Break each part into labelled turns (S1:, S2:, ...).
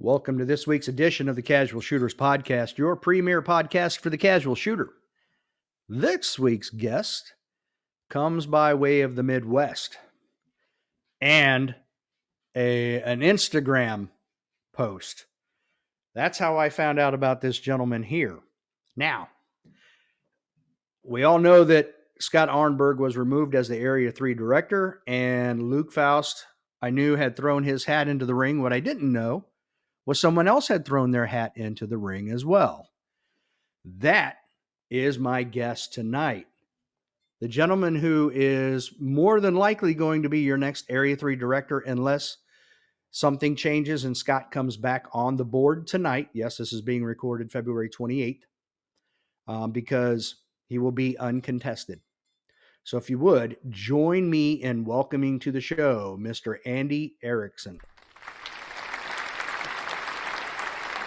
S1: Welcome to this week's edition of the Casual Shooters Podcast, your premier podcast for the casual shooter. This week's guest comes by way of the Midwest and an Instagram post. That's how I found out about this gentleman here. Now, we all know that Scott Arnburg was removed as the Area 3 director, and Luke Faust, I knew, had thrown his hat into the ring. What I didn't know was someone else had thrown their hat into the ring as well. That is my guest tonight. The gentleman who is more than likely going to be your next Area 3 director unless something changes and Scott comes back on the board tonight. Yes, this is being recorded February 28th because he will be uncontested. So if you would, join me in welcoming to the show Mr. Andy Erickson.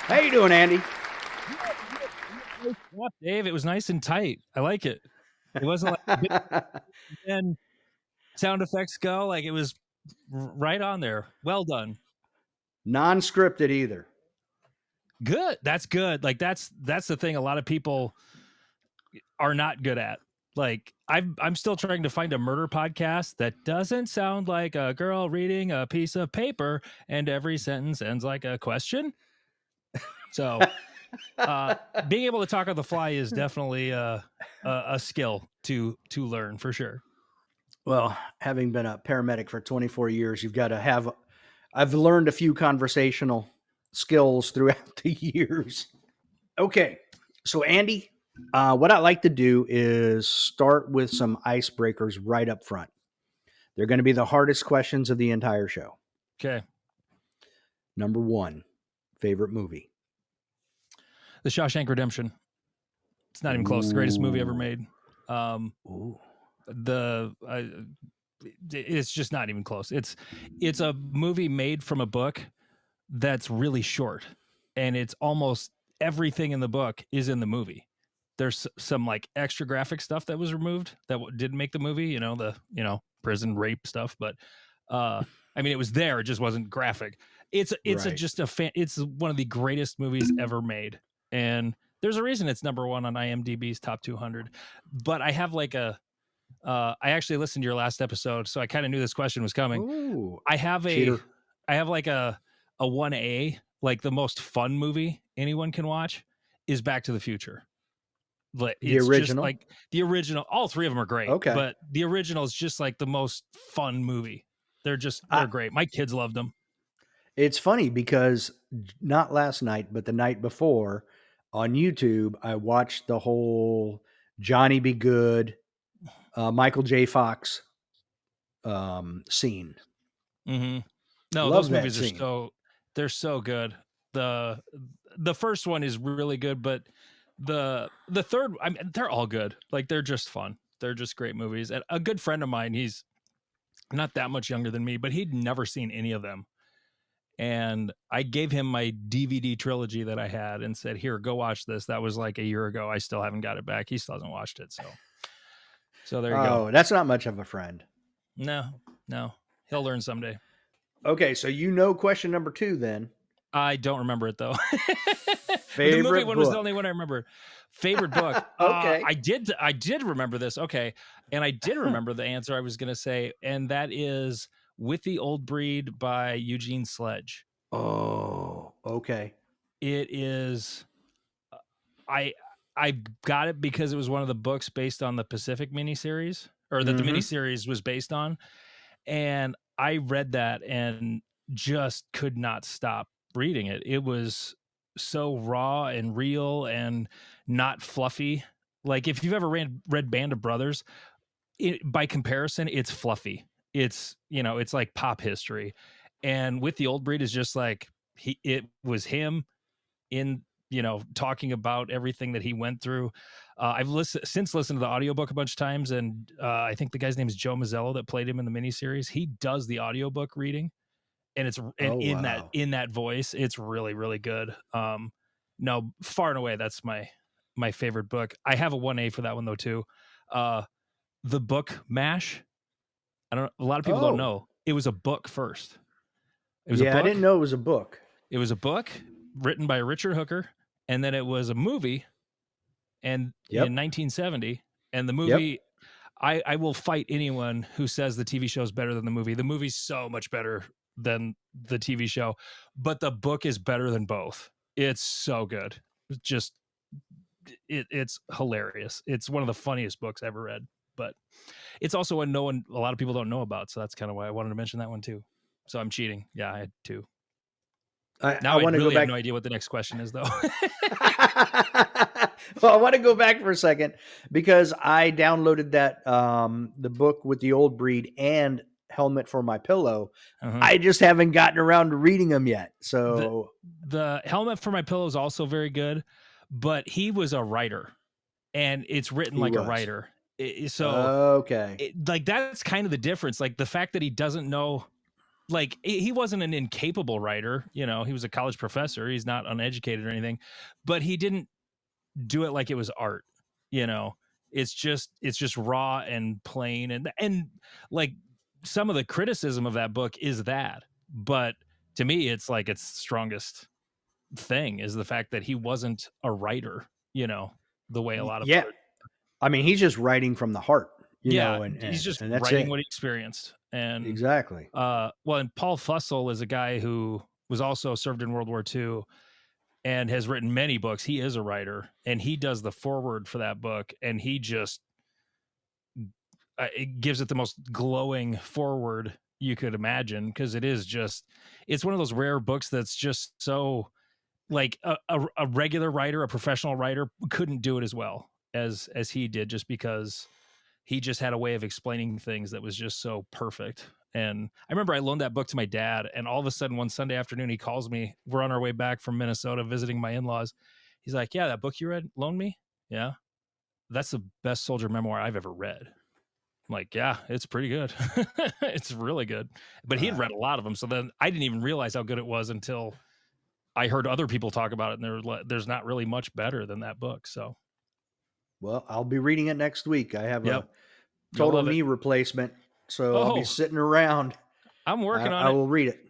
S1: How you doing, Andy?
S2: What, Dave? It was nice and tight. I like it. It wasn't like and sound effects go. Like it was right on there. Well done.
S1: Non-scripted either.
S2: Good. That's good. Like that's the thing a lot of people are not good at. Like I'm still trying to find a murder podcast that doesn't sound like a girl reading a piece of paper and every sentence ends like a question. So being able to talk on the fly is definitely a skill to learn for sure.
S1: Well, having been a paramedic for 24 years, you've got to have, I've learned a few conversational skills throughout the years. Okay. So Andy, what I like to do is start with some icebreakers right up front. They're going to be the hardest questions of the entire show.
S2: Okay.
S1: Number one, favorite movie?
S2: The Shawshank Redemption. It's not even close. The greatest movie ever made. It's just not even close. It's a movie made from a book that's really short, and it's almost everything in the book is in the movie. There's some like extra graphic stuff that was removed that didn't make the movie. The prison rape stuff, but I mean, it was there. It just wasn't graphic. It's right. It's one of the greatest movies ever made. And there's a reason it's number one on IMDb's top 200. But I have like I actually listened to your last episode, so I kind of knew this question was coming.
S1: Ooh,
S2: I have like a 1A, like the most fun movie anyone can watch is Back to the Future. But
S1: the original, just
S2: like the original. All three of them are great.
S1: Okay,
S2: but the original is just like the most fun movie. They're great. My kids loved them.
S1: It's funny because not last night, but the night before on YouTube, I watched the whole Johnny Be Good, Michael J. Fox scene.
S2: Mm-hmm. No, those movies they're so good. The first one is really good, but the third, I mean, they're all good. Like they're just fun. They're just great movies. And a good friend of mine, he's not that much younger than me, but he'd never seen any of them. And I gave him my DVD trilogy that I had and said, here, go watch this. That was like a year ago. I still haven't got it back. He still hasn't watched it. So there you go.
S1: Oh, that's not much of a friend.
S2: No. He'll learn someday.
S1: Okay. So question number 2 then.
S2: I don't remember it though.
S1: Favorite
S2: the movie
S1: book.
S2: One was the only one I remember. Favorite book.
S1: Okay.
S2: I did remember this. Okay. And I did remember the answer I was going to say. And that is With the Old Breed by Eugene Sledge.
S1: Oh, okay.
S2: It is. I got it because it was one of the books based on the Pacific miniseries, or that the miniseries was based on. And I read that and just could not stop reading it. It was so raw and real and not fluffy. Like if you've ever read Band of Brothers, by comparison, it's fluffy. It's, it's like pop history. And With the Old Breed is just like it was him in, talking about everything that he went through. I've since listened to the audiobook a bunch of times, and I think the guy's name is Joe Mazzello that played him in the miniseries. He does the audiobook reading, and it's in that voice, it's really, really good. No, far and away, that's my favorite book. I have a 1A for that one though too. The book MASH. A lot of people don't know it was a book first.
S1: I didn't know it was a book.
S2: It was a book written by Richard Hooker, and then it was a movie, and in 1970, and the movie. I will fight anyone who says the TV show is better than the movie. The movie's so much better than the TV show, but the book is better than both. It's so good. Just it's hilarious. It's one of the funniest books I ever read, but it's also one a lot of people don't know about. So that's kind of why I wanted to mention that one too. So I'm cheating. Yeah, I had two. Now I really have no idea what the next question is, though.
S1: Well, I want to go back for a second because I downloaded that the book with the old breed and Helmet for My Pillow. I just haven't gotten around to reading them yet. So
S2: the Helmet for My Pillow is also very good, but he was a writer, and it's written like a writer. Like that's kind of the difference. Like the fact that he doesn't know. Like he wasn't an incapable writer, he was a college professor. He's not uneducated or anything, but he didn't do it like it was art. It's just raw and plain, and like some of the criticism of that book is that, but to me, it's like its strongest thing is the fact that he wasn't a writer, the way a lot of
S1: art. I mean, he's just writing from the heart,
S2: and he's just writing what he experienced. And
S1: exactly.
S2: And Paul Fussell is a guy who was also served in World War II and has written many books. He is a writer, and he does the foreword for that book, and he just it gives it the most glowing foreword you could imagine, because it's one of those rare books that's just so like a regular writer, a professional writer couldn't do it as well as he did, just because he just had a way of explaining things that was just so perfect. And I remember I loaned that book to my dad, and all of a sudden one Sunday afternoon, he calls me. We're on our way back from Minnesota visiting my in-laws. He's like, "Yeah, that book you loaned me? Yeah. That's the best soldier memoir I've ever read." I'm like, "Yeah, it's pretty good." It's really good. But he had read a lot of them. So then I didn't even realize how good it was until I heard other people talk about it, and there's not really much better than that book. So,
S1: well, I'll be reading it next week. I have a total knee replacement, so I'll be sitting around.
S2: I'm working on it.
S1: I will read it.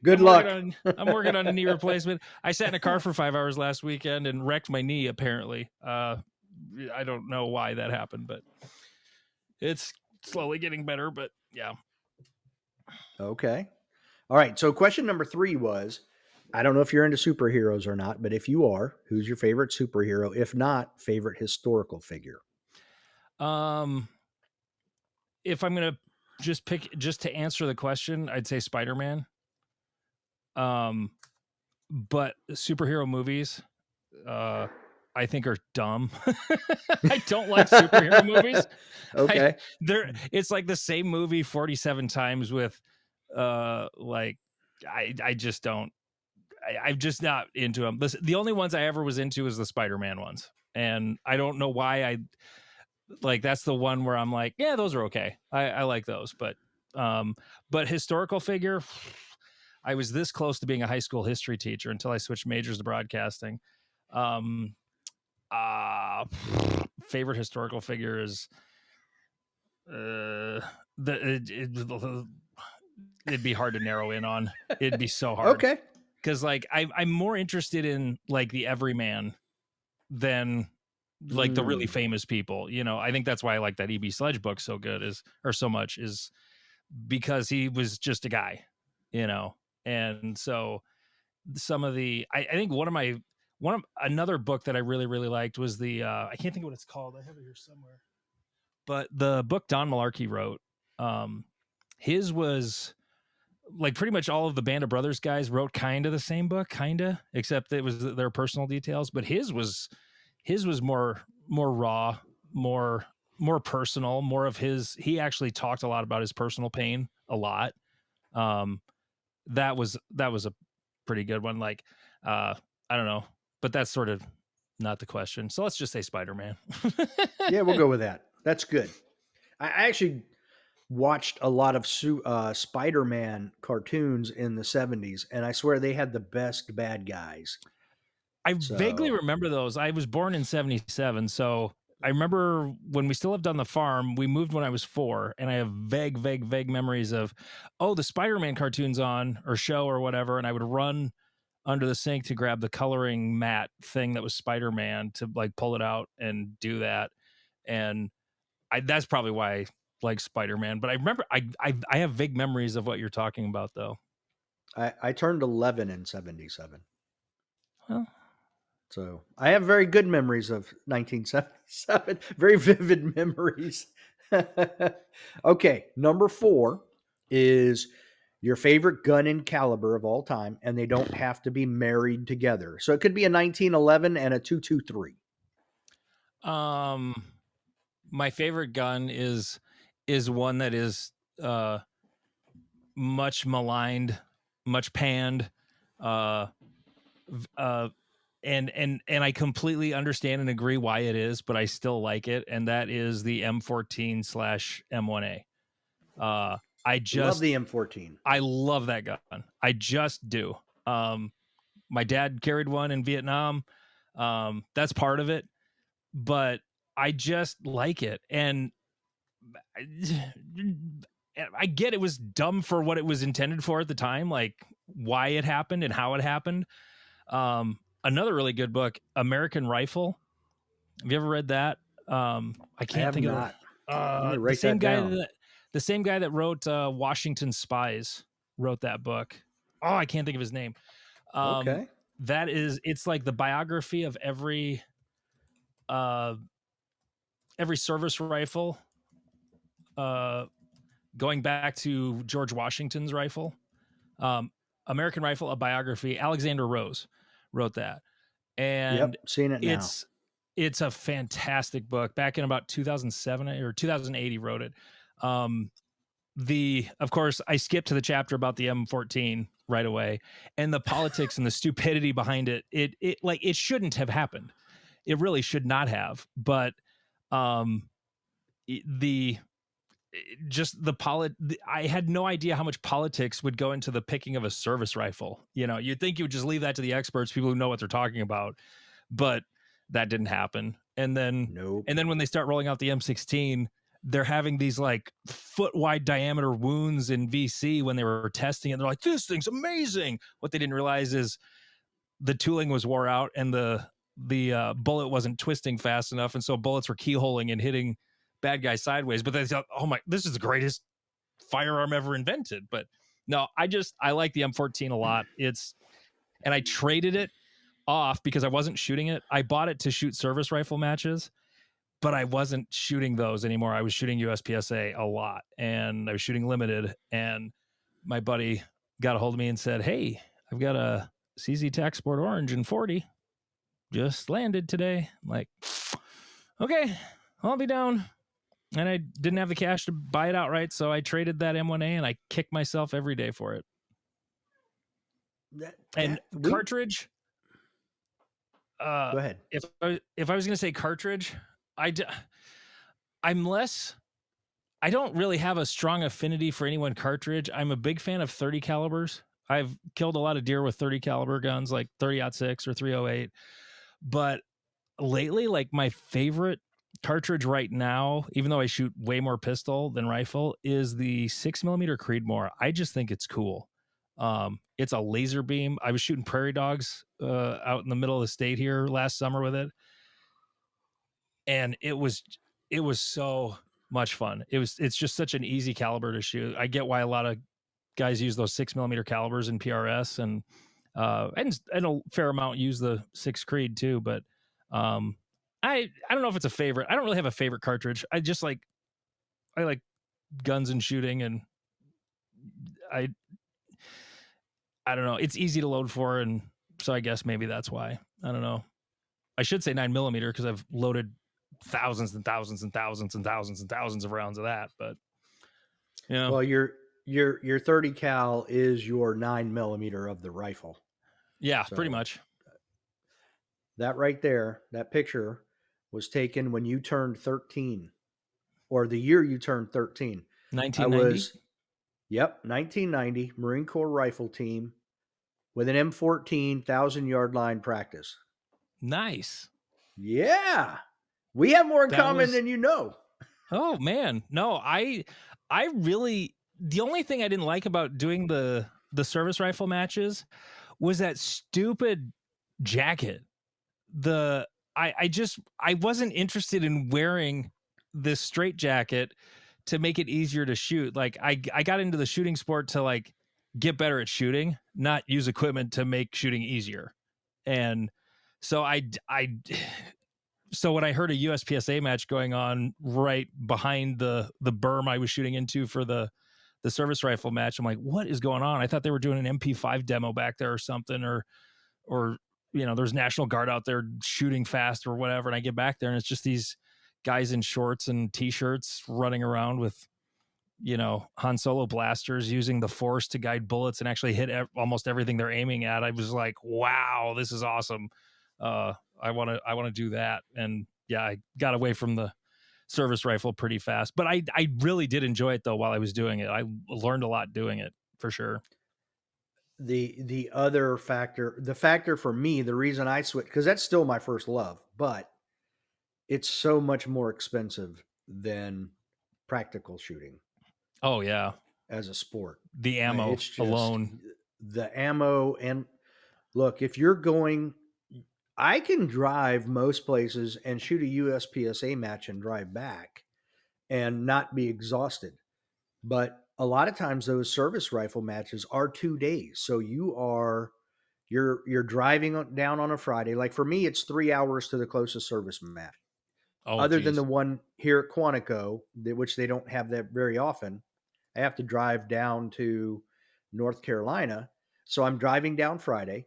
S1: Good luck.
S2: I'm working on a knee replacement. I sat in a car for 5 hours last weekend and wrecked my knee, apparently. I don't know why that happened, but it's slowly getting better, but yeah.
S1: Okay. All right. So question number 3 was, I don't know if you're into superheroes or not, but if you are, who's your favorite superhero? If not, favorite historical figure?
S2: If I'm going to just pick, just to answer the question, I'd say Spider-Man. But superhero movies, I think are dumb. I don't like superhero movies.
S1: Okay.
S2: It's like the same movie 47 times with, like, I just don't, I'm just not into them. The only ones I ever was into is the Spider-Man ones. And I don't know why that's the one where I'm like, yeah, those are okay. I like those, but historical figure, I was this close to being a high school history teacher until I switched majors to broadcasting. Favorite historical figure is it'd be hard to narrow in on. It'd be so hard.
S1: Okay.
S2: Because like I'm more interested in like the everyman than like the really famous people. I think that's why I like that E.B. Sledge book so much is because he was just a guy, and so some of the I think another book that I really, really liked was the I can't think of what it's called. I have it here somewhere. But the book Don Malarkey wrote, his was like pretty much all of the Band of Brothers guys wrote kind of the same book, except it was their personal details. But his was more raw, more personal, more of his. He actually talked a lot about his personal pain a lot. That was a pretty good one. Like, I don't know, but that's sort of not the question. So let's just say Spider-Man.
S1: Yeah, we'll go with that. That's good. I actually watched a lot of Spider-Man cartoons in the 70s, and I swear they had the best bad guys.
S2: I vaguely remember those. I was born in 77, so I remember when we still lived on the farm, we moved when I was 4, and I have vague memories of, the Spider-Man cartoons on or show or whatever, and I would run under the sink to grab the coloring mat thing that was Spider-Man to like pull it out and do that. And that's probably why I like Spider-Man. But I remember I have vague memories of what you're talking about though.
S1: I turned 11 in 77.
S2: Well,
S1: So I have very good memories of 1977, very vivid memories. Okay, number 4 is your favorite gun and caliber of all time, and they don't have to be married together. So it could be a 1911 and a 223.
S2: my favorite gun is one that is much maligned, much panned, uh, and I completely understand and agree why it is, but I still like it, and that is the M14/M1A.
S1: Love the M14.
S2: I love that gun. I just do. My dad carried one in Vietnam. That's part of it, but I just like it, and I get it was dumb for what it was intended for at the time, like why it happened and how it happened. Another really good book, American Rifle. Have you ever read that? I can't think of it.
S1: Let me write that down.
S2: The same guy that wrote Washington Spies wrote that book. Oh, I can't think of his name.
S1: Okay.
S2: It's like the biography of every service rifle, going back to George Washington's rifle. American Rifle, a biography. Alexander Rose wrote that, and
S1: seen it now.
S2: It's a fantastic book. Back in about 2007 or 2008, he wrote it. Of course, I skipped to the chapter about the M14 right away, and the politics and the stupidity behind it. It shouldn't have happened. It really should not have. But I had no idea how much politics would go into the picking of a service rifle. You'd think you would just leave that to the experts, people who know what they're talking about, but that didn't happen. And then, when they start rolling out the M16, they're having these like foot wide diameter wounds in VC when they were testing it. They're like, this thing's amazing. What they didn't realize is the tooling was wore out and the bullet wasn't twisting fast enough. And so bullets were keyholing and hitting bad guys sideways. But they thought, oh my, this is the greatest firearm ever invented. But no, I like the M14 a lot. And I traded it off because I wasn't shooting it. I bought it to shoot service rifle matches, but I wasn't shooting those anymore. I was shooting USPSA a lot, and I was shooting limited. And my buddy got a hold of me and said, "Hey, I've got a CZ Tac Sport Orange in 40. Just landed today." I'm like, okay, I'll be down. And I didn't have the cash to buy it outright, so I traded that M1A, and I kick myself every day for it. Cartridge.
S1: Go ahead.
S2: If I was going to say cartridge, I don't really have a strong affinity for any one cartridge. I'm a big fan of 30 calibers. I've killed a lot of deer with 30 caliber guns, like 30-06 or 308. But lately, like my favorite cartridge right now, even though I shoot way more pistol than rifle, is the 6mm Creedmoor. I just think it's cool. It's a laser beam. I was shooting prairie dogs out in the middle of the state here last summer with it, and it was so much fun. It's just such an easy caliber to shoot. I get why a lot of guys use those 6mm calibers in PRS, and a fair amount use the 6 Creed too. But I don't know if it's a favorite. I don't really have a favorite cartridge. I like guns and shooting, and I don't know. It's easy to load for, and so I guess maybe that's why. I don't know. I should say 9mm because I've loaded thousands and thousands and thousands and thousands and thousands of rounds of that. But
S1: well, your 30 cal is your 9mm of the rifle.
S2: Yeah, so pretty much.
S1: That right there, that picture was taken when you turned 13, or the year you turned 13.
S2: 1990.
S1: 1990 Marine Corps rifle team with an M14 1,000-yard line practice.
S2: Nice.
S1: Yeah. We have more in
S2: That
S1: common
S2: was
S1: than you know.
S2: oh man. No, I really the only thing I didn't like about doing the service rifle matches was that stupid jacket. The I wasn't interested in wearing this straight jacket to make it easier to shoot. Like I got into the shooting sport to like get better at shooting, not use equipment to make shooting easier. And so so when I heard a USPSA match going on right behind the berm I was shooting into for the service rifle match, I'm like, what is going on? I thought they were doing an MP5 demo back there or something, or there's National Guard out there shooting fast or whatever. And I get back there and it's just these guys in shorts and t-shirts running around with Han Solo blasters using the force to guide bullets and actually hit almost everything they're aiming at. I was like, wow, this is awesome. I want to do that. And yeah, I got away from the service rifle pretty fast, but I really did enjoy it though while I was doing it. I learned a lot doing it for sure.
S1: The other factor, the factor for me, the reason I switched, because that's still my first love, but it's so much more expensive than practical shooting
S2: Oh yeah,
S1: as a sport.
S2: the ammo
S1: It's just
S2: alone.
S1: the ammo. And look, if you're going, I can drive most places and shoot a USPSA match and drive back and not be exhausted. But a lot of times those service rifle matches are 2 days. So you're driving down on a Friday. Like for me, it's 3 hours to the closest service match.
S2: Oh
S1: Other than the
S2: geez.
S1: one here at Quantico, which they don't have that very often, I have to drive down to North Carolina. So I'm driving down Friday.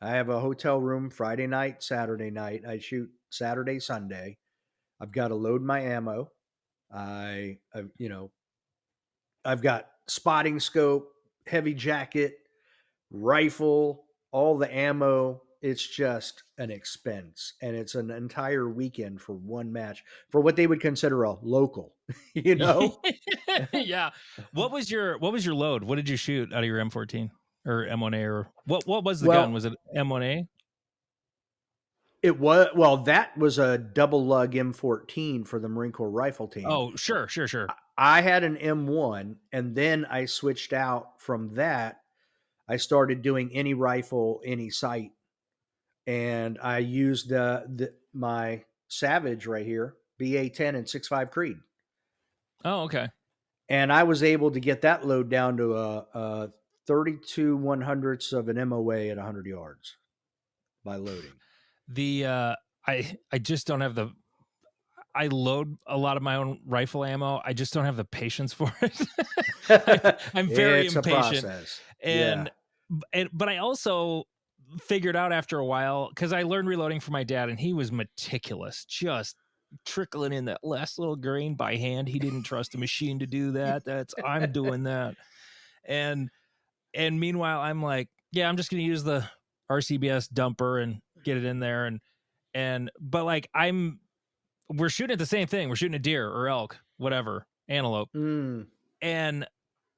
S1: I have a hotel room Friday night, Saturday night. I shoot Saturday, Sunday. I've got to load my ammo. I I've got spotting scope, heavy jacket, rifle, all the ammo. It's just an expense. And it's an entire weekend for one match for what they would consider a local, you know?
S2: Yeah. What was your load? What did you shoot out of your M14 or M1A, or what was the gun?
S1: Well,
S2: Was it M1A?
S1: it was, well, that was a double lug M14 for the Marine Corps rifle team.
S2: Oh, sure, sure, sure.
S1: I had an M1 and then I switched out from that. I started doing any rifle, any sight, and I used my Savage right here, BA-10 and 6.5 Creed,
S2: Oh, okay.
S1: and I was able to get that load down to a 32 100ths of an MOA at 100 yards by loading.
S2: The I just don't have the I load a lot of my own rifle ammo. I just don't have the patience for it. I'm very
S1: It's a
S2: impatient,
S1: process. Yeah.
S2: and but I also figured out after a while, because I learned reloading from my dad, and he was meticulous, just trickling in that last little grain by hand. He didn't trust a machine to do that. I'm doing that, and meanwhile I'm like, yeah, I'm just gonna use the RCBS dumper and get it in there, and but like we're shooting at the same thing. We're shooting a deer or elk, whatever, antelope.
S1: Mm.
S2: And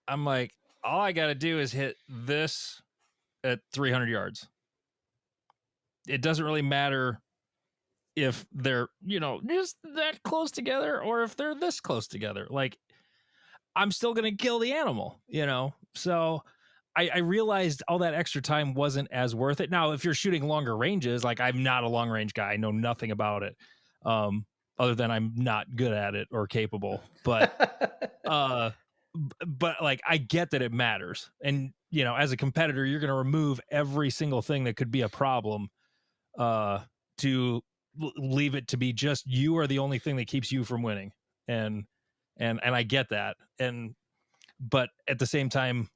S2: I'm like, all I got to do is hit this at 300 yards. It doesn't really matter if they're, just that close together or if they're this close together. Like, I'm still going to kill the animal. So I realized all that extra time wasn't as worth it. Now, if you're shooting longer ranges, like I'm not a long range guy, I know nothing about it. Other than I'm not good at it or capable, uh but like I get that it matters, and as a competitor you're going to remove every single thing that could be a problem to leave it to be just you are the only thing that keeps you from winning, and I get that, and but at the same time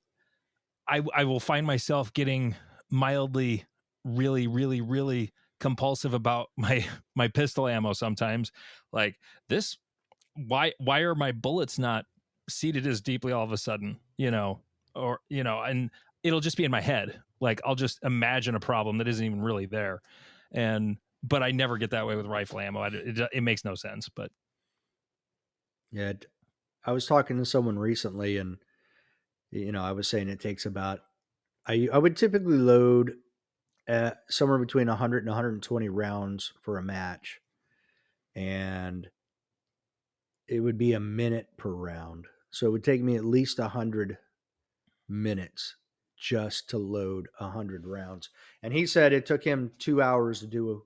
S2: I will find myself getting mildly really really really compulsive about my pistol ammo sometimes. Like, this, why are my bullets not seated as deeply all of a sudden, or and it'll just be in my head. Like, I'll just imagine a problem that isn't even really there, and but I never get that way with rifle ammo. It makes no sense. But
S1: Yeah. I was talking to someone recently and, I was saying it takes about, I would typically load somewhere between 100 and 120 rounds for a match. and it would be a minute per round. So it would take me at least 100 minutes just to load 100 rounds. And he said it took him 2 hours to do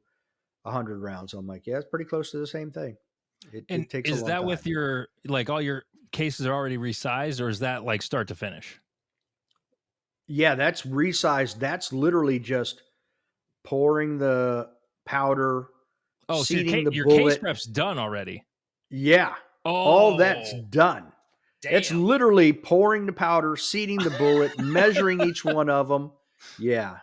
S1: 100 rounds. I'm like, yeah, it's pretty close to the same thing.
S2: And
S1: It takes a
S2: is
S1: long
S2: that
S1: time.
S2: with your, like, all your cases are already resized, or is that like start to finish?
S1: Yeah, that's resized. That's literally just pouring the powder,
S2: Oh, so
S1: seating the
S2: your case
S1: bullet.
S2: prep's done already.
S1: Yeah, all that's
S2: Oh,
S1: done. It's
S2: damn.
S1: literally pouring the powder, seating the bullet, measuring each one of them. Yeah,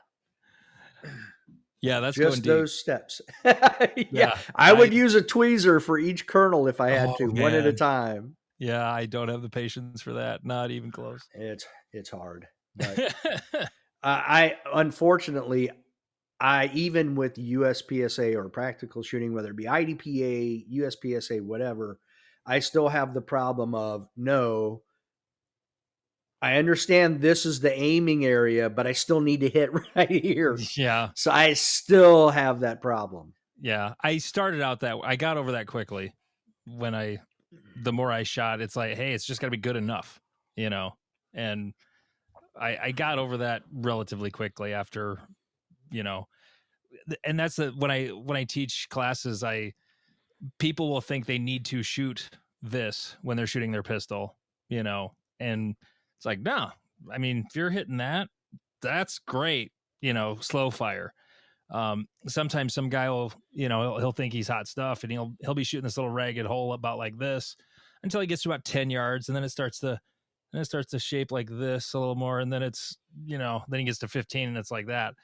S2: Yeah, that's going
S1: just
S2: deep.
S1: those steps. Yeah,
S2: Yeah,
S1: I would use a tweezer for each kernel if I had
S2: oh
S1: to, one at a
S2: man.
S1: time.
S2: Yeah, I don't have the patience for that. Not even close.
S1: It's hard, but I unfortunately I even with USPSA or practical shooting, whether it be IDPA, USPSA, whatever, I still have the problem of no. I understand this is the aiming area, but I still need to hit right here.
S2: Yeah.
S1: So I still have that problem.
S2: Yeah. I started out that I got over that quickly when the more I shot, it's like, hey, it's just got to be good enough, you know? And I got over that relatively quickly after, you know, and that's when I teach classes, people will think they need to shoot this when they're shooting their pistol, you know, and it's like, no, I mean, if you're hitting that, that's great, you know, slow fire. Sometimes some guy will, you know, he'll think he's hot stuff, and he'll be shooting this little ragged hole about like this until he gets to about 10 yards, and then it starts to shape like this a little more, and then it's, you know, then he gets to 15 and it's like that.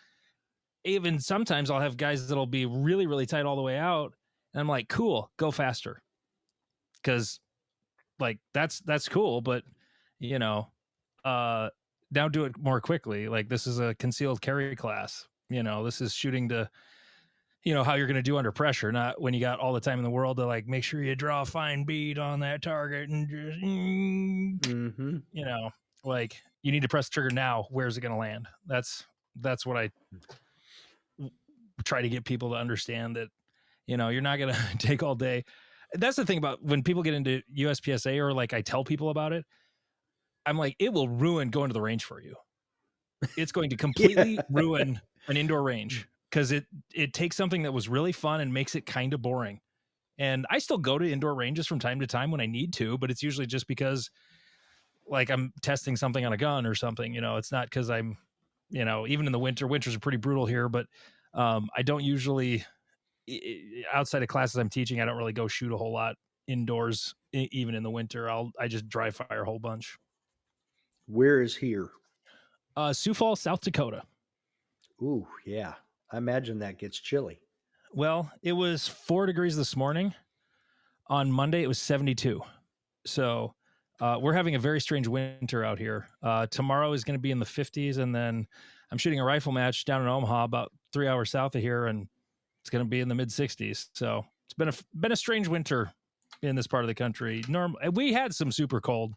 S2: Even sometimes I'll have guys that'll be really, really tight all the way out, and I'm like, cool, go faster. Because like that's cool, but you know, now do it more quickly. Like, this is a concealed carry class. You know, this is shooting to, you know, how you're going to do under pressure, not when you got all the time in the world to like make sure you draw a fine bead on that target and just,
S1: Mm-hmm.
S2: you know, like you need to press the trigger now. Where's it going to land? That's what I try to get people to understand, that, you know, you're not going to take all day. That's the thing about when people get into USPSA, or like I tell people about it, I'm like, it will ruin going to the range for you. It's going to completely
S1: Yeah.
S2: ruin an indoor range, because it takes something that was really fun and makes it kind of boring. And I still go to indoor ranges from time to time when I need to, but it's usually just because like I'm testing something on a gun or something, you know. It's not because I'm, you know, even in the winters are pretty brutal here, but I don't usually, outside of classes I'm teaching, I don't really go shoot a whole lot indoors, even in the winter. I just dry fire a whole bunch.
S1: Where is here?
S2: Sioux Falls, South Dakota.
S1: Ooh, yeah. I imagine that gets chilly.
S2: Well, it was 4 degrees this morning. On Monday, it was 72. So we're having a very strange winter out here. Tomorrow is going to be in the 50s, and then I'm shooting a rifle match down in Omaha, about 3 hours south of here, and it's going to be in the mid 60s. So it's been a strange winter in this part of the country. We had some super cold.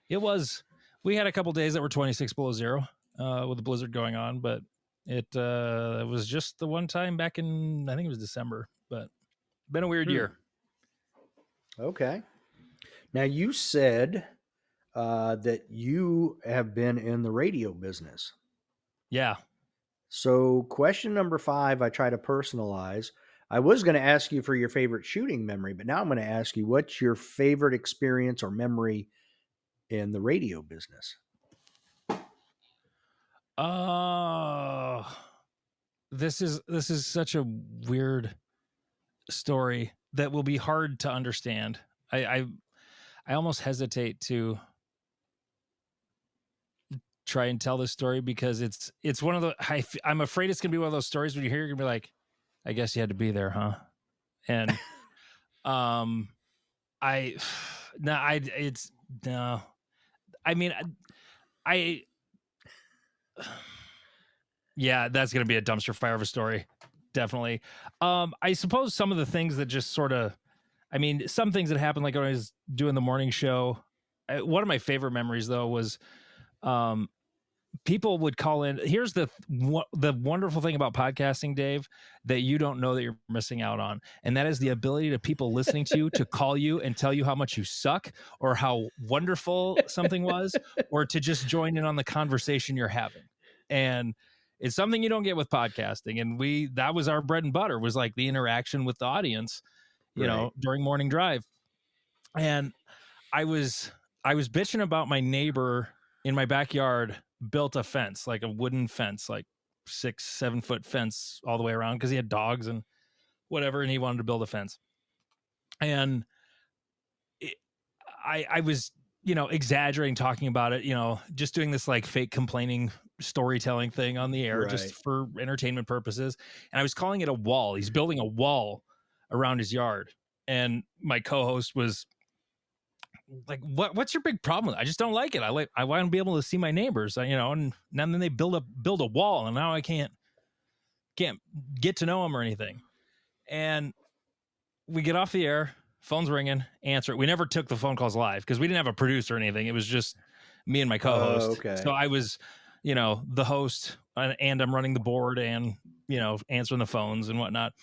S2: We had a couple days that were 26 below zero with the blizzard going on, but it was just the one time back in, I think it was December, but been a weird year.
S1: Okay. Now you said that you have been in the radio business.
S2: Yeah.
S1: So, question number 5, I try to personalize. I was going to ask you for your favorite shooting memory, but now I'm going to ask you what's your favorite experience or memory in the radio business?
S2: Oh, this is such a weird story that will be hard to understand. I almost hesitate to try and tell this story, because it's one of the, I'm afraid it's gonna be one of those stories when you hear, you're gonna be like, I guess you had to be there, huh? And um, I no, it's no. I mean, I yeah, that's gonna be a dumpster fire of a story, definitely. I suppose some of the things that just sort of, I mean, some things that happened, like when I was doing the morning show. One of my favorite memories, though, was people would call in. Here's the wonderful thing about podcasting, Dave, that you don't know that you're missing out on, and that is the ability to people listening to you to call you and tell you how much you suck or how wonderful something was, or to just join in on the conversation you're having. And it's something you don't get with podcasting. And that was our bread and butter, was like the interaction with the audience, during morning drive. And I was bitching about my neighbor in my backyard built a fence, like a wooden fence, like 6-7 foot fence all the way around, because he had dogs and whatever, and he wanted to build a fence. And I was, exaggerating, talking about it, just doing this like fake complaining storytelling thing on the air, just for entertainment purposes. And I was calling it a wall. He's building a wall around his yard. And my co-host was like, what's your big problem? I just don't like it. I want to be able to see my neighbors, and then they build a wall, and now I can't get to know them or anything. And we get off the air, phone's ringing, answer it. We never took the phone calls live because we didn't have a producer or anything. It was just me and my co-host.
S1: Okay.
S2: So I was, the host, and I'm running the board and, answering the phones and whatnot.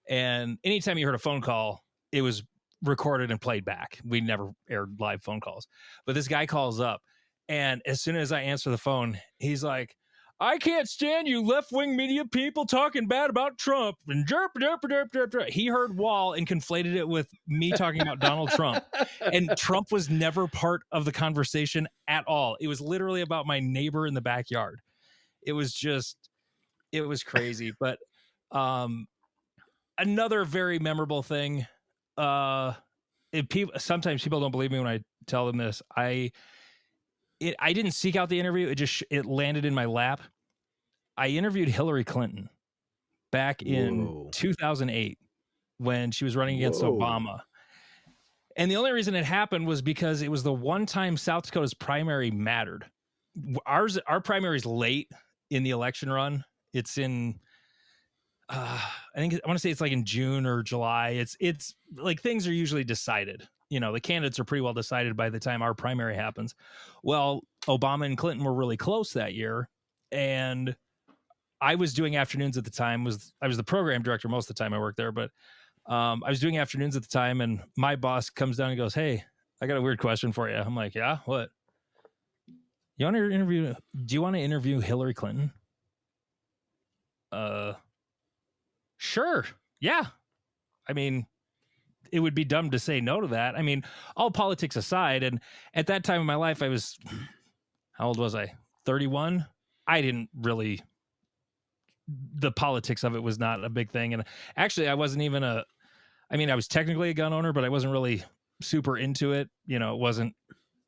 S2: And anytime you heard a phone call, it was recorded and played back. We never aired live phone calls. But this guy calls up, and as soon as I answer the phone, he's like, I can't stand you left-wing media people talking bad about Trump. And derp, derp, derp, derp, derp. He heard wall and conflated it with me talking about Donald Trump. And Trump was never part of the conversation at all. It was literally about my neighbor in the backyard. It was crazy. But another very memorable thing, sometimes people don't believe me when I tell them this. I didn't seek out the interview. It landed in my lap. I interviewed Hillary Clinton back in 2008 when she was running against Obama. And the only reason it happened was because it was the one time South Dakota's primary mattered. Our primary is late in the election run. It's in, I want to say it's like in June or July. It's like things are usually decided. The candidates are pretty well decided by the time our primary happens. Well, Obama and Clinton were really close that year. And I was doing afternoons at the time. I was the program director most of the time I worked there, but I was doing afternoons at the time. And my boss comes down and goes, hey, I got a weird question for you. I'm like, yeah, what? Do you want to interview Hillary Clinton? Sure. Yeah. I mean, it would be dumb to say no to that. I mean, all politics aside, and at that time in my life, how old was I? 31. I didn't really, the politics of it was not a big thing. And actually I wasn't even I was technically a gun owner, but I wasn't really super into it. It wasn't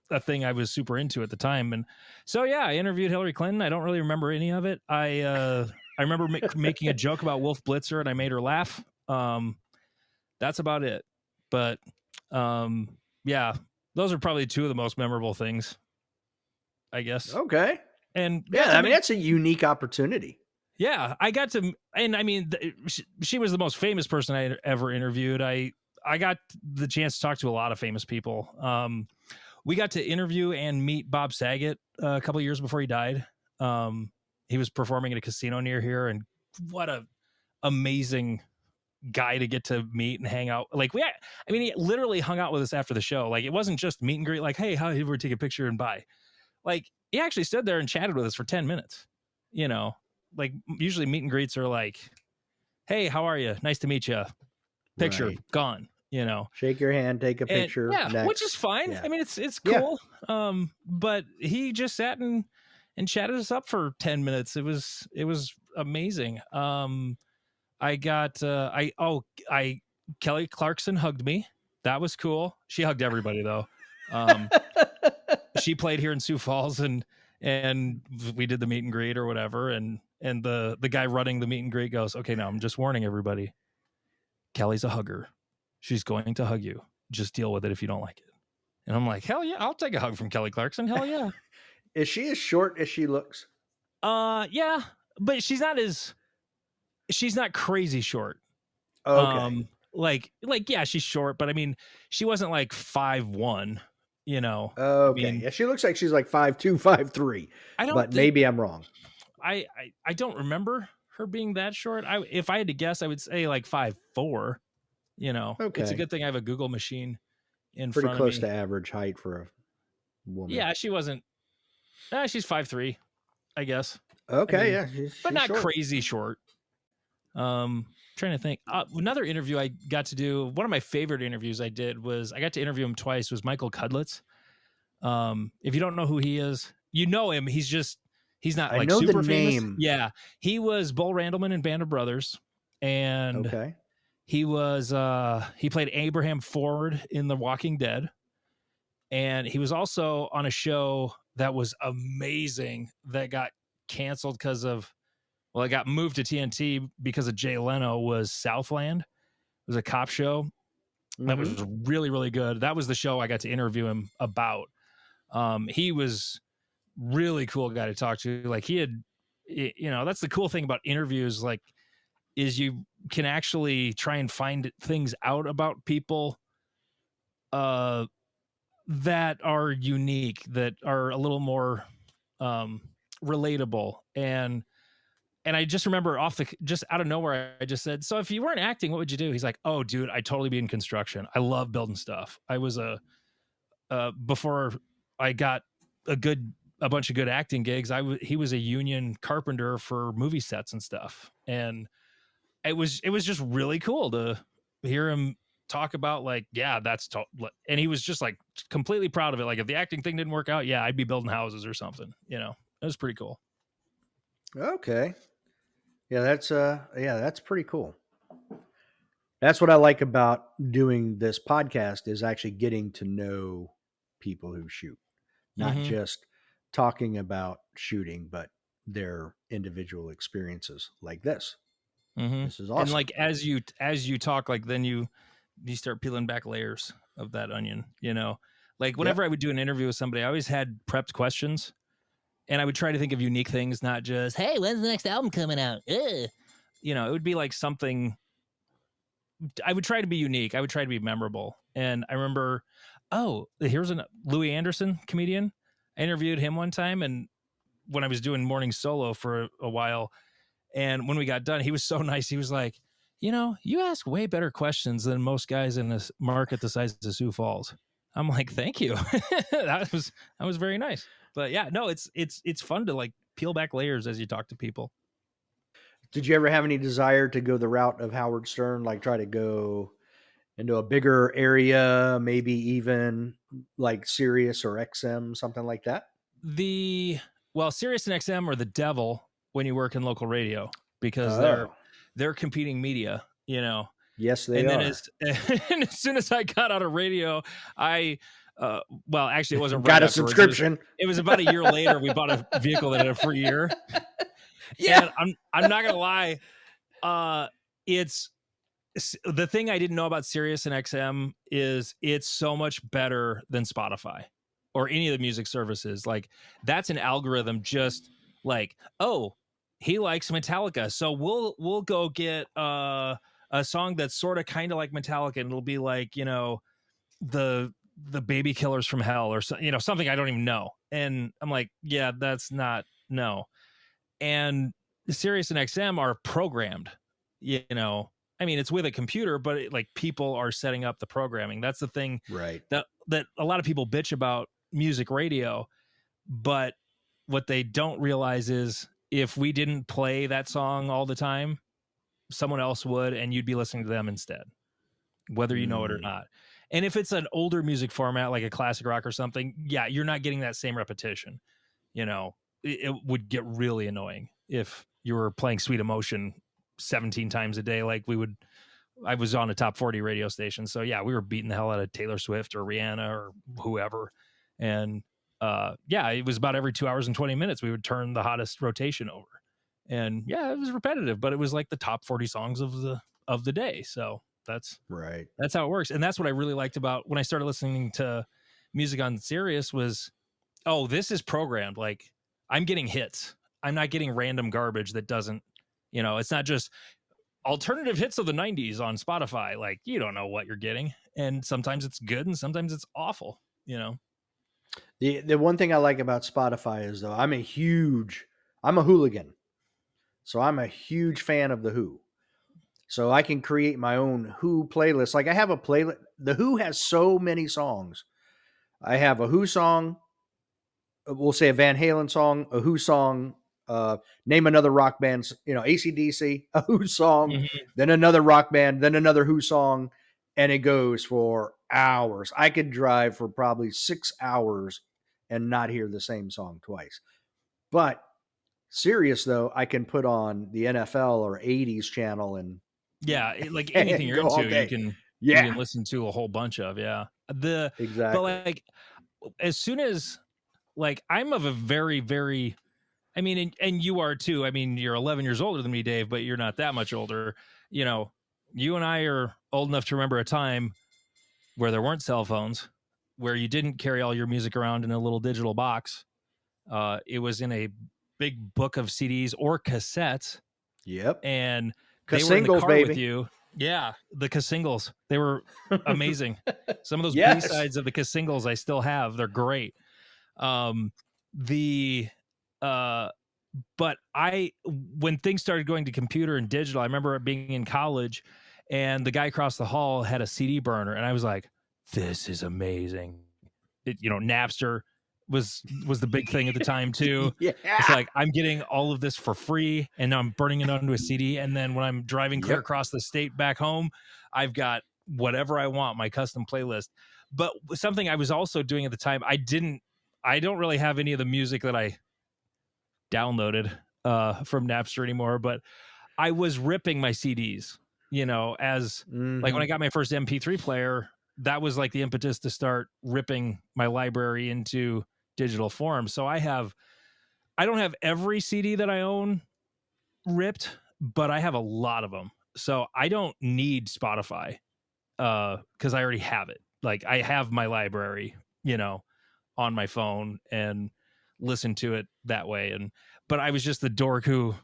S2: a thing I was super into at the time. And so, yeah, I interviewed Hillary Clinton. I don't really remember any of it. I remember making a joke about Wolf Blitzer and I made her laugh. That's about it. But yeah, those are probably two of the most memorable things, I guess.
S1: Okay.
S2: And
S1: yeah, that's a unique opportunity.
S2: Yeah, I got to, and I mean, she was the most famous person I ever interviewed. I got the chance to talk to a lot of famous people. We got to interview and meet Bob Saget a couple of years before he died. He was performing at a casino near here, and what a amazing guy to get to meet and hang out. Like he literally hung out with us after the show. Like, it wasn't just meet and greet, like, hey, how did we take a picture and bye? Like, he actually stood there and chatted with us for 10 minutes. Like, usually meet and greets are like, hey, how are you? Nice to meet you. Picture, gone.
S1: Shake your hand, take a picture.
S2: Yeah, which is fine. Yeah. I mean, it's cool. Yeah. But he just sat and chatted us up for 10 minutes. It was amazing. Kelly Clarkson hugged me. That was cool. She hugged everybody though. She played here in Sioux Falls and we did the meet and greet or whatever. And the guy running the meet and greet goes, okay, now I'm just warning everybody. Kelly's a hugger. She's going to hug you. Just deal with it if you don't like it. And I'm like, hell yeah, I'll take a hug from Kelly Clarkson. Hell yeah.
S1: Is she as short as she looks?
S2: Yeah, but she's not crazy short.
S1: Okay.
S2: Like, yeah, she's short, but I mean, she wasn't like 5'1", I
S1: Okay.
S2: mean,
S1: Yeah, she looks like she's like 5'2", 5'3",
S2: I don't
S1: but
S2: think
S1: maybe I'm wrong.
S2: I don't remember her being that short. If I had to guess, I would say like 5'4". It's a
S1: Okay.
S2: good thing I have a Google machine in
S1: Pretty
S2: front of
S1: close to
S2: me.
S1: average height for a woman.
S2: Yeah, she wasn't. She's 5'3", I guess. I
S1: Okay,
S2: mean,
S1: yeah,
S2: but
S1: she's
S2: not
S1: short.
S2: crazy short. Trying to think. Another interview I got to do. One of my favorite interviews I did was I got to interview him twice. Was Michael Cudlitz. If you don't know who he is, you know him. He's not
S1: I
S2: like
S1: know the
S2: super famous.
S1: name.
S2: Yeah, he was Bull Randleman in Band of Brothers, and
S1: Okay.
S2: he played Abraham Ford in The Walking Dead, and he was also on a show that was amazing that got canceled because of it got moved to TNT because of Jay Leno. Was Southland. It was a cop show that
S1: Mm-hmm.
S2: was really, really good. That was the show I got to interview him about. He was really cool guy to talk to. Like he had, that's the cool thing about interviews. Like, is you can actually try and find things out about people that are unique, that are a little more relatable. And I just remember just out of nowhere, I just said, "So if you weren't acting, what would you do?" He's like, "Oh, dude, I'd totally be in construction. I love building stuff. I was before I got a bunch of good acting gigs. He was a union carpenter for movie sets and stuff, and it was just really cool to hear him talk about like, yeah, and he was just like completely proud of it. Like if the acting thing didn't work out, yeah, I'd be building houses or something. It was pretty cool.
S1: Okay. Yeah, that's pretty cool. That's what I like about doing this podcast is actually getting to know people who shoot, not
S2: Mm-hmm.
S1: just talking about shooting, but their individual experiences like this.
S2: Mm-hmm.
S1: This is
S2: And
S1: awesome.
S2: like as you talk, like then you start peeling back layers of that onion. Like whenever
S1: Yep.
S2: I would do an interview with somebody, I always had prepped questions, and I would try to think of unique things, not just, "Hey, when's the next album coming out?" Ugh. It would be like something. I would try to be unique. I would try to be memorable. And I remember, here's a Louis Anderson comedian. I interviewed him one time, and when I was doing morning solo for a while, and when we got done, he was so nice. He was like, you ask way better questions than most guys in this market the size of Sioux Falls. I'm like, thank you. that was very nice. But yeah, no, it's fun to like peel back layers as you talk to people.
S1: Did you ever have any desire to go the route of Howard Stern, like try to go into a bigger area, maybe even like Sirius or XM, something like that?
S2: Sirius and XM are the devil when you work in local radio because they're
S1: Oh,
S2: they're competing media.
S1: yes, they
S2: And then
S1: are.
S2: and as soon as I got out of radio, I actually it wasn't right
S1: Got a
S2: afterwards.
S1: subscription.
S2: It was about a year later we bought a vehicle that had a free year.
S1: Yeah.
S2: And I'm not gonna lie, it's the thing I didn't know about Sirius and XM is it's so much better than Spotify or any of the music services. Like that's an algorithm just like, oh, he likes Metallica. So we'll go get a song that's sort of kind of like Metallica, and it'll be like, the Baby Killers from Hell or something I don't even know. And I'm like, yeah, that's not no. And Sirius and XM are programmed, you know. I mean, it's with a computer, but like people are setting up the programming. That's the thing
S1: Right.
S2: that a lot of people bitch about music radio, but what they don't realize is if we didn't play that song all the time, someone else would, and you'd be listening to them instead, whether you know it or
S1: Mm,
S2: not. And if it's an older music format like a classic rock or something, yeah, you're not getting that same repetition. It would get really annoying if you were playing Sweet Emotion 17 times a day. Like I was on a top 40 radio station. So yeah, we were beating the hell out of Taylor Swift or Rihanna or whoever. And yeah, it was about every 2 hours and 20 minutes, we would turn the hottest rotation over. And yeah, it was repetitive, but it was like the top 40 songs of the day. So
S1: right.
S2: that's how it works. And that's what I really liked about when I started listening to music on Sirius was, oh, this is programmed. Like I'm getting hits. I'm not getting random garbage that doesn't, it's not just alternative hits of the 90s on Spotify. Like you don't know what you're getting. And sometimes it's good and sometimes it's awful.
S1: The one thing I like about Spotify is though I'm a hooligan, so I'm a huge fan of the Who. So I can create my own Who playlist. Like I have a playlist. The Who has so many songs. I have a Who song. We'll say a Van Halen song, a Who song. Name another rock band. AC/DC, a Who song,
S2: Mm-hmm.
S1: then another rock band, then another Who song, and it goes for hours. I could drive for probably 6 hours and not hear the same song twice. But serious though, I can put on the NFL or 80s channel and
S2: Yeah, like anything
S1: and
S2: you're
S1: go all
S2: into,
S1: day.
S2: you
S1: Yeah,
S2: can listen to a whole bunch of. Yeah, but
S1: exactly.
S2: like as soon as like I'm of a very very, I mean, and you are too. I mean, you're 11 years older than me, Dave, but you're not that much older. You know, you and I are old enough to remember a time where there weren't cell phones, where you didn't carry all your music around in a little digital box. It was in a big book of CDs or cassettes,
S1: Yep.
S2: and they were in the
S1: Singles,
S2: car with
S1: baby.
S2: you. Yeah, the singles, they were amazing. Some of those
S1: Yes.
S2: B-sides of the singles I still have. They're great. Um, the but when things started going to computer and digital, I remember being in college and the guy across the hall had a CD burner and I was like, this is amazing. Napster was the big thing at the time too. It's
S1: Yeah.
S2: like I'm getting all of this for free and now I'm burning it onto a CD. And then when I'm driving clear
S1: Yep.
S2: across the state back home, I've got whatever I want, my custom playlist. But something I was also doing at the time, I don't really have any of the music that I downloaded from Napster anymore, but I was ripping my CDs, as like when I
S1: Hmm.
S2: got my first MP3 player, that was like the impetus to start ripping my library into digital form. So I don't have every CD that I own ripped, but I have a lot of them. So I don't need Spotify because I already have it. Like I have my library, on my phone and listen to it that way. But I was just the dork who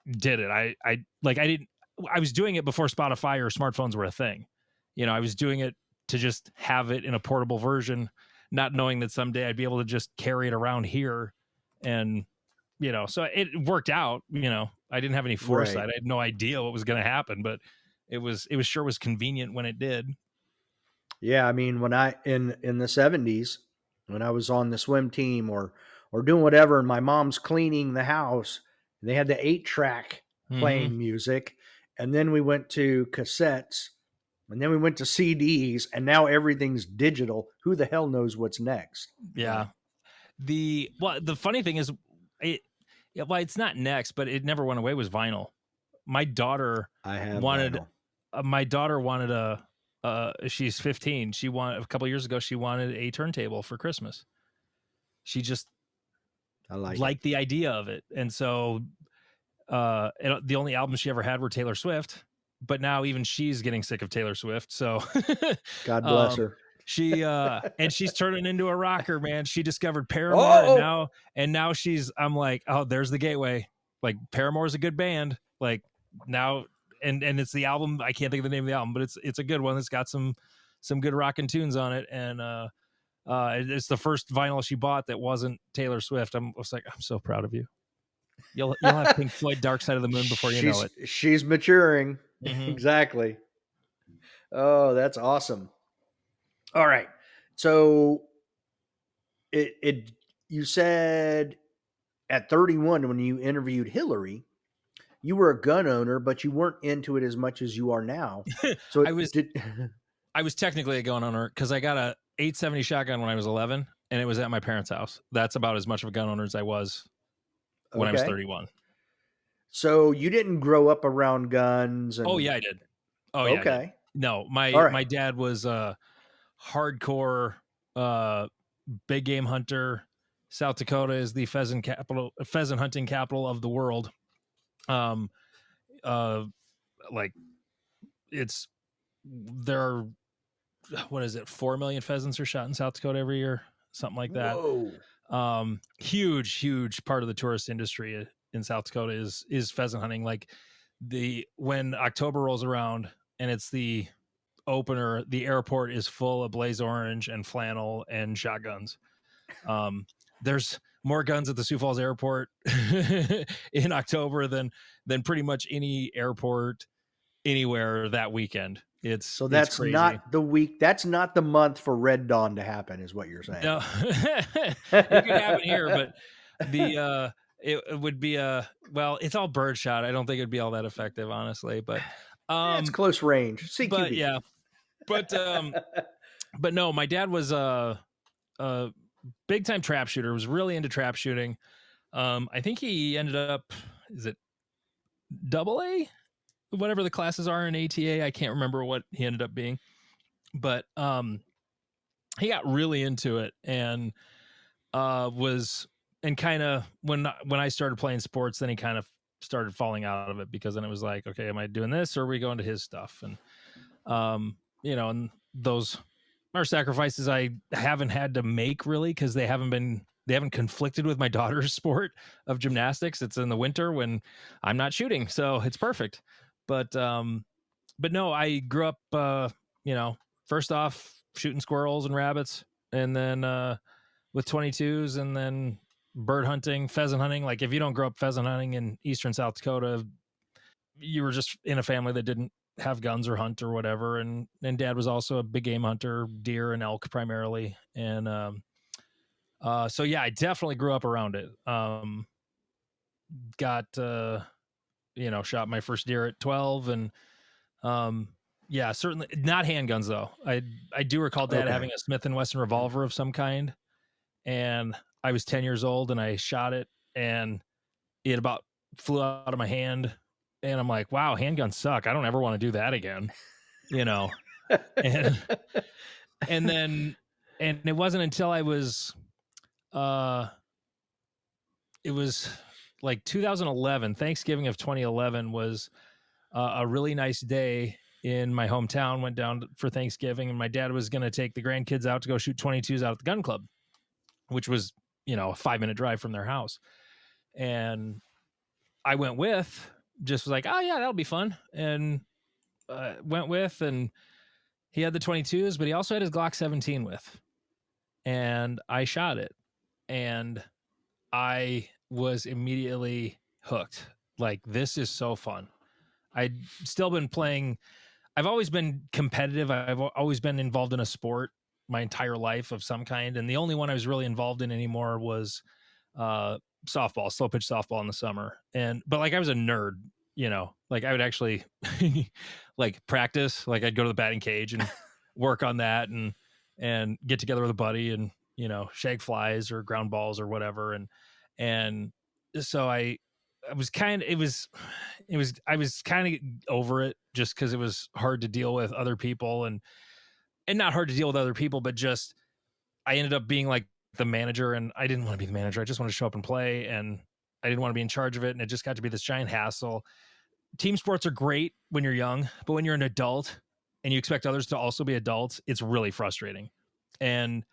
S2: did it. I was doing it before Spotify or smartphones were a thing. I was doing it to just have it in a portable version, not knowing that someday I'd be able to just carry it around here. And, so it worked out, I didn't have any
S1: Right.
S2: foresight. I had no idea what was going to happen, but it was sure was convenient when it did.
S1: Yeah. I mean, when I in the 70s, when I was on the swim team or doing whatever, and my mom's cleaning the house, they had the 8-track
S2: Mm-hmm.
S1: playing music, and then we went to cassettes, and then we went to CDs, and now everything's digital. Who the hell knows what's next? But
S2: Yeah. The funny thing is it, yeah, well, it's not next, but it never went away was vinyl. My daughter
S1: I have
S2: wanted
S1: vinyl.
S2: she's 15. She wanted a couple of years ago, she wanted a turntable for Christmas. She just
S1: I like it.
S2: liked the idea of it. And so the only albums she ever had were Taylor Swift, but now even she's getting sick of Taylor Swift. So
S1: God bless
S2: um
S1: her.
S2: and she's turning into a rocker, man. She discovered Paramore
S1: Oh,
S2: and now I'm like, oh, there's the gateway. Like Paramore's a good band. Like now and it's the album. I can't think of the name of the album, but it's a good one. It's got some good rockin' tunes on it. And it's the first vinyl she bought that wasn't Taylor Swift. I was like, I'm so proud of you. You'll have Pink Floyd Dark Side of the Moon before you know it.
S1: she's maturing.
S2: Mm-hmm.
S1: Exactly. Oh, that's awesome. All right. So it you said at 31 when you interviewed Hillary, you were a gun owner, but you weren't into it as much as you are now. So
S2: I
S1: it
S2: was
S1: did.
S2: I was technically a gun owner because I got a 870 shotgun when I was 11, and it was at my parents' house. That's about as much of a gun owner as I was when I was
S1: Okay.
S2: 31.
S1: So you didn't grow up around guns
S2: Oh
S1: and
S2: yeah, I did. Oh yeah, I did.
S1: okay.
S2: No,
S1: All
S2: my
S1: right.
S2: dad was a hardcore uh, big game hunter. South Dakota is the pheasant hunting capital of the world. Um, uh, like it's there are what is it? 4 million pheasants are shot in South Dakota every year, something like that.
S1: Whoa.
S2: Huge part of the tourist industry in South Dakota is pheasant hunting. Like when October rolls around and it's the opener, the airport is full of blaze orange and flannel and shotguns. There's more guns at the Sioux Falls airport in October than pretty much any airport anywhere that weekend. It's
S1: that's
S2: crazy.
S1: not the week. That's not the month for Red Dawn to happen, is what you're saying.
S2: No, it could happen here, but it would be well, it's all birdshot. I don't think it'd be all that effective, honestly. But
S1: it's close range. CQB.
S2: But yeah, but no, my dad was a big time trap shooter. Was really into trap shooting. I think he ended up, is it AA? Whatever the classes are in ATA, I can't remember what he ended up being, but he got really into it and was, and kind of when I started playing sports, then he kind of started falling out of it, because then it was like, okay, am I doing this or are we going to his stuff? And and those are sacrifices I haven't had to make, really, because they haven't conflicted with my daughter's sport of gymnastics. It's in the winter when I'm not shooting, so it's perfect. But no, I grew up, first off shooting squirrels and rabbits, and then with 22s, and then bird hunting, pheasant hunting. Like, if you don't grow up pheasant hunting in eastern South Dakota, you were just in a family that didn't have guns or hunt or whatever. And dad was also a big game hunter, deer and elk primarily. And so yeah, I definitely grew up around it. Got shot my first deer at 12, and yeah, certainly not handguns though. I do recall dad having a Smith & Wesson revolver of some kind, and I was 10 years old and I shot it, and it about flew out of my hand, and I'm like, wow, handguns suck. I don't ever want to do that again, and then it wasn't until I was it was like 2011, Thanksgiving of 2011 was a really nice day in my hometown. Went down for Thanksgiving, and my dad was going to take the grandkids out to go shoot 22s out at the gun club, which was, a 5-minute drive from their house. And I went with, just was like, oh yeah, that'll be fun. And went with, and he had the 22s, but he also had his Glock 17 with, and I shot it, and I was immediately hooked. Like, this is so fun. I'd still been playing. I've always been competitive. I've always been involved in a sport my entire life of some kind. And the only one I was really involved in anymore was softball, slow pitch softball in the summer. But like, I was a nerd, like I would actually like practice, like I'd go to the batting cage and work on that, and get together with a buddy and, shag flies or ground balls or whatever. And so I was kind of over it, just because it was hard to deal with other people, and not hard to deal with other people, but just I ended up being like the manager, and I didn't want to be the manager. I just wanted to show up and play, and I didn't want to be in charge of it. And it just got to be this giant hassle. Team sports are great when you're young, but when you're an adult and you expect others to also be adults, it's really frustrating. And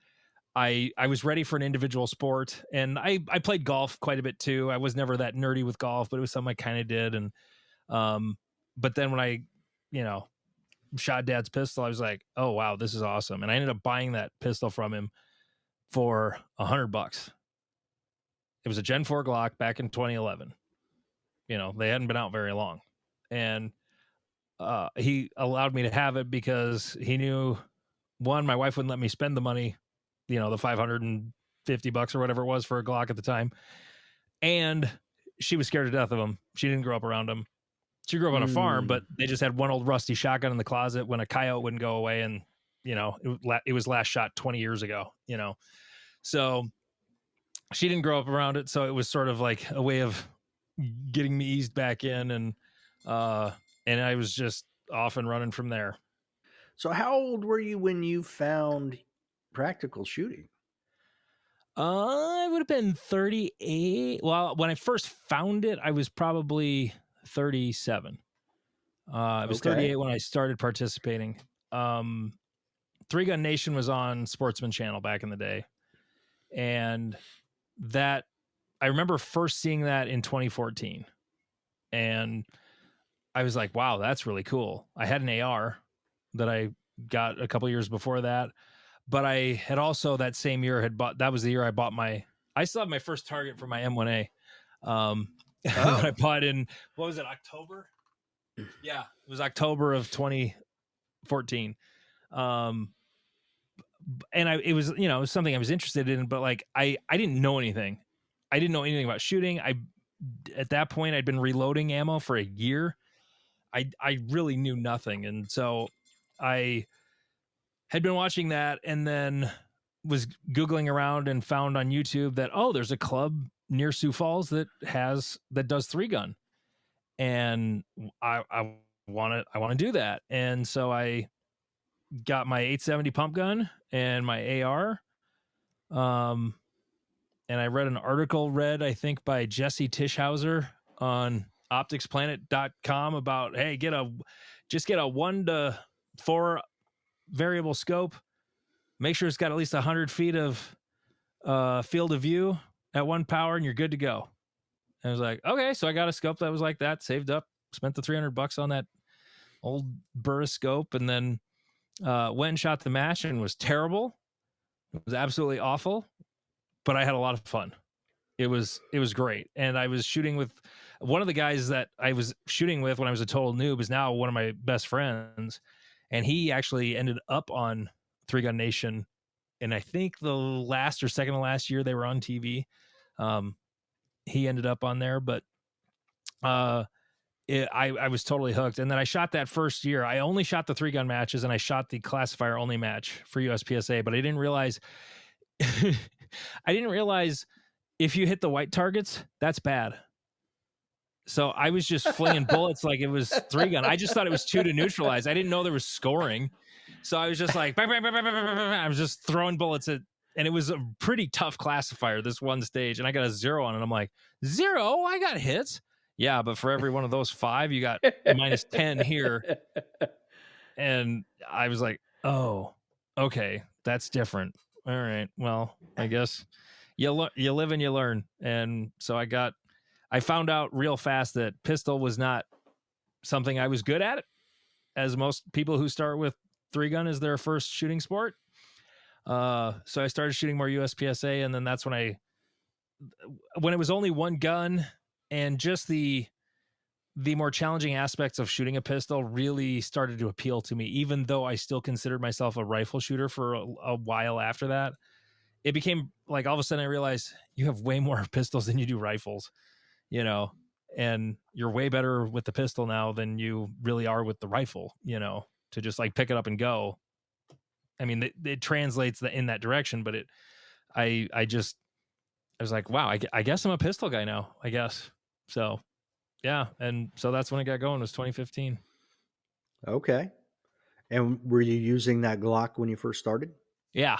S2: I was ready for an individual sport, and I played golf quite a bit too. I was never that nerdy with golf, but it was something I kind of did. And but then when I shot dad's pistol, I was like, oh wow, this is awesome. And I ended up buying that pistol from him for $100. It was a Gen 4 Glock back in 2011. They hadn't been out very long, and he allowed me to have it because he knew, one, my wife wouldn't let me spend the money, the $550 or whatever it was for a Glock at the time. And she was scared to death of them. She didn't grow up around them. She grew up on a farm, but they just had one old rusty shotgun in the closet when a coyote wouldn't go away. And, it was last shot 20 years ago, so she didn't grow up around it. So it was sort of like a way of getting me eased back in. And I was just off and running from there.
S1: So how old were you when you found practical shooting?
S2: I would have been 38. Well, when I first found it, I was probably 37. I was 38 when I started participating. Three Gun Nation was on Sportsman Channel back in the day. And that, I remember first seeing that in 2014. And I was like, wow, that's really cool. I had an AR that I got a couple years before that. But I had also that same year that was the year I bought I still have my first target for my M1A. That I bought in, what was it, October? Yeah, it was October of 2014. And it was, it was something I was interested in, but like, I didn't know anything. I didn't know anything about shooting. At that point, I'd been reloading ammo for a year. I really knew nothing. And so I had been watching that and then was Googling around and found on YouTube that, there's a club near Sioux Falls that does 3-gun. And I want to do that. And so I got my 870 pump gun and my AR. And I read an article I think by Jesse Tischhauser on opticsplanet.com about, hey, just get a 1 to 4 variable scope. Make sure it's got at least 100 feet of field of view at 1 power and you're good to go. And I was like, okay. So I got a scope that was like that, saved up, spent the $300 on that old Burris scope, and then went and shot the match and was terrible. It was absolutely awful, but I had a lot of fun. It was great. And I was shooting with one of the guys that I was shooting with when I was a total noob is now one of my best friends. And he actually ended up on 3-Gun Nation. And I think the last or second to last year they were on TV. He ended up on there, but I was totally hooked. And then I shot that first year. I only shot the 3-gun matches and I shot the classifier only match for USPSA, but I didn't realize if you hit the white targets, that's bad. So I was just flinging bullets like it was 3-gun. I just thought it was 2 to neutralize. I didn't know there was scoring. So I was just like, I was just throwing bullets and it was a pretty tough classifier this one stage. And I got a 0 on it. I'm like, 0? I got hits. Yeah, but for every one of those 5, you got minus 10 here. And I was like, oh, okay, that's different. All right, well, I guess you live and you learn. And so I found out real fast that pistol was not something I was good at, as most people who start with 3-gun as their first shooting sport. So I started shooting more USPSA, and then that's when it was only 1 gun, and just the more challenging aspects of shooting a pistol really started to appeal to me, even though I still considered myself a rifle shooter for a while after that. It became like all of a sudden I realized you have way more pistols than you do rifles, and you're way better with the pistol now than you really are with the rifle, to just like pick it up and go. I mean, it translates in that direction, but I was like, wow, I guess I'm a pistol guy now, I guess. So yeah. And so that's when it got going, was 2015.
S1: Okay. And were you using that Glock when you first started?
S2: Yeah.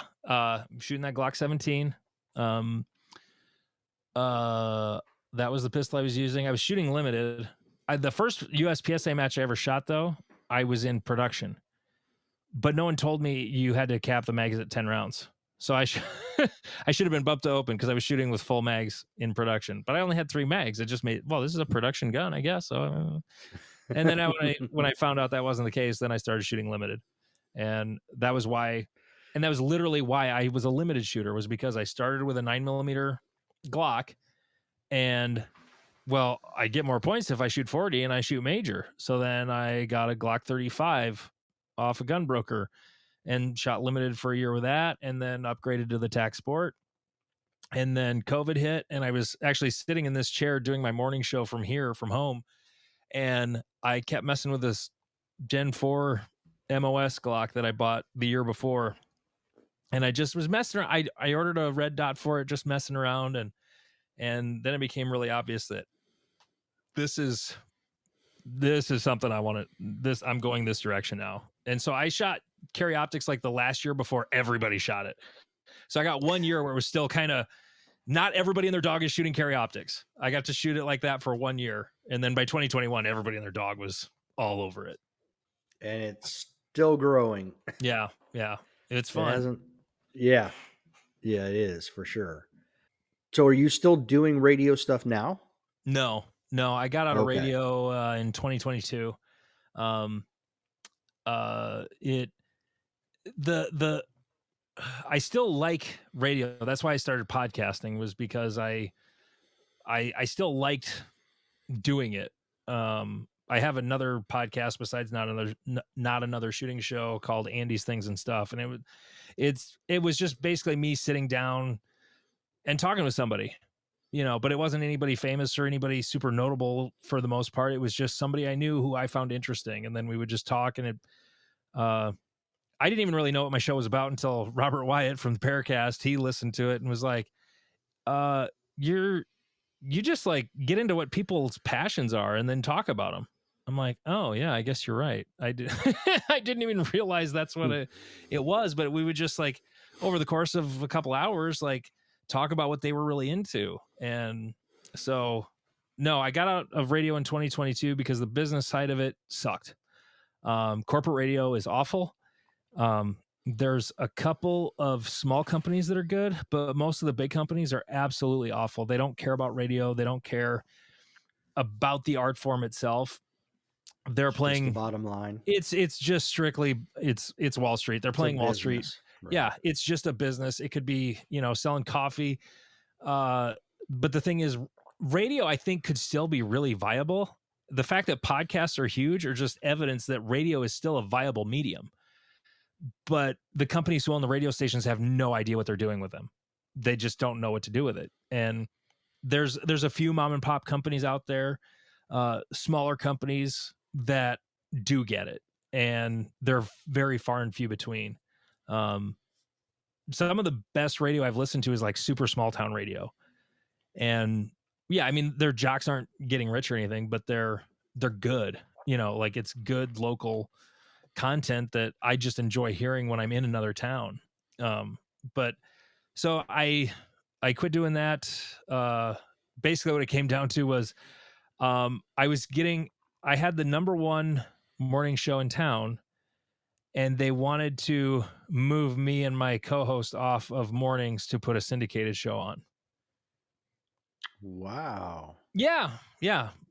S2: Shooting that Glock 17. That was the pistol I was using. I was shooting limited. The first USPSA match I ever shot, though, I was in production. But no one told me you had to cap the mags at 10 rounds. So I should have been bumped to open because I was shooting with full mags in production. But I only had 3 mags. It just made, this is a production gun, I guess. So, and then when I found out that wasn't the case, then I started shooting limited. And that was literally why I was a limited shooter, was because I started with a 9mm Glock. And, I get more points if I shoot 40 and I shoot major. So then I got a Glock 35 off a gun broker and shot limited for a year with that, and then upgraded to the TAC Sport. And then COVID hit, and I was actually sitting in this chair doing my morning show from home, and I kept messing with this Gen 4 MOS Glock that I bought the year before, and I just was messing around. I ordered a red dot for it, just messing around, and then it became really obvious that this is something I want to. I'm going this direction now. And so I shot carry optics like the last year before everybody shot it. So I got 1 year where it was still kind of not everybody and their dog is shooting carry optics. I got to shoot it like that for 1 year. And then by 2021, everybody and their dog was all over it.
S1: And it's still growing.
S2: Yeah. Yeah. It's fun.
S1: Yeah, it is for sure. So are you still doing radio stuff now?
S2: No, I got out of radio in 2022. I still like radio. That's why I started podcasting, was because I still liked doing it. I have another podcast besides not another shooting show called Andy's Things and Stuff, and it was just basically me sitting down and talking with somebody, but it wasn't anybody famous or anybody super notable for the most part. It was just somebody I knew who I found interesting, and then we would just talk. And I didn't even really know what my show was about until Robert Wyatt from the Paracast, he listened to it and was like, you just like get into what people's passions are and then talk about them. I'm like, oh yeah, I guess you're right. I didn't even realize that's what it was, but we would just like over the course of a couple hours, like talk about what they were really into. And so no, I got out of radio in 2022 because the business side of it sucked. Corporate radio is awful. There's a couple of small companies that are good, but most of the big companies are absolutely awful. They don't care about radio. They don't care about the art form itself. They're playing
S1: just the bottom line.
S2: It's just strictly it's Wall Street. They're playing Wall Street.
S1: Right.
S2: Yeah, it's just a business. It could be, selling coffee. But the thing is, radio, I think, could still be really viable. The fact that podcasts are huge are just evidence that radio is still a viable medium. But the companies who own the radio stations have no idea what they're doing with them. They just don't know what to do with it. And there's a few mom and pop companies out there, smaller companies that do get it, and they're very far and few between. Some of the best radio I've listened to is like super small town radio. And yeah, I mean, their jocks aren't getting rich or anything, but they're good, like it's good local content that I just enjoy hearing when I'm in another town. But so I quit doing that. Basically what it came down to was, I had the number one morning show in town, and they wanted to move me and my co-host off of mornings to put a syndicated show on.
S1: Wow.
S2: Yeah.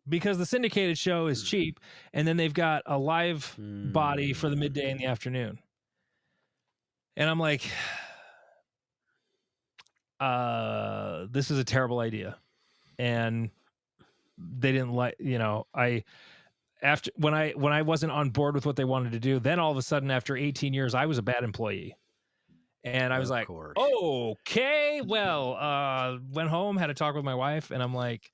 S2: Because the syndicated show is cheap, and then they've got a live body for the midday and the afternoon. And I'm like, this is a terrible idea. And they didn't like, when I wasn't on board with what they wanted to do, then all of a sudden after 18 years, I was a bad employee. And I was like, okay, well, went home, had a talk with my wife, and I'm like,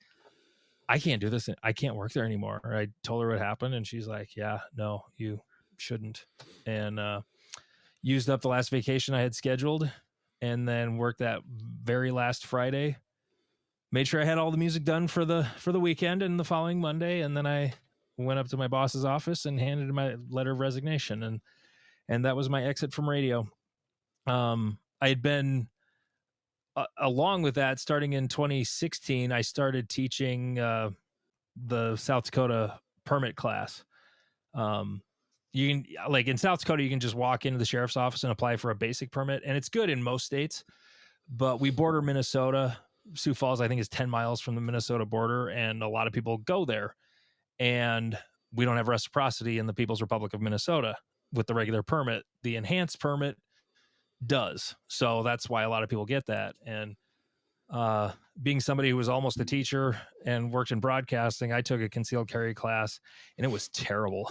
S2: I can't do this. I can't work there anymore. I told her what happened, and she's like, yeah, no, you shouldn't. And used up the last vacation I had scheduled, and then worked that very last Friday. Made sure I had all the music done for the weekend and the following Monday, and then I went up to my boss's office and handed him my letter of resignation, and that was my exit from radio. I had been along with that, starting in 2016, I started teaching the South Dakota permit class. You can, like in South Dakota, you can just walk into the sheriff's office and apply for a basic permit, and it's good in most states, but we border Minnesota. Sioux Falls, I think, is 10 miles from the Minnesota border, and a lot of people go there, and we don't have reciprocity in the People's Republic of Minnesota with the regular permit. The enhanced permit does. So that's why a lot of people get that. And being somebody who was almost a teacher and worked in broadcasting, I took a concealed carry class, and it was terrible.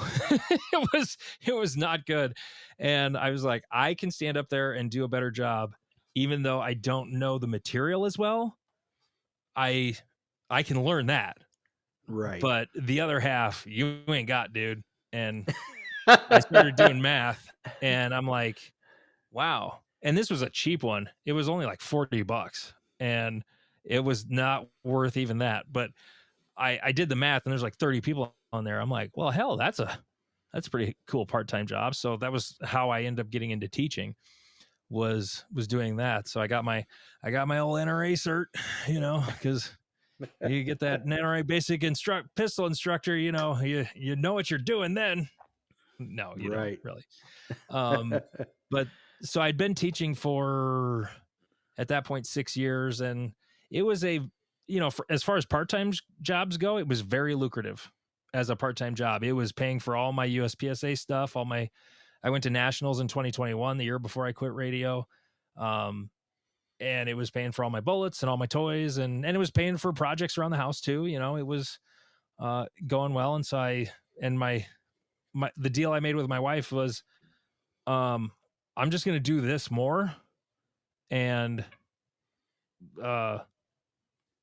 S2: it was not good. And I was like, I can stand up there and do a better job, even though I don't know the material as well. I can learn that.
S1: Right.
S2: But the other half, you ain't got, dude. And I started doing math, and I'm like, wow. And this was a cheap one. It was only like $40, and it was not worth even that. But I did the math, and there's like 30 people on there. I'm like, well, hell, that's a pretty cool part-time job. So that was how I ended up getting into teaching, was doing that. So I got my old NRA cert, because you get that NRA basic pistol instructor, you know what you're doing then. No, you don't really. But so I'd been teaching for, at that point, 6 years, and it was as far as part-time jobs go, it was very lucrative as a part-time job. It was paying for all my USPSA stuff, all my I went to nationals in 2021, the year before I quit radio. Um, and it was paying for all my bullets and all my toys, and it was paying for projects around the house too. It was going well. And so the deal I made with my wife was, I'm just going to do this more. And, uh,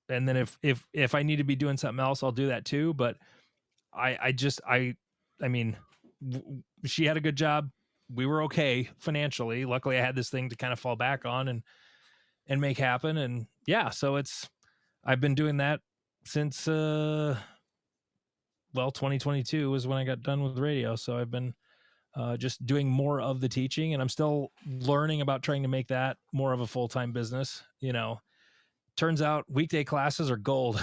S2: and then if I need to be doing something else, I'll do that too. But I mean, she had a good job. We were okay financially. Luckily I had this thing to kind of fall back on and make happen. And yeah, so I've been doing that since, 2022 was when I got done with radio. So I've been, just doing more of the teaching, and I'm still learning about trying to make that more of a full-time business. Turns out weekday classes are gold.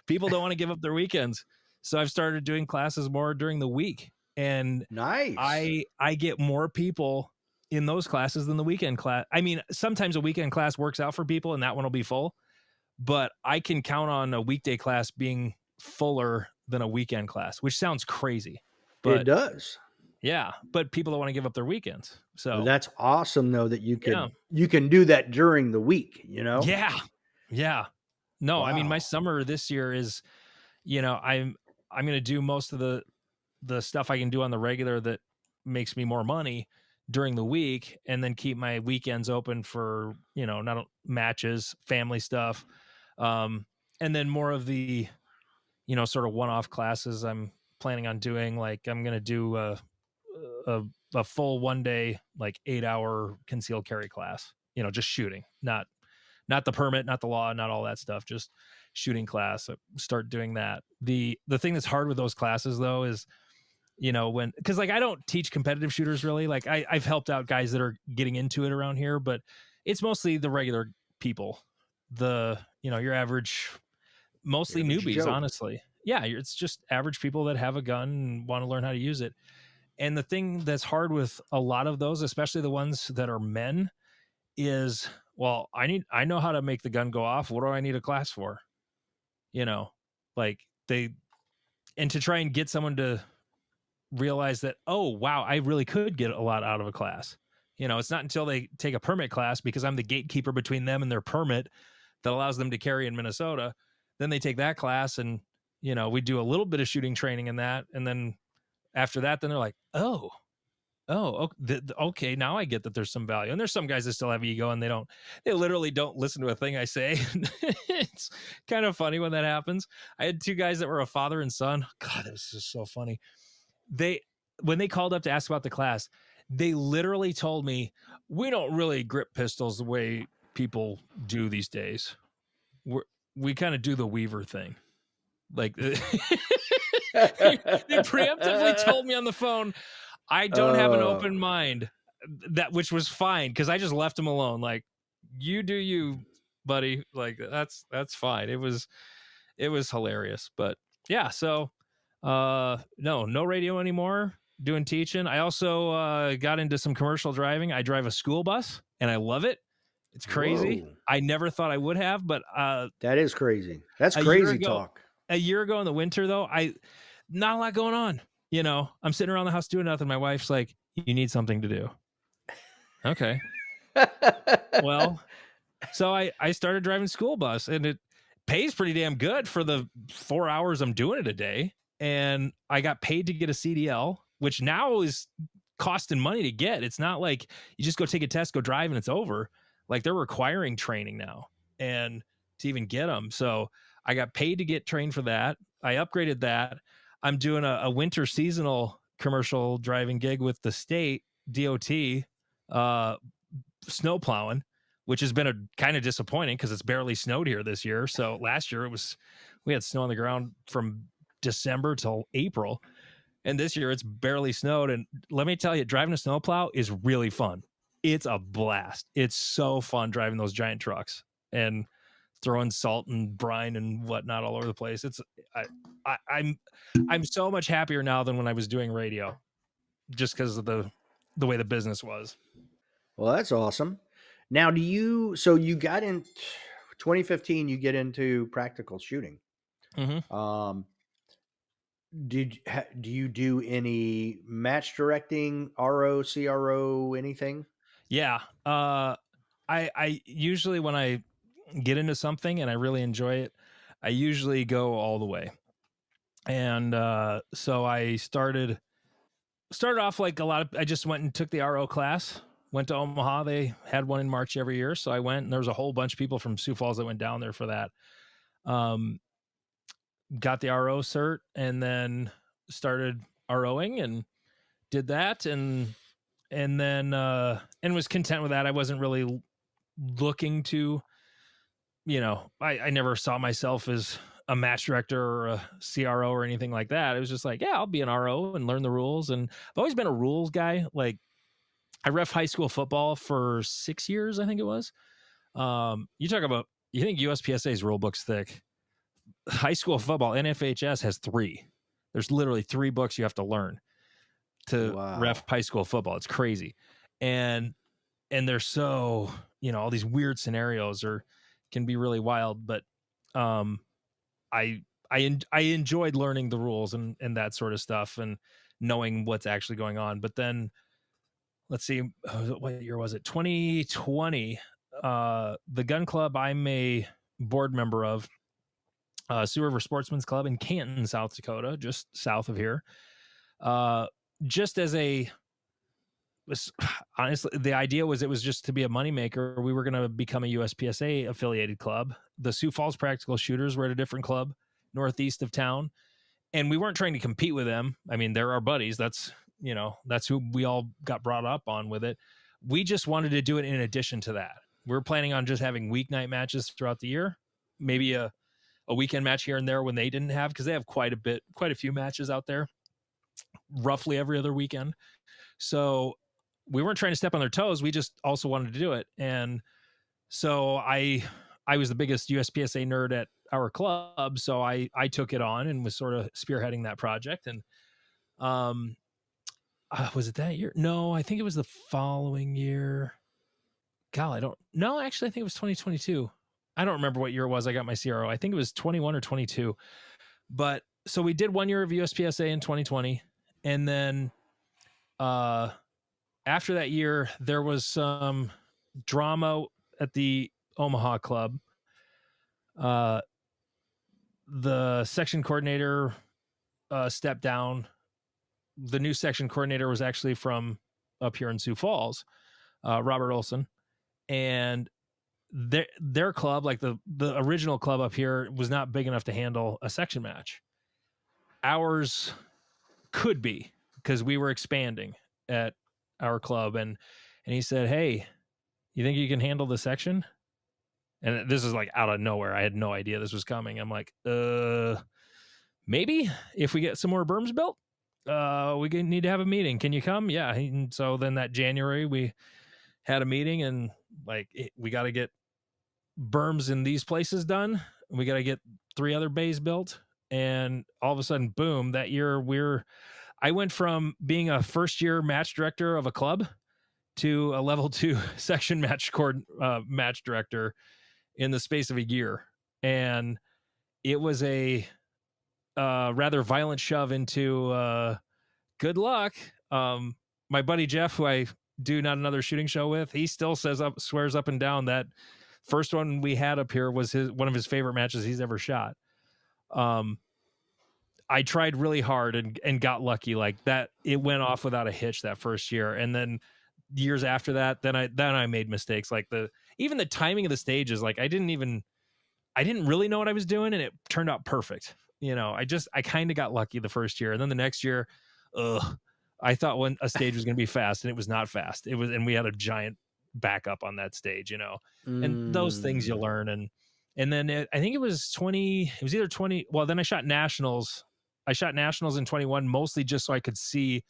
S2: People don't want to give up their weekends. So I've started doing classes more during the week, and
S1: Nice.
S2: I get more people in those classes than the weekend class. I mean, sometimes a weekend class works out for people and that one will be full, but I can count on a weekday class being fuller than a weekend class, which sounds crazy.
S1: It
S2: But
S1: does.
S2: yeah, but people don't want to give up their weekends. So
S1: That's awesome, though, that
S2: yeah.
S1: you can do that during the week, you know?
S2: Yeah. Yeah. No, I mean, my
S1: Wow.
S2: summer this year is, I'm going to do most of the stuff I can do on the regular that makes me more money during the week, and then keep my weekends open for, not matches, family stuff. And then more of the, sort of one-off classes I'm planning on doing. Like I'm going to do a, a full 1 day, like 8-hour concealed carry class, just shooting, not the permit, not the law, not all that stuff, just shooting class. Start doing that. The thing that's hard with those classes though is, because like I don't teach competitive shooters really. Like I've helped out guys that are getting into it around here, but it's mostly the regular people, your average, mostly
S1: Average
S2: newbies,
S1: Joe.
S2: honestly. Yeah, it's just average people that have a gun and want to learn how to use it. And the thing that's hard with a lot of those, especially the ones that are men, is, well, I know how to make the gun go off. What do I need a class for? Like and to try and get someone to realize that, oh wow, I really could get a lot out of a class. It's not until they take a permit class, because I'm the gatekeeper between them and their permit that allows them to carry in Minnesota. Then they take that class, and we do a little bit of shooting training in that, and then after that, then they're like, okay, now I get that there's some value. And there's some guys that still have ego, and they literally don't listen to a thing I say. It's kind of funny when that happens. I had two guys that were a father and son. God, it was just so funny. When they called up to ask about the class, they literally told me, we don't really grip pistols the way people do these days. We kind of do the Weaver thing. Like they preemptively told me on the phone, I don't have an open mind, which was fine, because I just left him alone. Like, you do you, buddy. Like that's fine. It was hilarious. But yeah, so no radio anymore. Doing teaching. I also got into some commercial driving. I drive a school bus and I love it. It's crazy.
S1: Whoa.
S2: I never thought I would have, but
S1: That is crazy. That's
S2: a year
S1: crazy
S2: ago,
S1: talk.
S2: a year ago in the winter though, not a lot going on. I'm sitting around the house doing nothing. My wife's like, you need something to do. Okay. Well, so I started driving school bus, and it pays pretty damn good for the 4 hours I'm doing it a day. And I got paid to get a CDL, which now is costing money to get. It's not like you just go take a test, go drive, and it's over. Like they're requiring training now, and to even get them. So I got paid to get trained for that. I upgraded that. I'm doing a winter seasonal commercial driving gig with the state DOT, snow plowing, which has been a kind of disappointing because it's barely snowed here this year. So last year we had snow on the ground from December till April, and this year it's barely snowed. And let me tell you, driving a snowplow is really fun. It's a blast. It's so fun driving those giant trucks and throwing salt and brine and whatnot all over the place. I'm so much happier now than when I was doing radio, just because of the way the business was.
S1: Well, that's awesome. Now, so you got in 2015, you get into practical shooting.
S2: Mm-hmm.
S1: Um, do you do any match directing, RO, CRO, anything?
S2: Yeah. I usually, when I get into something and I really enjoy it, I usually go all the way. And so I started off like a lot of, I just went and took the RO class, went to Omaha. They had one in March every year. So I went, and there was a whole bunch of people from Sioux Falls that went down there for that. Um, got the RO cert, and then started ROing and did that, and then and was content with that. I wasn't really looking to, I never saw myself as a match director or a CRO or anything like that. It was just like, yeah, I'll be an RO and learn the rules. And I've always been a rules guy. Like, I ref high school football for 6 years, I think it was. You think USPSA's rule book's thick? High school football, NFHS has 3. There's literally 3 books you have to learn to ref
S1: Wow.
S2: high school football. It's crazy. And they're so, all these weird scenarios can be really wild, but um I enjoyed learning the rules and that sort of stuff, and knowing what's actually going on. But then, let's see, what year was it? 2020. The gun club I'm a board member of, Sioux River Sportsman's Club in Canton, South Dakota, just south of here. Just as a honestly, the idea was, it was just to be a moneymaker. We were going to become a USPSA affiliated club. The Sioux Falls Practical Shooters were at a different club northeast of town, and we weren't trying to compete with them. I mean, they're our buddies. That's who we all got brought up on with it. We just wanted to do it in addition to that. We're planning on just having weeknight matches throughout the year, maybe a weekend match here and there when they didn't have, because they have quite a few matches out there, roughly every other weekend. So we weren't trying to step on their toes. We just also wanted to do it. And so I was the biggest USPSA nerd at our club. So I took it on and was sort of spearheading that project. And was it that year? No, I think it was the following year. God, I don't know. Actually, I think it was 2022. I don't remember what year it was. I got my CRO. I think it was 21 or 22. But so we did 1 year of USPSA in 2020. And then after that year, there was some drama at the Omaha club. The section coordinator stepped down. The new section coordinator was actually from up here in Sioux Falls, Robert Olson, and their club, like the original club up here, was not big enough to handle a section match. Ours could be, because we were expanding at our club, and he said, "Hey, you think you can handle the section?" And this is like out of nowhere. I had no idea this was coming. I'm like, maybe if we get some more berms built, we need to have a meeting. Can you come? Yeah. And so then that January we had a meeting, and like, we got to get berms in these places done. We got to get 3 other bays built. And all of a sudden, boom, that year I went from being a first year match director of a club to a level 2 section match director in the space of a year. And it was a rather violent shove into good luck. My buddy Jeff, who I do Not Another Shooting Show with, he still swears up and down that first one we had up here was one of his favorite matches he's ever shot. I tried really hard and got lucky like that. It went off without a hitch that first year. And then years after that, then I made mistakes. Like even the timing of the stages, like I didn't really know what I was doing, and it turned out perfect. I kind of got lucky the first year, and then the next year, I thought when a stage was going to be fast, and it was not fast. And we had a giant backup on that stage, and those things you learn. And then I think it was 20, it was either 20. Well, then I shot nationals in 21, mostly just so I could see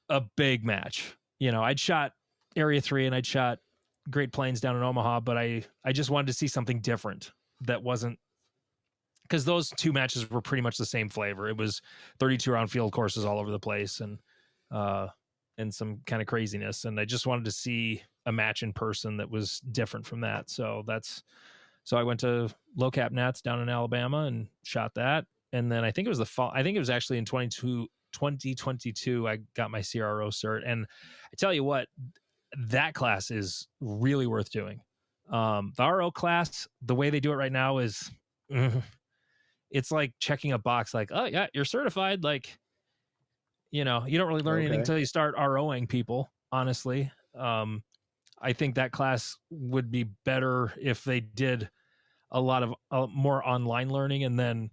S2: a big match. I'd shot Area 3 and I'd shot Great Plains down in Omaha, but I just wanted to see something different that wasn't, because those 2 matches were pretty much the same flavor. It was 32 round field courses all over the place, and some kind of craziness. And I just wanted to see a match in person that was different from that. So I went to Low Cap Nats down in Alabama and shot that. and then I think it was the fall. I think it was actually in 2022 I got my CRO cert, and I tell you what, that class is really worth doing. The RO class, the way they do it right now is it's like checking a box, like, oh yeah, you're certified. Like, you don't really learn anything
S1: Okay.
S2: until you start ROing people, honestly. I think that class would be better if they did a lot of more online learning and then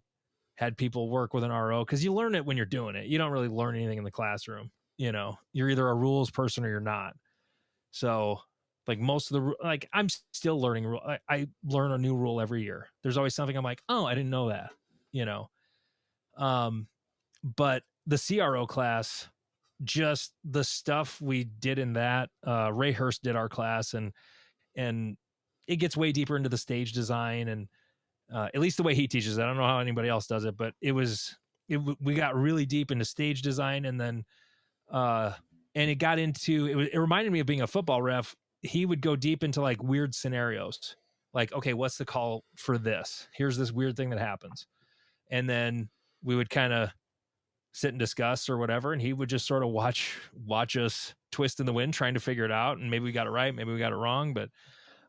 S2: had people work with an RO, because you learn it when you're doing it. You don't really learn anything in the classroom. You're either a rules person or you're not. So, like, most of the like, I'm still learning. I learn a new rule every year. There's always something I'm like, oh, I didn't know that. Um, but the CRO class, just the stuff we did in that. Ray Hurst did our class, and it gets way deeper into the stage design, and at least the way he teaches it. I don't know how anybody else does it, but we got really deep into stage design, and then and it got into it reminded me of being a football ref. He would go deep into like weird scenarios, like, okay, what's the call for this? Here's this weird thing that happens, and then we would kind of sit and discuss or whatever, and he would just sort of watch us twist in the wind trying to figure it out, and maybe we got it right, maybe we got it wrong, but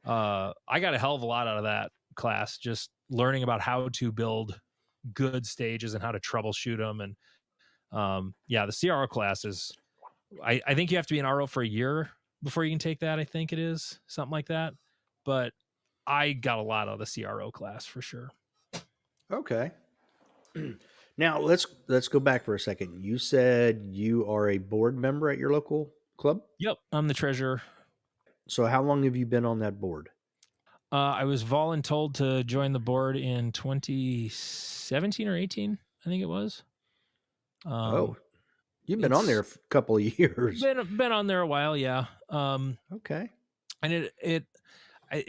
S2: I got a hell of a lot out of that class, just learning about how to build good stages and how to troubleshoot them. And yeah, the CRO class is, I think you have to be an RO for a year before you can take that. I think it is something like that, but I got a lot out of the CRO class for sure.
S1: Okay. Now let's go back for a second. You said you are a board member at your local club.
S2: Yep, I'm the treasurer.
S1: So how long have you been on that board?
S2: I was voluntold to join the board in 2017 or 18, I think it was.
S1: Oh, you've been on there a
S2: It's
S1: couple of years.
S2: been on there a while, yeah.
S1: Okay.
S2: And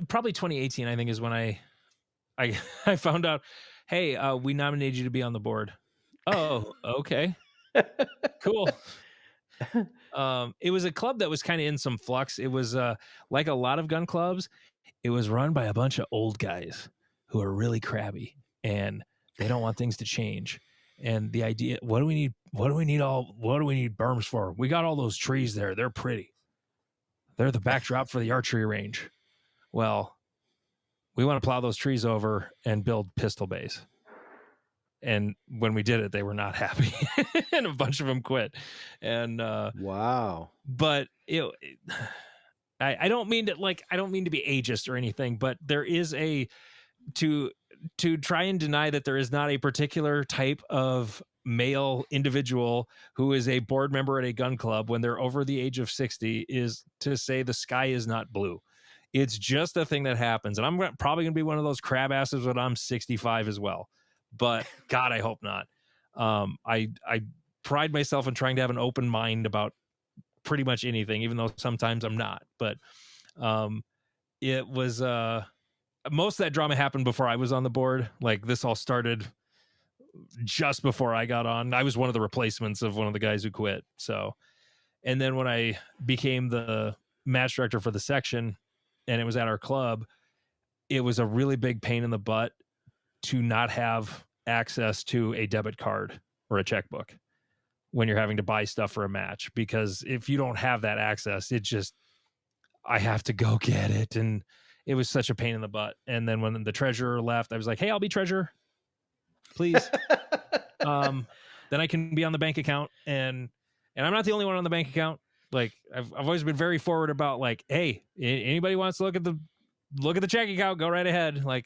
S2: probably 2018, I think, is when I I found out, hey, we nominated you to be on the board. Oh, okay, cool. It was a club that was kind of in some flux. It was like a lot of gun clubs. It was run by a bunch of old guys who are really crabby, and they don't want things to change. And the idea, what do we need berms for? We got all those trees there. They're pretty. They're the backdrop for the archery range. Well, we want to plow those trees over and build pistol bays. And when we did it, they were not happy, and a bunch of them quit. And
S1: Wow.
S2: but I don't mean to be ageist or anything, but there is to try and deny that there is not a particular type of male individual who is a board member at a gun club when they're over the age of 60 is to say the sky is not blue. It's just a thing that happens. And I'm probably going to be one of those crab asses when I'm 65 as well. But God, I hope not. I pride myself in trying to have an open mind about pretty much anything, even though sometimes I'm not. But it was most of that drama happened before I was on the board. Like, this all started just before I got on. I was one of the replacements of one of the guys who quit. So, and then when I became the match director for the section, and it was at our club, it was a really big pain in the butt to not have access to a debit card or a checkbook when you're having to buy stuff for a match, because if you don't have that access, I have to go get it. And it was such a pain in the butt. And then when the treasurer left, I was like, hey, I'll be treasurer, please. Then I can be on the bank account, and I'm not the only one on the bank account. Like, I've always been very forward about, like, hey, anybody wants to look at the checking account, go right ahead. Like,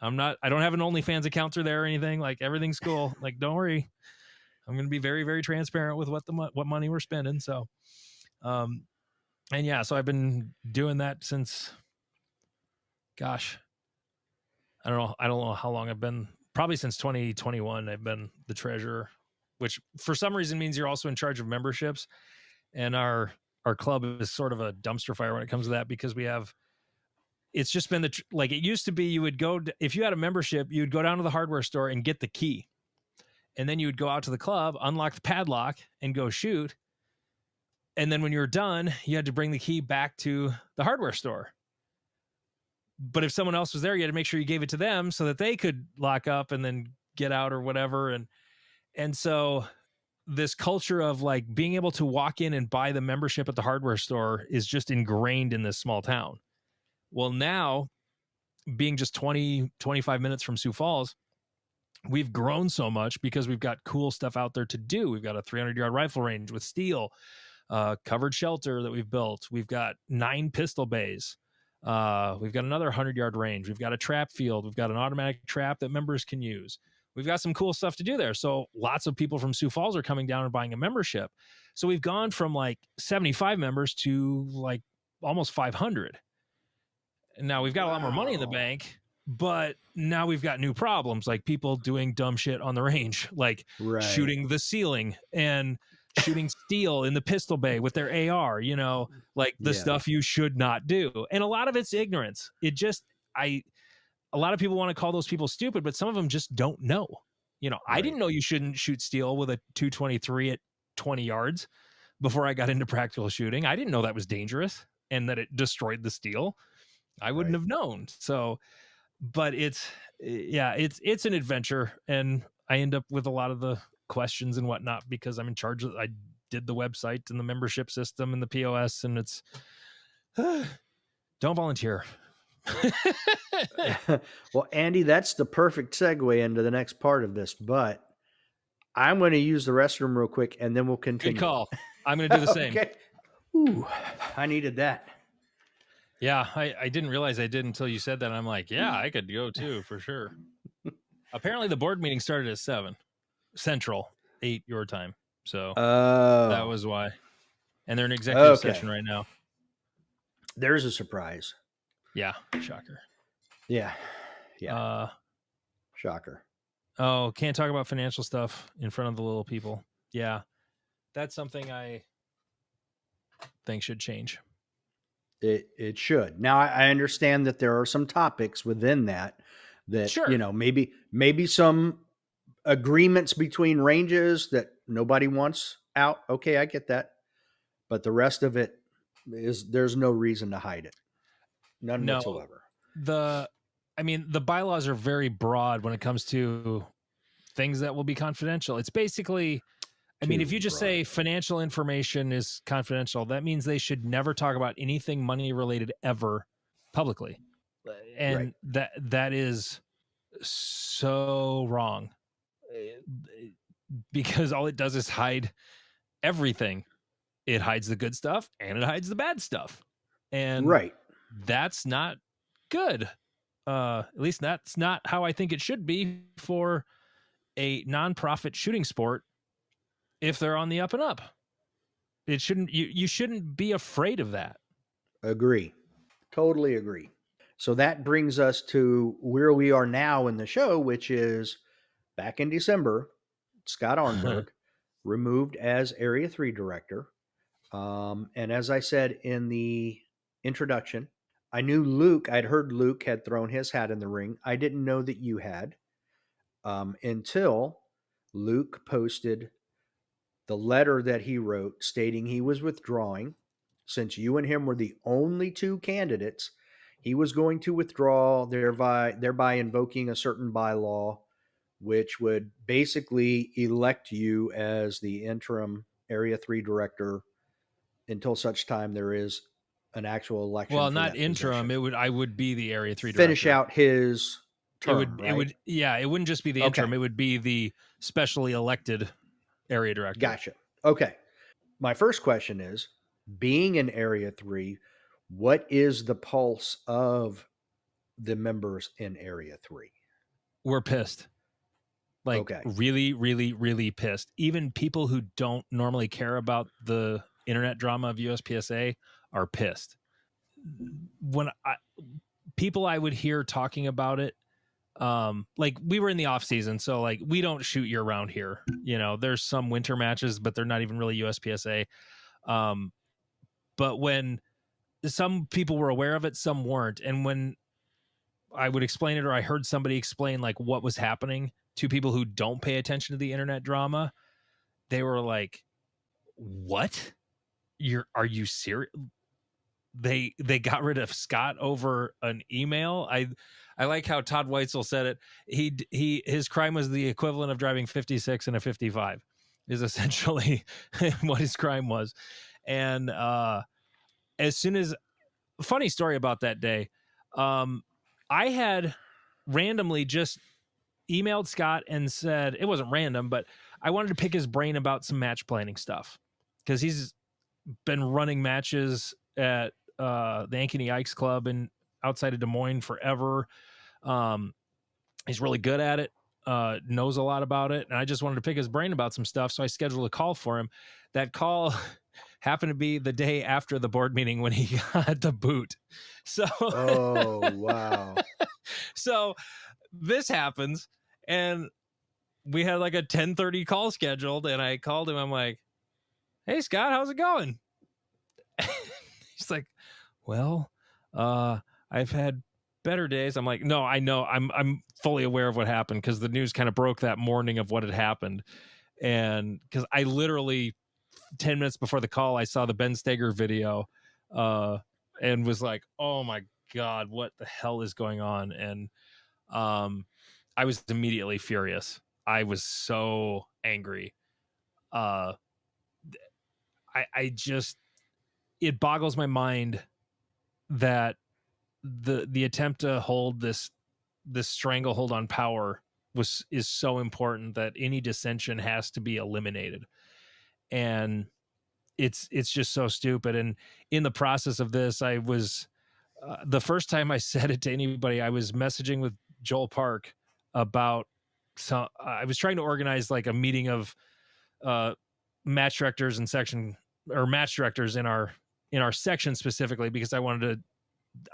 S2: I don't have an OnlyFans account through there or anything. Like, everything's cool. Like, don't worry. I'm going to be very, very transparent with what money we're spending. So, and yeah, so I've been doing that since, gosh, I don't know how long I've been. Probably since 2021, I've been the treasurer, which for some reason means you're also in charge of memberships. And our club is sort of a dumpster fire when it comes to that, because it's just been like it used to be. You would go, if you had a membership, you would go down to the hardware store and get the key. And then you would go out to the club, unlock the padlock, and go shoot. And then when you were done, you had to bring the key back to the hardware store. But if someone else was there, you had to make sure you gave it to them so that they could lock up and then get out or whatever. And so this culture of like being able to walk in and buy the membership at the hardware store is just ingrained in this small town. Well, now being just 20, 25 minutes from Sioux Falls, we've grown so much because we've got cool stuff out there to do. We've got a 300-yard rifle range with steel, covered shelter that we've built. We've got 9 pistol bays. We've got another 100-yard range. We've got a trap field. We've got an automatic trap that members can use. We've got some cool stuff to do there. So lots of people from Sioux Falls are coming down and buying a membership. So we've gone from like 75 members to like almost 500. And now we've got a lot more money in the bank, but now we've got new problems, like people doing dumb shit on the range, like shooting the ceiling and shooting steel in the pistol bay with their AR, like the stuff you should not do. And a lot of it's ignorance. A lot of people want to call those people stupid, but some of them just don't know. I didn't know you shouldn't shoot steel with a 223 at 20 yards before I got into practical shooting. I didn't know that was dangerous and that it destroyed the steel. I wouldn't have known. So, but it's an adventure, and I end up with a lot of the questions and whatnot because I'm in charge of, I did the website and the membership system and the POS, and it's, don't volunteer.
S1: Well, Andy, that's the perfect segue into the next part of this, but I'm going to use the restroom real quick and then we'll continue.
S2: Good call. I'm going to do the same.
S1: Okay. Ooh, I needed that.
S2: Yeah, I didn't realize I did until you said that. I'm like, yeah, I could go too, for sure. Apparently the board meeting started at 7 Central, 8 your time. So that was why. And they're in executive session right now.
S1: There's a surprise.
S2: Yeah, shocker.
S1: Yeah. Shocker.
S2: Oh, can't talk about financial stuff in front of the little people. Yeah, that's something I think should change.
S1: It should. Now, I understand that there are some topics within that
S2: sure.
S1: Maybe some agreements between ranges that nobody wants out. Okay, I get that. But the rest of it there's no reason to hide it. None whatsoever.
S2: The bylaws are very broad when it comes to things that will be confidential. It's basically, if you just say financial information is confidential, that means they should never talk about anything money related ever publicly. And that is so wrong, because all it does is hide everything. It hides the good stuff and it hides the bad stuff. And that's not good. At least that's not how I think it should be for a nonprofit shooting sport. If they're on the up and up, it shouldn't. You shouldn't be afraid of that.
S1: Agree. Totally agree. So that brings us to where we are now in the show, which is back in December, Scott Arnburg removed as Area 3 director. And as I said in the introduction, I knew Luke. I'd heard Luke had thrown his hat in the ring. I didn't know that you had until Luke posted the letter that he wrote stating he was withdrawing. Since you and him were the only 2 candidates, he was going to withdraw, thereby invoking a certain bylaw, which would basically elect you as the interim Area 3 director until such time there is an actual election.
S2: Well, not interim. Position. I would be the Area 3
S1: Finish director. Out his term.
S2: It wouldn't just be the interim. It would be the specially elected area director.
S1: Gotcha. Okay. My first question is, being in Area 3, what is the pulse of the members in Area 3?
S2: We're pissed. Really, really, really pissed. Even people who don't normally care about the internet drama of USPSA are pissed. When people I would hear talking about it, we were in the off season, so we don't shoot year round here. There's some winter matches, but they're not even really USPSA. But when some people were aware of it, some weren't. And when I would explain it, or I heard somebody explain what was happening to people who don't pay attention to the internet drama, they were like, "What? Are you serious?" They got rid of Scott over an email. I like how Todd Weitzel said it. His crime was the equivalent of driving 56 and a 55 is essentially what his crime was. And as soon as funny story about that day, I had randomly just emailed Scott and said it wasn't random, but I wanted to pick his brain about some match planning stuff because he's been running matches at the Ankeny Ikes Club and outside of Des Moines forever. He's really good at it, knows a lot about it, and I just wanted to pick his brain about some stuff. So I scheduled a call for him. That call happened to be the day after the board meeting when he got the boot. So,
S1: oh wow!
S2: So this happens, and we had like a 10:30 call scheduled, and I called him. I'm like, "Hey Scott, how's it going?" He's like, "Well, I've had better days." I'm like, "No, I know. I'm fully aware of what happened because the news kind of broke that morning of what had happened." And because I literally 10 minutes before the call, I saw the Ben Steger video and was like, "Oh my God, what the hell is going on?" And I was immediately furious. I was so angry. I just, it boggles my mind that the attempt to hold this stranglehold on power is so important that any dissension has to be eliminated. And it's just so stupid. And in the process of this, I was the first time I said it to anybody, I was messaging with Joel Park about I was trying to organize like a meeting of match directors and section or match directors in our section specifically because I wanted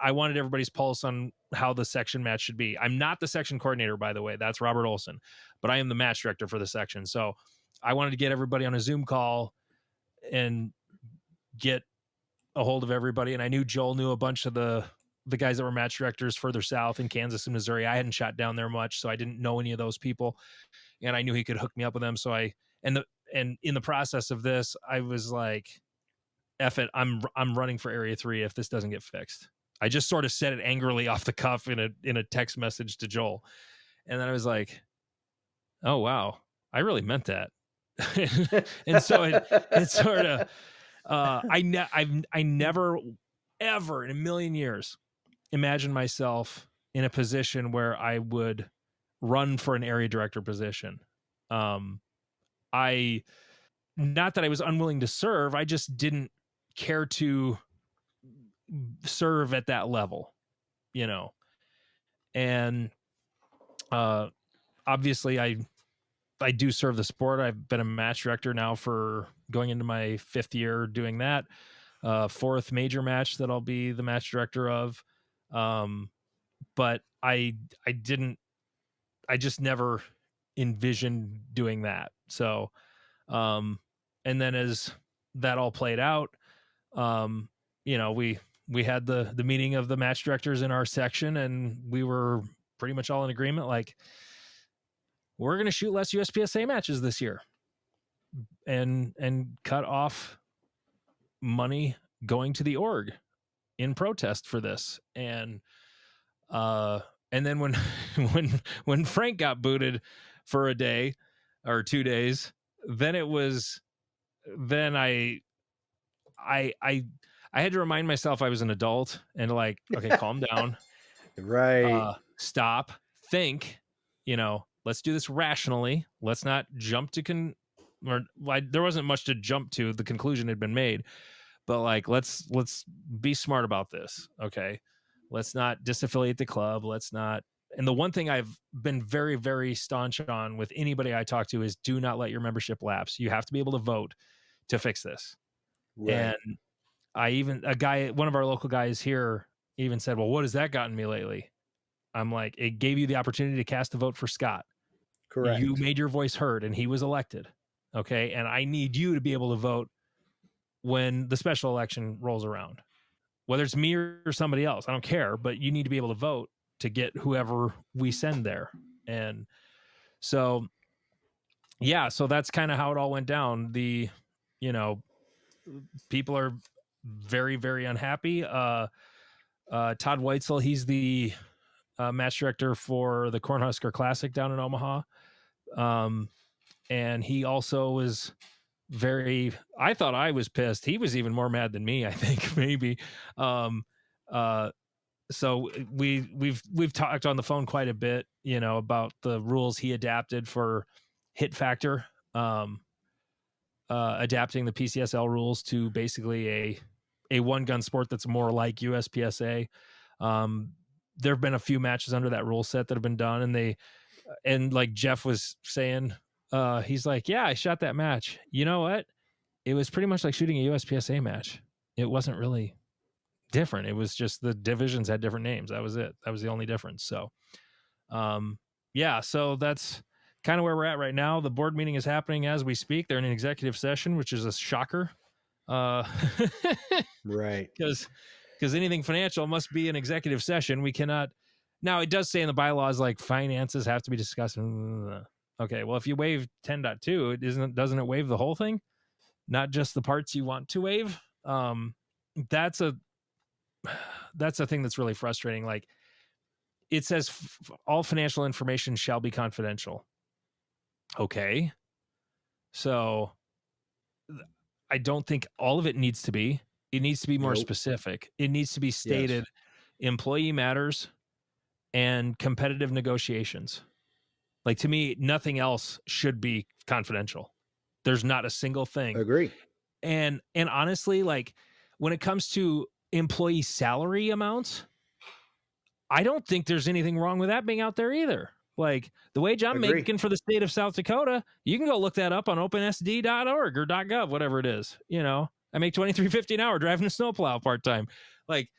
S2: everybody's pulse on how the section match should be. I'm not the section coordinator, by the way. That's Robert Olson, but I am the match director for the section. So I wanted to get everybody on a Zoom call and get a hold of everybody. And I knew Joel knew a bunch of the guys that were match directors further south in Kansas and Missouri. I hadn't shot down there much, so I didn't know any of those people. And I knew he could hook me up with them. So and in the process of this, I was like, F it, I'm running for Area 3 if this doesn't get fixed. I just sort of said it angrily off the cuff in a text message to Joel. And then I was like, oh wow, I really meant that. And so it sort of I never ever in a million years imagined myself in a position where I would run for an area director position. I not that I was unwilling to serve, I just didn't care to serve at that level, you know. And obviously I do serve the sport. I've been a match director now for going into my 5th year doing that. 4th major match that I'll be the match director of. But I just never envisioned doing that. So, and then as that all played out, we had the meeting of the match directors in our section, and we were pretty much all in agreement. Like, we're going to shoot less USPSA matches this year and cut off money going to the org in protest for this. And then when Frank got booted for a day or 2 days, then I had to remind myself I was an adult and like, okay, calm down.
S1: Right.
S2: Stop, think, let's do this rationally. Let's not jump to there wasn't much to jump to. The conclusion had been made, but like, let's be smart about this. Okay. Let's not disaffiliate the club. And the one thing I've been very, very staunch on with anybody I talk to is do not let your membership lapse. You have to be able to vote to fix this.
S1: Right.
S2: And one of our local guys here even said, well, what has that gotten me lately? I'm like, it gave you the opportunity to cast a vote for Scott.
S1: Correct.
S2: You made your voice heard and he was elected. Okay. And I need you to be able to vote when the special election rolls around, whether it's me or somebody else. I don't care, but you need to be able to vote to get whoever we send there. And so, yeah, so that's kind of how it all went down. People are very, very unhappy. Todd Weitzel, he's the match director for the Cornhusker Classic down in Omaha. And he also was I thought I was pissed. He was even more mad than me, I think, maybe. So we've talked on the phone quite a bit, about the rules he adapted for hit factor, adapting the PCSL rules to basically a one gun sport that's more like USPSA. There have been a few matches under that rule set that have been done, and like Jeff was saying, he's like, yeah, I shot that match. You know what? It was pretty much like shooting a USPSA match. It wasn't really different. It was just the divisions had different names. That was it. That was the only difference. So, yeah, so that's kind of where we're at right now. The board meeting is happening as we speak. They're in an executive session, which is a shocker.
S1: Right.
S2: Because anything financial must be an executive session. We cannot. Now, it does say in the bylaws, like, finances have to be discussed. Okay, well, if you waive 10.2, doesn't it waive the whole thing? Not just the parts you want to waive? That's a thing that's really frustrating. Like, it says all financial information shall be confidential. Okay. So I don't think all of it needs to be. It needs to be more specific. It needs to be stated employee matters and competitive negotiations. Like, to me, nothing else should be confidential. There's not a single thing.
S1: Agree.
S2: And honestly, like, when it comes to employee salary amounts, I don't think there's anything wrong with that being out there either. Like, the wage I'm making for the state of South Dakota, you can go look that up on opensd.org or .gov, whatever it is. I make $23.50 an hour driving a snowplow part-time. Like,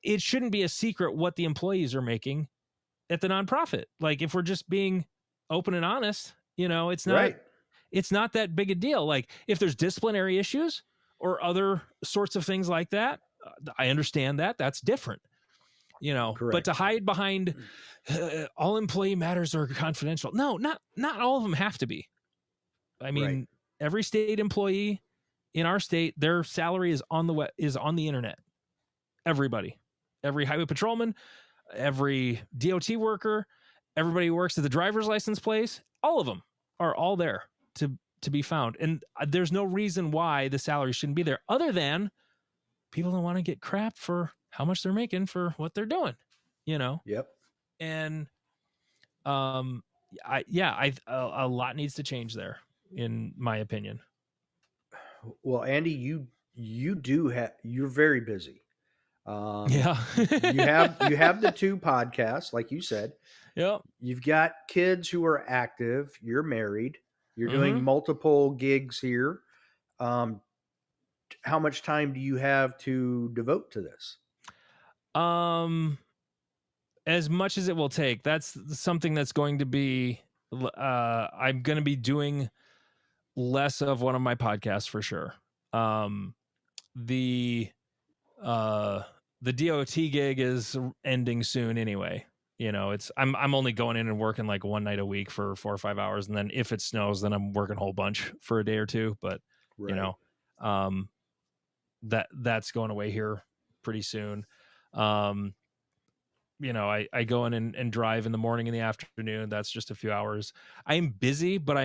S2: it shouldn't be a secret what the employees are making at the nonprofit. Like, if we're just being open and honest, it's not
S1: Right.
S2: It's not that big a deal. Like, if there's disciplinary issues or other sorts of things like that, I understand that. That's different.
S1: Correct.
S2: But to hide behind all employee matters are confidential. No, not all of them have to be. I mean, every state employee in our state, their salary is on the internet. Everybody, every highway patrolman, every DOT worker, everybody who works at the driver's license place, all of them are all there to be found. And there's no reason why the salary shouldn't be there, other than people don't want to get crap for how much they're making for what they're doing,
S1: Yep.
S2: And a lot needs to change there, in my opinion.
S1: Well, Andy, you're very busy.
S2: Yeah.
S1: you have the 2 podcasts, like you said.
S2: Yep.
S1: You've got kids who are active. You're married. You're doing multiple gigs here. How much time do you have to devote to this?
S2: As much as it will take. That's something that's going to be, I'm going to be doing less of one of my podcasts for sure. The DOT gig is ending soon anyway. I'm only going in and working like one night a week for 4 or 5 hours, and then if it snows, then I'm working a whole bunch for a day or two. But that's going away here pretty soon. I go in and drive in the morning and the afternoon. That's just a few hours. I'm busy, but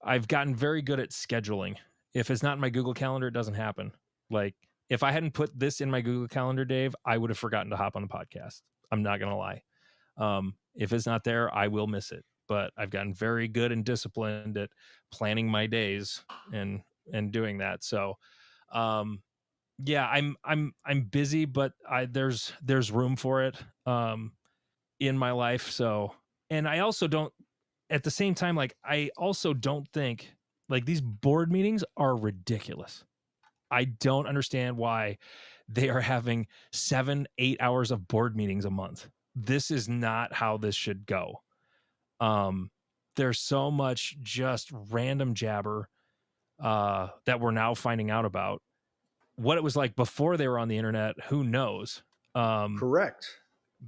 S2: I've gotten very good at scheduling. If it's not in my Google Calendar, it doesn't happen. Like, if I hadn't put this in my Google Calendar, Dave, I would have forgotten to hop on the podcast. I'm not going to lie. If it's not there, I will miss it. But I've gotten very good and disciplined at planning my days and doing that. So, yeah, I'm busy, but there's room for it in my life. So, and I also don't, at the same time, like, I also don't think, like, these board meetings are ridiculous. I don't understand why they are having 7-8 hours of board meetings a month. This is not how this should go. There's so much just random jabber that we're now finding out about. What it was like before they were on the internet, who knows?
S1: Correct.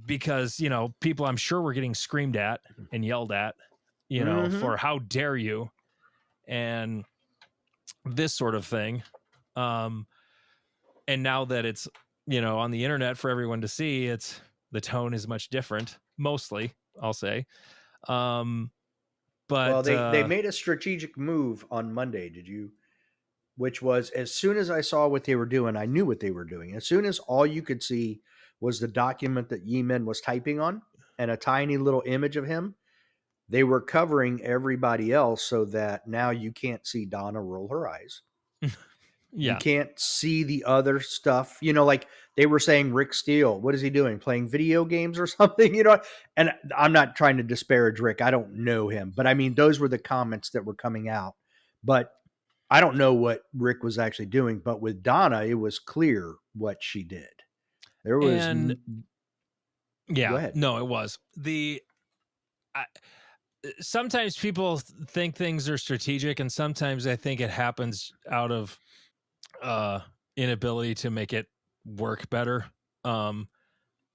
S2: Because, people, I'm sure, were getting screamed at and yelled at, for how dare you, and this sort of thing. And now that it's, on the internet for everyone to see, it's, The tone is much different, mostly, I'll say. Um,
S1: Well,
S2: but
S1: they made a strategic move on Monday. Did you? Which was, as soon as I saw what they were doing, I knew what they were doing. As soon as all you could see was the document that Yeeman was typing on and a tiny little image of him, they were covering everybody else so that now you can't see Donna roll her eyes. You
S2: yeah.
S1: can't see the other stuff. Like they were saying, Rick Steele, what is he doing? Playing video games or something? And I'm not trying to disparage Rick. I don't know him, but I mean, those were the comments that were coming out. But I don't know what Rick was actually doing. But with Donna, it was clear what she did. There was,
S2: And
S1: go
S2: yeah,
S1: ahead.
S2: no, it was sometimes people think things are strategic, and sometimes I think it happens out of uh inability to make it work better. um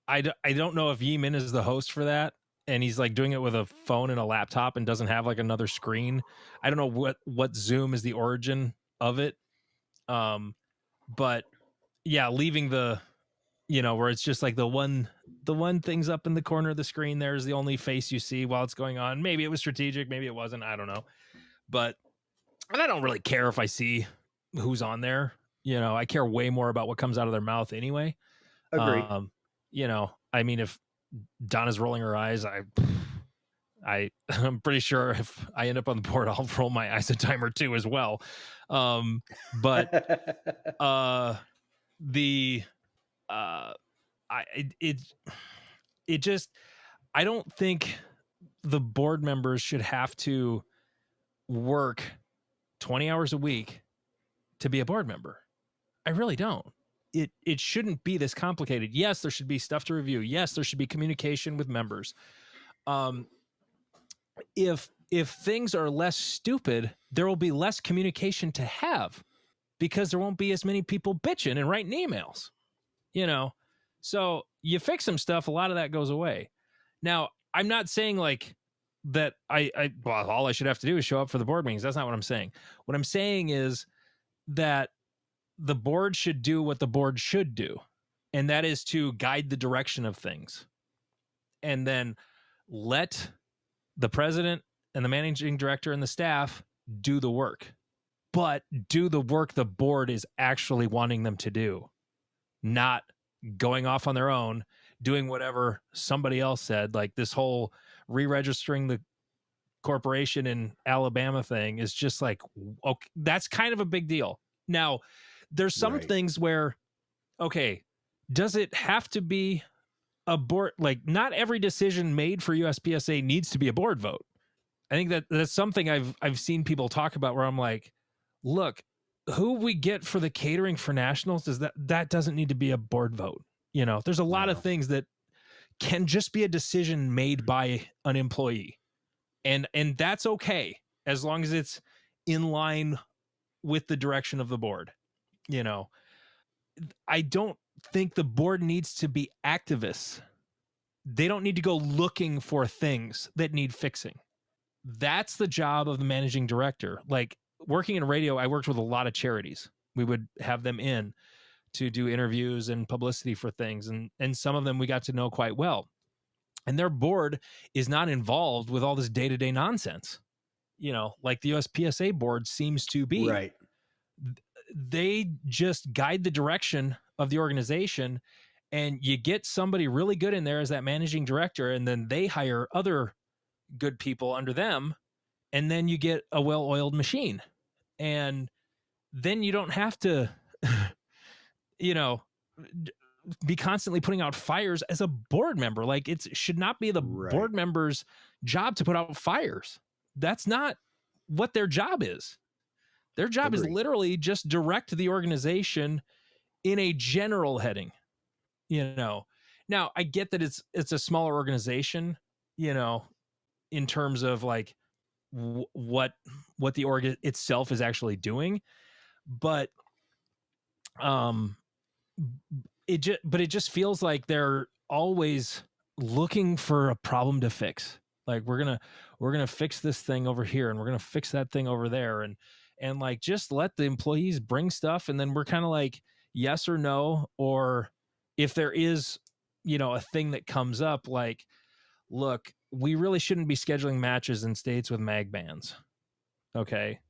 S2: I don't know if Yeeman is the host for that, and he's like doing it with a phone and a laptop and doesn't have like another screen. I don't know what Zoom is the origin of it. But yeah, leaving the, where it's just like the one thing's up in the corner of the screen there is the only face you see while it's going on. Maybe it was strategic, maybe it wasn't, I don't know. But and I don't really care if I see who's on there. I care way more about what comes out of their mouth anyway.
S1: Agree.
S2: Um, I mean, if Donna's rolling her eyes, I'm pretty sure if I end up on the board, I'll roll my eyes a time or two as well. But uh, the I it just, I don't think the board members should have to work 20 hours a week to be a board member. I really don't. It shouldn't be this complicated. Yes, there should be stuff to review. Yes, there should be communication with members. Um, if things are less stupid, there will be less communication to have because there won't be as many people bitching and writing emails. So you fix some stuff, a lot of that goes away. Now, I'm not saying like that well, all I should have to do is show up for the board meetings. That's not what I'm saying. What I'm saying is that the board should do what the board should do, and that is to guide the direction of things, and then let the president and the managing director and the staff do the work, but do the work the board is actually wanting them to do, not going off on their own, doing whatever somebody else said. Like this whole re-registering the corporation in Alabama thing is just like, okay, that's kind of a big deal. Now, there's some
S1: Right.
S2: things where, okay, does it have to be a board? Like, not every decision made for USPSA needs to be a board vote. I think that's something I've seen people talk about where I'm like, look, who we get for the catering for nationals is that doesn't need to be a board vote. There's a lot of
S1: No.
S2: things that can just be a decision made by an employee. And that's okay as long as it's in line with the direction of the board. You know, I don't think the board needs to be activists. They don't need to go looking for things that need fixing. That's the job of the managing director. Like working in radio, I worked with a lot of charities. We would have them in to do interviews and publicity for things, and some of them we got to know quite well. And their board is not involved with all this day-to-day nonsense, like the USPSA board seems to be.
S1: Right.
S2: They just guide the direction of the organization, and you get somebody really good in there as that managing director, and then they hire other good people under them, and then you get a well-oiled machine. And then you don't have to you know be constantly putting out fires as a board member. Like, it should not be the
S1: Right.
S2: board member's job to put out fires. That's not what their job is. Their job is
S1: Agree.
S2: literally just direct the organization in a general heading. Now I get that it's a smaller organization, in terms of like what the org itself is actually doing, but um it just feels like they're always looking for a problem to fix. Like, we're gonna fix this thing over here, and we're gonna fix that thing over there, and like, just let the employees bring stuff, and then we're kind of like yes or no, or if there is a thing that comes up like, look, we really shouldn't be scheduling matches in states with mag bans. Okay.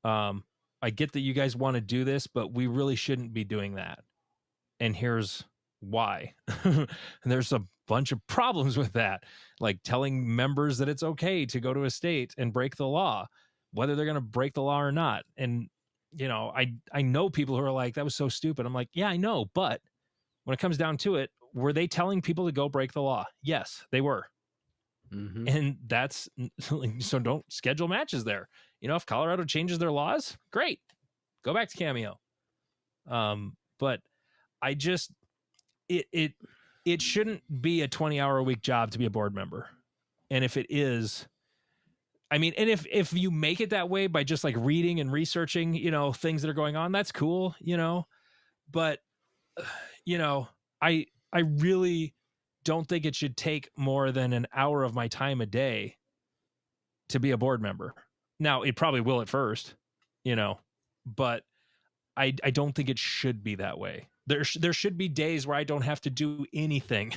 S2: I get that you guys want to do this, but we really shouldn't be doing that. And here's why. And there's a bunch of problems with that, like telling members that it's okay to go to a state and break the law, whether they're going to break the law or not. And I know people who are like, that was so stupid. I'm like, yeah, I know, but when it comes down to it, were they telling people to go break the law? Yes, they were.
S1: Mm-hmm.
S2: And that's so don't schedule matches there. If Colorado changes their laws, great, go back to Cameo. But I just it shouldn't be a 20-hour a week job to be a board member. And if it is, I mean, and if you make it that way by just like reading and researching, things that are going on, that's cool, but I really don't think it should take more than an hour of my time a day to be a board member. Now, it probably will at first, but I don't think it should be that way. There should be days where I don't have to do anything,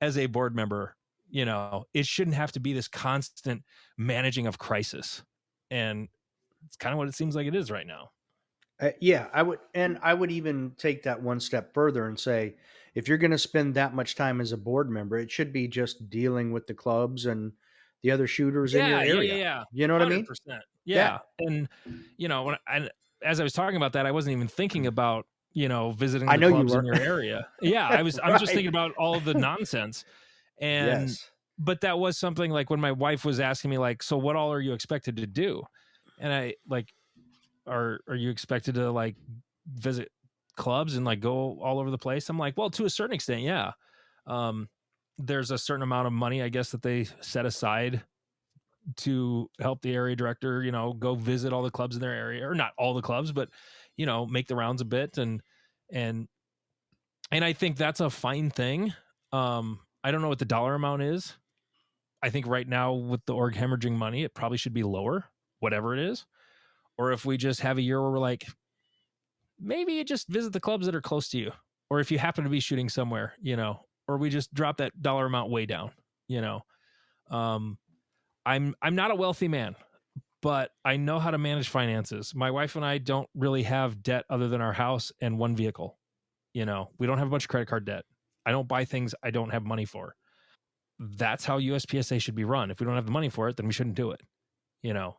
S2: as a board member. It shouldn't have to be this constant managing of crisis, and it's kind of what it seems like it is right now.
S1: Yeah, I would even take that one step further and say, if you're going to spend that much time as a board member, it should be just dealing with the clubs and the other shooters in your
S2: Yeah, yeah, yeah,
S1: area.
S2: yeah.
S1: You know what I mean?
S2: 100%.
S1: Yeah,
S2: Yeah. And as I was talking about that, I wasn't even thinking about, visiting
S1: I
S2: the
S1: know you
S2: clubs in
S1: were.
S2: your area. Yeah, I'm just
S1: Right.
S2: thinking about all of the nonsense. And
S1: Yes.
S2: but that was something like when my wife was asking me like, so what all are you expected to do? And I like, are you expected to like visit clubs and like go all over the place? I'm like, well, to a certain extent, yeah. Um, there's a certain amount of money, I guess, that they set aside to help the area director, go visit all the clubs in their area, or not all the clubs, but make the rounds a bit, and I think that's a fine thing. I don't know what the dollar amount is. I think right now with the org hemorrhaging money, it probably should be lower, whatever it is. Or if we just have a year where we're like, maybe you just visit the clubs that are close to you, or if you happen to be shooting somewhere, or we just drop that dollar amount way down. You know, um, I'm not a wealthy man, but I know how to manage finances. My wife and I don't really have debt other than our house and one vehicle. We don't have a bunch of credit card debt. I don't buy things I don't have money for. That's how USPSA should be run. If we don't have the money for it, then we shouldn't do it. You know,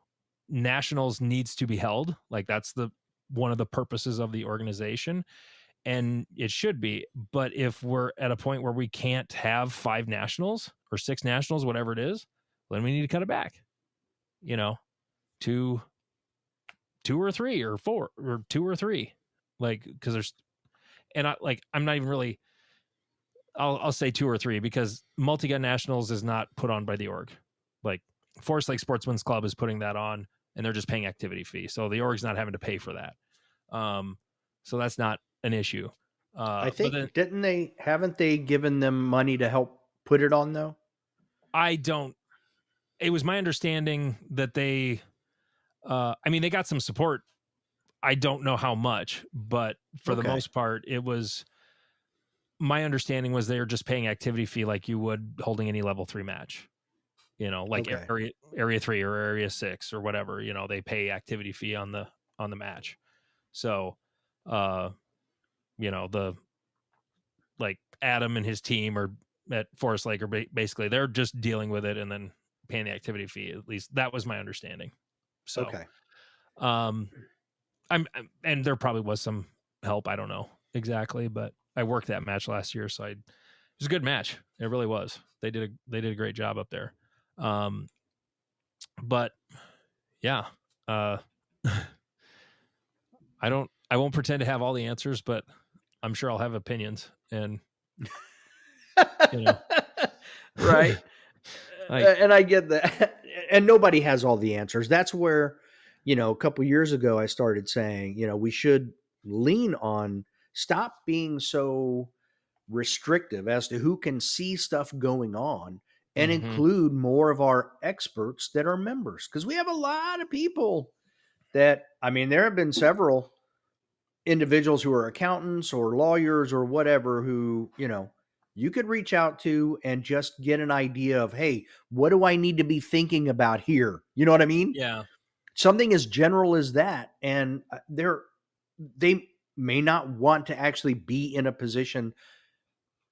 S2: Nationals needs to be held. Like that's the one of the purposes of the organization, and it should be. But if we're at a point where we can't have 5 nationals or 6 nationals, whatever it is, then we need to cut it back. To 2 or 3 or 4 or 2 or 3, like because there's and I'm not even really. I'll say 2 or 3 because multi-gun nationals is not put on by the org. Like Forest Lake Sportsman's Club is putting that on, and they're just paying activity fee, so the org's not having to pay for that. So that's not an issue.
S1: I
S2: But then
S1: think haven't they given them money to help put it on though?
S2: I don't. It was my understanding that they. I mean, they got some support. I don't know how much, but for the
S1: Okay.
S2: most part, it was my understanding was they were just paying activity fee like you would holding any level 3 match. Like
S1: Okay.
S2: area 3 or area 6 or whatever, they pay activity fee on the match. So, the like Adam and his team are at Forest Lake are basically they're just dealing with it and then paying the activity fee. At least that was my understanding. So,
S1: Okay.
S2: um, I'm and there probably was some help. I don't know exactly, but I worked that match last year, so it was a good match. It really was. They did a great job up there. But yeah, uh, I won't pretend to have all the answers, but I'm sure I'll have opinions, and you know,
S1: Right.
S2: like
S1: And I get that. And nobody has all the answers. That's where, a couple years ago, I started saying, we should lean on stop being so restrictive as to who can see stuff going on and
S2: mhm.
S1: include more of our experts that are members. Because we have a lot of people that, I mean, there have been several. individuals who are accountants or lawyers or whatever who, you could reach out to and just get an idea of, hey, what do I need to be thinking about here? You know what I mean?
S2: Yeah.
S1: Something as general as that. And they may not want to actually be in a position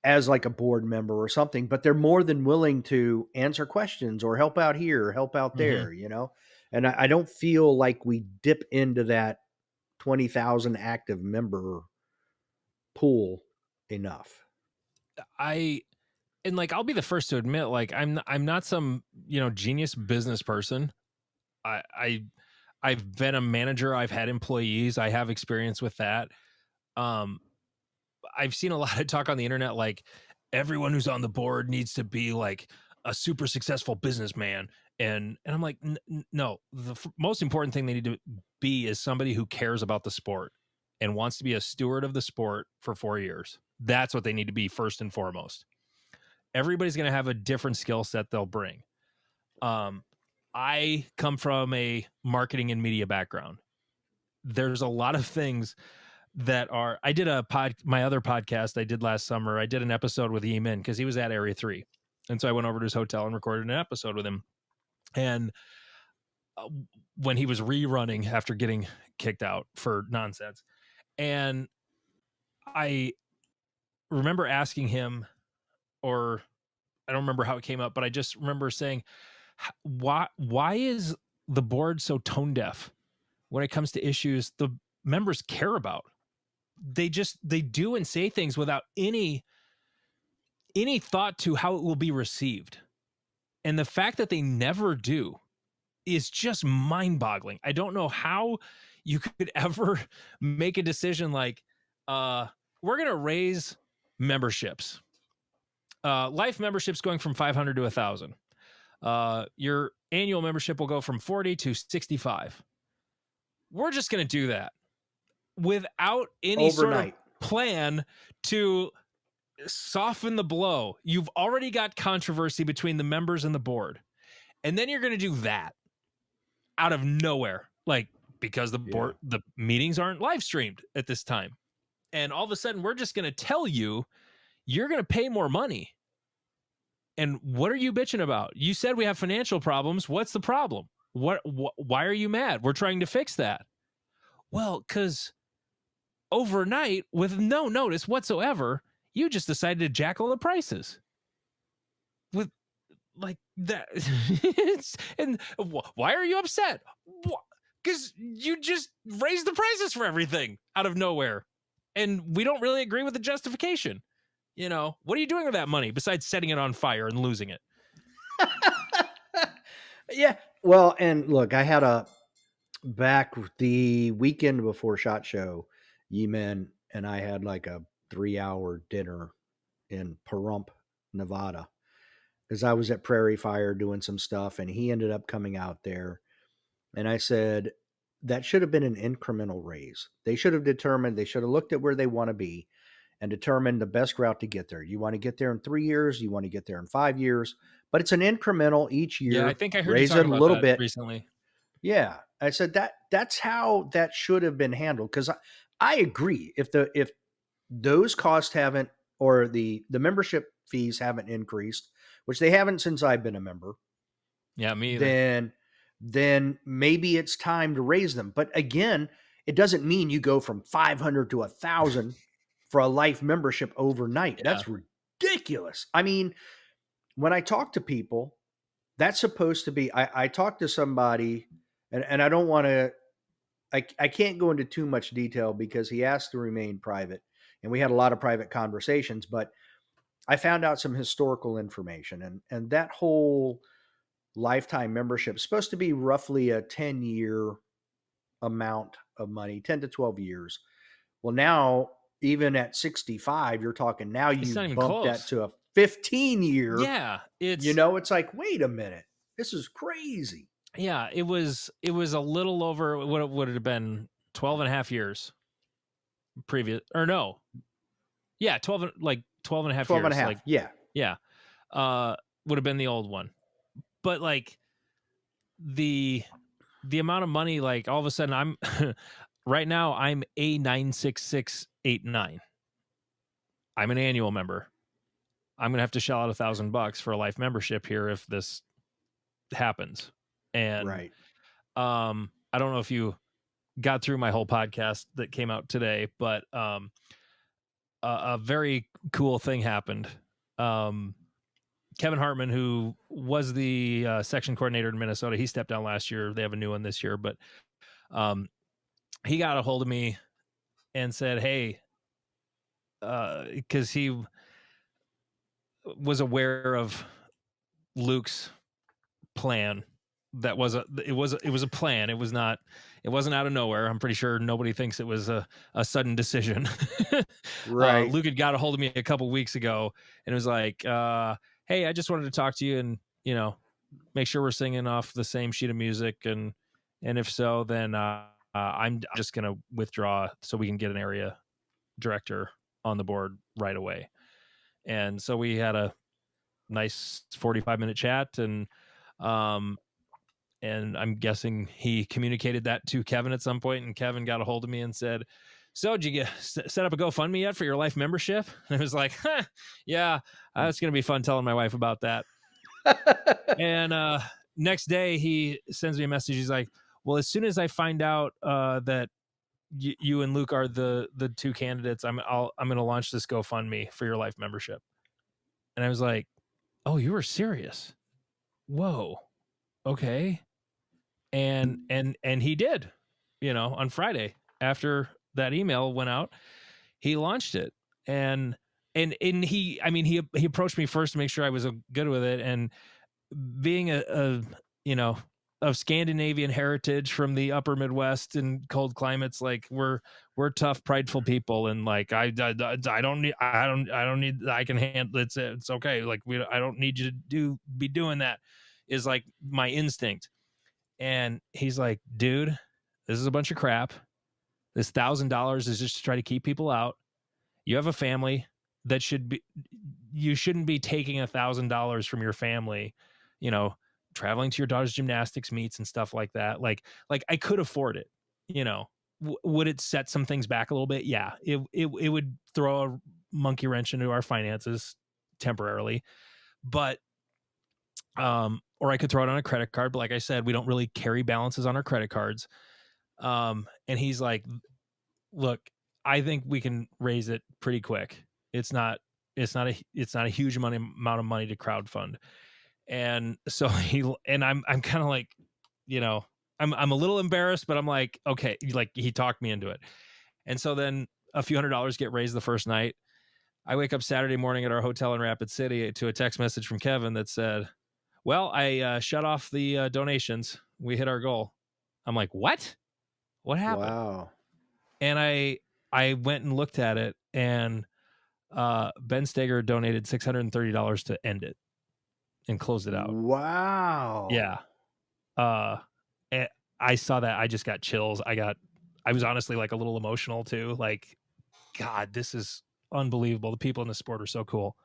S1: as like a board member or something, but they're more than willing to answer questions or help out here, help out
S2: Mm-hmm.
S1: there, And I don't feel like we dip into that 20,000 active member pool enough.
S2: And like, I'll be the first to admit, like, I'm not some, genius business person. I I've been a manager. I've had employees. I have experience with that. Um, I've seen a lot of talk on the internet, like everyone who's on the board needs to be like a super successful businessman. And I'm like, no, the most important thing they need to be is somebody who cares about the sport and wants to be a steward of the sport for 4 years. That's what they need to be first and foremost. Everybody's going to have a different skill set they'll bring. Um, I come from a marketing and media background. There's a lot of things that are, I did my other podcast I did last summer. I did an episode with Eamon because he was at Area 3. And so I went over to his hotel and recorded an episode with him. And when he was rerunning after getting kicked out for nonsense. And I remember asking him, or I don't remember how it came up, but I just remember saying, why is the board so tone deaf when it comes to issues the members care about? They do and say things without any thought to how it will be received. And the fact that they never do is just mind-boggling. I don't know how you could ever make a decision like, we're going to raise memberships. Life memberships going from 500 to 1,000. Your annual membership will go from 40 to 65. We're just going to do that without any
S1: Overnight.
S2: sort of plan to soften the blow. You've already got controversy between the members and the board. And then you're going to do that out of nowhere, like, because the board, the meetings aren't live streamed at this time. And all of a sudden we're just going to tell you, you're going to pay more money. And what are you bitching about? You said we have financial problems. What's the problem? Why are you mad? We're trying to fix that. Well, because overnight, with no notice whatsoever, you just decided to jack all the prices. With like that. And why are you upset? Because you just raised the prices for everything out of nowhere. And we don't really agree with the justification. What are you doing with that money besides setting it on fire and losing it?
S1: Yeah. Well, and look, I had back the weekend before SHOT Show, Yemen and I had like a 3-hour dinner in Pahrump, Nevada, because I was at Prairie Fire doing some stuff, and he ended up coming out there. And I said, that should have been an incremental raise. They should have looked at where they want to be and determined the best route to get there. You want to get there in 3 years, you want to get there in 5 years, but it's an incremental each year.
S2: Yeah, I think I heard
S1: raise
S2: you
S1: it
S2: talking
S1: a
S2: about
S1: little
S2: that
S1: bit
S2: recently.
S1: Yeah. I said that's how that should have been handled. Cause I agree. If those costs haven't, or the membership fees haven't increased, which they haven't since I've been a member,
S2: Yeah, me either.
S1: then maybe it's time to raise them. But again, it doesn't mean you go from 500 to 1,000 for a life membership overnight.
S2: Yeah.
S1: That's ridiculous. I mean, when I talk to people, that's supposed to be, I talked to somebody, and I don't want to, I can't go into too much detail because he asked to remain private, and we had a lot of private conversations, but I found out some historical information, and that whole lifetime membership is supposed to be roughly a 10-year amount of money, 10 to 12 years. Well, now, even at 65, you're talking now
S2: It's not
S1: you
S2: even
S1: bump that
S2: close.
S1: to a 15-year.
S2: Yeah,
S1: It's like, wait a minute, this is crazy.
S2: Yeah, it was a little over, what would it have been, 12 and a half years previous, or no. Yeah, 12 and a half
S1: 12
S2: years.
S1: and a half.
S2: Like,
S1: Yeah.
S2: yeah. Would have been the old one. But like the amount of money, like all of a sudden Right now, I'm A96689. I'm an annual member. I'm gonna have to shell out $1,000 for a life membership here if this happens. And
S1: Right.
S2: I don't know if you got through my whole podcast that came out today, but a very cool thing happened. Kevin Hartman, who was the section coordinator in Minnesota, he stepped down last year. They have a new one this year, but he got a hold of me and said, "Hey," because he was aware of Luke's plan. That was it was a plan. It wasn't out of nowhere. I'm pretty sure nobody thinks it was a sudden decision.
S1: Right.
S2: Luke had got a hold of me a couple weeks ago and it was like, hey, I just wanted to talk to you and, make sure we're singing off the same sheet of music. And if so, then I'm just going to withdraw so we can get an area director on the board right away. And so we had a nice 45-minute chat and I'm guessing he communicated that to Kevin at some point, and Kevin got a hold of me and said, "So, did you set up a GoFundMe yet for your life membership?" And I was like, "Yeah, it's going to be fun telling my wife about that." And next day, he sends me a message. He's like, "Well, as soon as I find out that you and Luke are the two candidates, I'm going to launch this GoFundMe for your life membership." And I was like, "Oh, you were serious? Whoa, okay." And he did, on Friday after that email went out, he launched it. And he, I mean, he approached me first to make sure I was good with it. And being a of Scandinavian heritage from the upper Midwest and cold climates, like we're tough, prideful people. And like, I don't need, I can handle it. It's okay. Like I don't need you to be doing that, is like my instinct. And he's like, "Dude, this is a bunch of crap. This $1,000 is just to try to keep people out. You have a family that you shouldn't be taking $1,000 from your family, you know, traveling to your daughter's gymnastics meets and stuff like that. Like I could afford it, you know. Would it set some things back a little bit? Yeah, it would throw a monkey wrench into our finances temporarily, but or I could throw it on a credit card. But like I said, we don't really carry balances on our credit cards. And he's like, "Look, I think we can raise it pretty quick. It's not a huge amount of money to crowdfund." And so I'm kind of like, I'm a little embarrassed, but I'm like, okay, like he talked me into it. And so then a few $100s get raised the first night. I wake up Saturday morning at our hotel in Rapid City to a text message from Kevin that said, "Well, I shut off the donations. We hit our goal." I'm like, "What? What happened?"
S1: Wow.
S2: And I went and looked at it, and Ben Steger donated $630 to end it and close it out.
S1: Wow.
S2: Yeah. And I saw that. I just got chills. I was honestly like a little emotional too. Like, God, this is unbelievable. The people in the sport are so cool.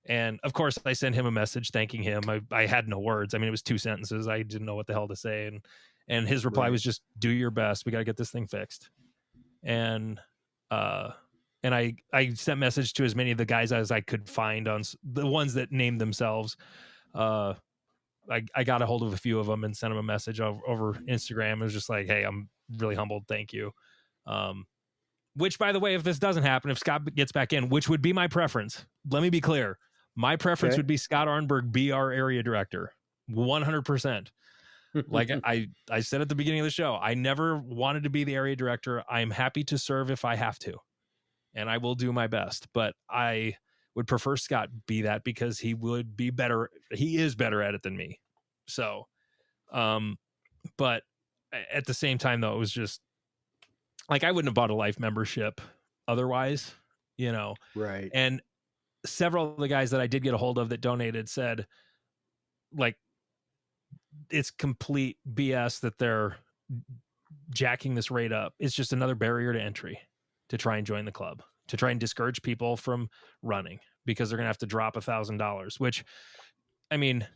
S2: And of course, I sent him a message thanking him. I had no words. I mean, it was 2 sentences. I didn't know what the hell to say. And his reply
S1: Right.
S2: was just, "Do your best. We got to get this thing fixed." And I sent message to as many of the guys as I could find on the ones that named themselves. I got a hold of a few of them and sent them a message over Instagram. It was just like, "Hey, I'm really humbled. Thank you." Which, by the way, if this doesn't happen, if Scott gets back in, which would be my preference, let me be clear. My preference
S1: Okay.
S2: would be Scott Arnburg be our area director, 100%. Like I said at the beginning of the show, I never wanted to be the area director. I'm happy to serve if I have to, and I will do my best. But I would prefer Scott be that because he would be better. He is better at it than me. So, but at the same time, though, it was just like I wouldn't have bought a life membership otherwise,
S1: Right.
S2: And several of the guys that I did get a hold of that donated said, like, it's complete BS that they're jacking this rate up. It's just another barrier to entry to try and join the club, to try and discourage people from running because they're going to have to drop $1,000, which, I mean,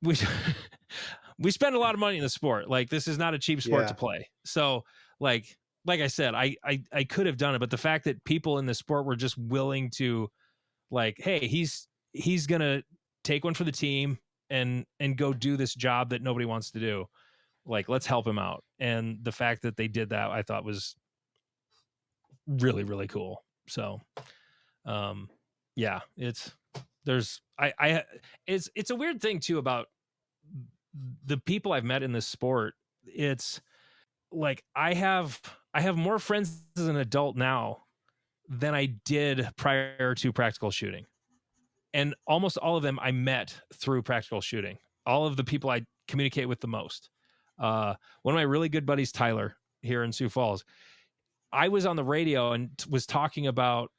S2: we we spend a lot of money in the sport. Like, this is not a cheap sport to play. So like I said, I could have done it, but the fact that people in the sport were just willing to, like, hey, he's gonna take one for the team and go do this job that nobody wants to do. Like, let's help him out. And the fact that they did that, I thought was really, really cool. So, yeah, it's a weird thing too about the people I've met in this sport. It's like, I have more friends as an adult now than I did prior to practical shooting. And almost all of them I met through practical shooting. All of the people I communicate with the most. One of my really good buddies, Tyler, here in Sioux Falls, I was on the radio and was talking about,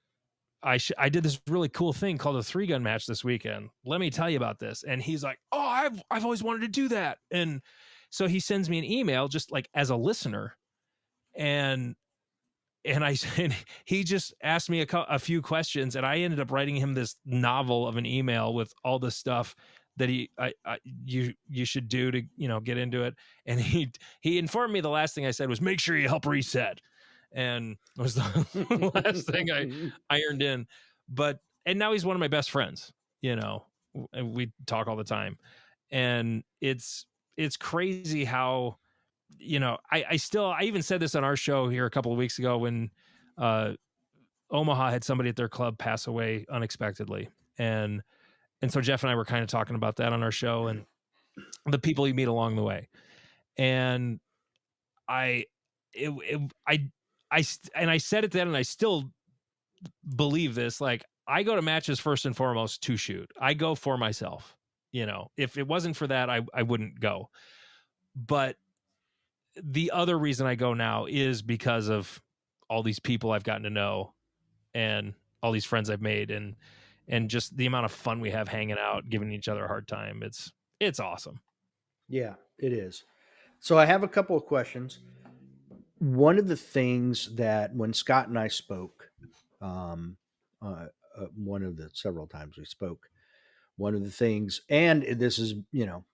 S2: I did this really cool thing called a 3-gun match this weekend. Let me tell you about this. And he's like, oh, I've always wanted to do that. And so he sends me an email just like as a listener. And he just asked me a few questions, and I ended up writing him this novel of an email with all the stuff that you should do to, get into it. And he informed me the last thing I said was, make sure you help reset. And it was the last thing I ironed in. And now he's one of my best friends, and we talk all the time. And it's crazy how, I even said this on our show here a couple of weeks ago when Omaha had somebody at their club pass away unexpectedly. And so Jeff and I were kind of talking about that on our show and the people you meet along the way. And I said it then, and I still believe this. Like, I go to matches first and foremost to shoot. I go for myself. If it wasn't for that, I wouldn't go. But the other reason I go now is because of all these people I've gotten to know and all these friends I've made, and just the amount of fun we have hanging out, giving each other a hard time. It's awesome.
S1: Yeah, it is. So I have a couple of questions. One of the things that when Scott and I spoke, one of the several times we spoke, one of the things, and this is,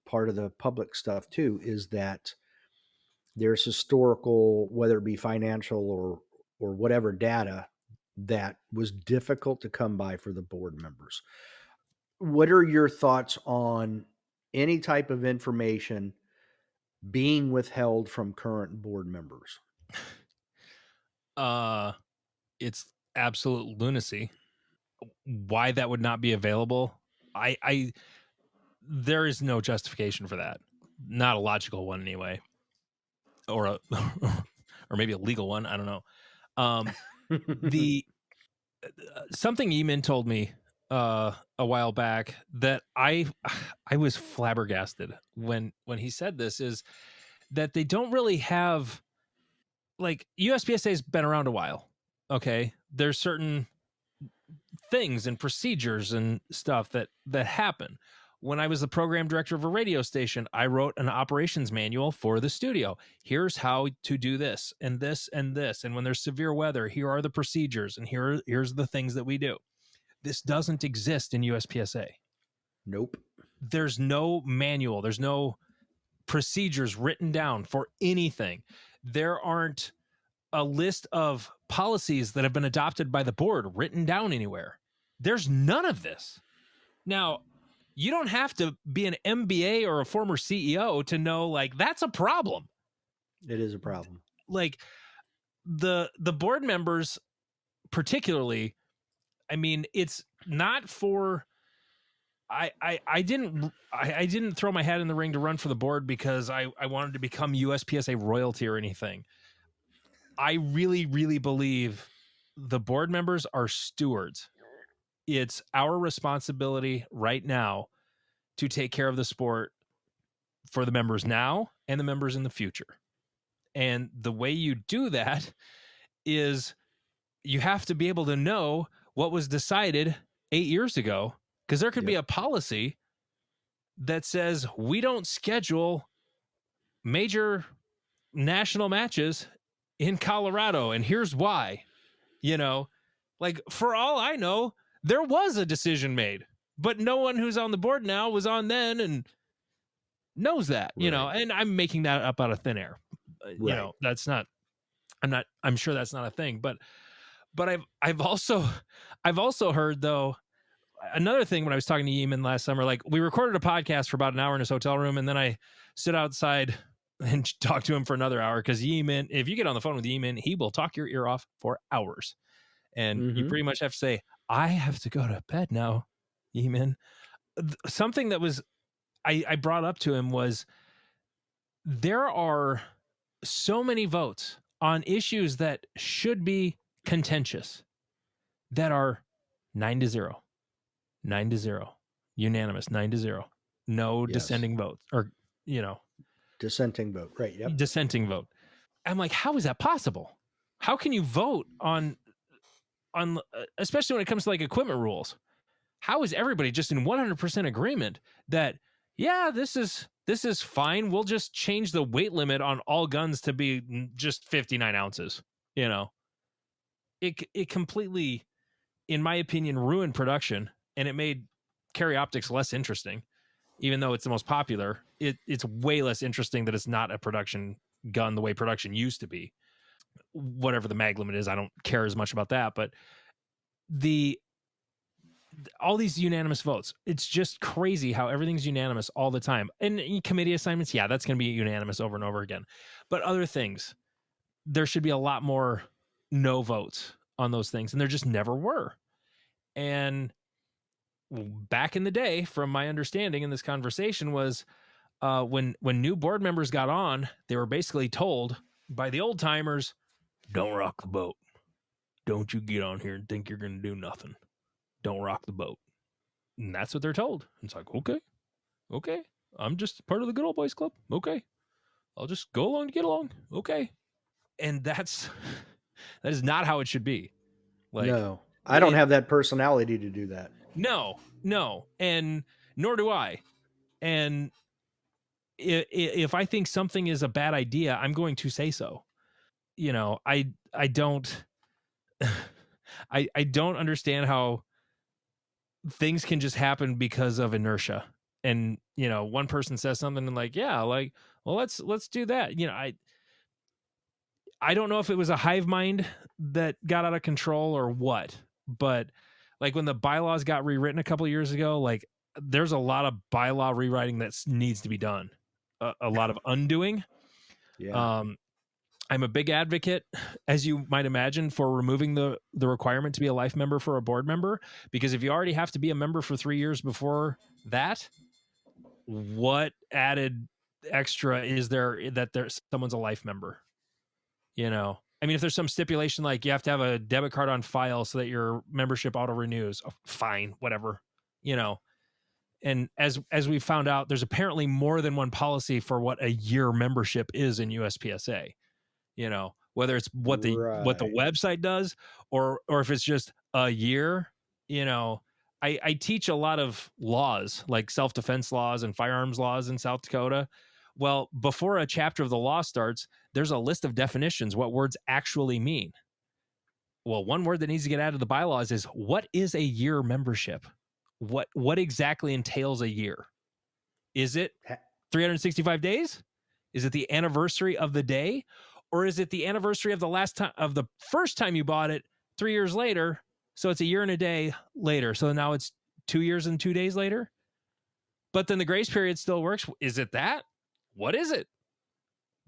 S1: part of the public stuff too, is that there's historical, whether it be financial or whatever data that was difficult to come by for the board members. What are your thoughts on any type of information being withheld from current board members?
S2: It's absolute lunacy. Why that would not be available, there is no justification for that. Not a logical one anyway, or or maybe a legal one. I don't know. The something Eamon told me a while back that I was flabbergasted when he said this, is that they don't really have, like, USPSA has been around a while. Okay, there's certain things and procedures and stuff that happen. When I was the program director of a radio station, I wrote an operations manual for the studio. Here's how to do this and this and this. And when there's severe weather, here are the procedures, and here's the things that we do. This doesn't exist in USPSA.
S1: Nope.
S2: There's no manual. There's no procedures written down for anything. There aren't a list of policies that have been adopted by the board written down anywhere. There's none of this. Now, you don't have to be an MBA or a former CEO to know, like, that's a problem.
S1: It is a problem.
S2: Like, the board members particularly, I mean, it's not for, I didn't throw my hat in the ring to run for the board because I wanted to become USPSA royalty or anything. I really, really believe the board members are stewards. It's our responsibility right now to take care of the sport for the members now and the members in the future. And the way you do that is you have to be able to know what was decided 8 years ago, because there could be a policy that says we don't schedule major national matches in Colorado, and here's why. Like, for all I know, there was a decision made, but no one who's on the board now was on then, and knows that, and I'm making that up out of thin air. That's not, I'm sure that's not a thing, but I've also heard, though, another thing. When I was talking to Yeeman last summer, like, we recorded a podcast for about an hour in his hotel room, and then I stood outside and talked to him for another hour, because Yeeman, if you get on the phone with Yeeman, he will talk your ear off for hours, and you pretty much have to say, I have to go to bed now, Yeeman. Something that was I brought up to him was, there are so many votes on issues that should be contentious that are 9-0, 9-0, unanimous, 9-0, no dissenting votes, or
S1: dissenting vote, right? Yep.
S2: dissenting vote. I'm like, how is that possible? How can you vote on especially when it comes to, like, equipment rules? How is everybody just in 100% agreement that, yeah, this is fine? We'll just change the weight limit on all guns to be just 59 ounces. It completely, in my opinion, ruined production, and it made carry optics less interesting. Even though it's the most popular, it's way less interesting that it's not a production gun the way production used to be. Whatever the mag limit is, I don't care as much about that. But all these unanimous votes, it's just crazy how everything's unanimous all the time. And committee assignments, yeah, that's going to be unanimous over and over again. But other things, there should be a lot more no votes on those things, and there just never were. And back in the day, from my understanding in this conversation, was when new board members got on, they were basically told by the old timers, don't rock the boat. Don't you get on here and think you're going to do nothing. Don't rock the boat. And that's what they're told. It's like, okay, I'm just part of the good old boys club. Okay, I'll just go along to get along. Okay. And that is not how it should be. Like,
S1: no, I don't have that personality to do that.
S2: No, and nor do I. And if I think something is a bad idea, I'm going to say so. I don't I don't understand how things can just happen because of inertia. And one person says something and, like, yeah, like, well, let's do that. I don't know if it was a hive mind that got out of control or what, but, like, when the bylaws got rewritten a couple of years ago, like, there's a lot of bylaw rewriting that needs to be done, a lot of undoing.
S1: Yeah.
S2: I'm a big advocate, as you might imagine, for removing the requirement to be a life member for a board member, because if you already have to be a member for 3 years before that, what added extra is there that someone's a life member? I mean, if there's some stipulation like you have to have a debit card on file so that your membership auto renews, fine, whatever. And as we found out, there's apparently more than one policy for what a year membership is in USPSA. Whether it's what the website does, or if it's just a year. I teach a lot of laws, like self-defense laws and firearms laws in South Dakota. Well, before a chapter of the law starts, there's a list of definitions, what words actually mean. Well, one word that needs to get out of the bylaws is, what is a year membership? What exactly entails a year? Is it 365 days? Is it the anniversary of the day? Or is it the anniversary of the first time you bought it 3 years later? So it's a year and a day later. So now it's 2 years and 2 days later. But then the grace period still works. Is it that? What is it?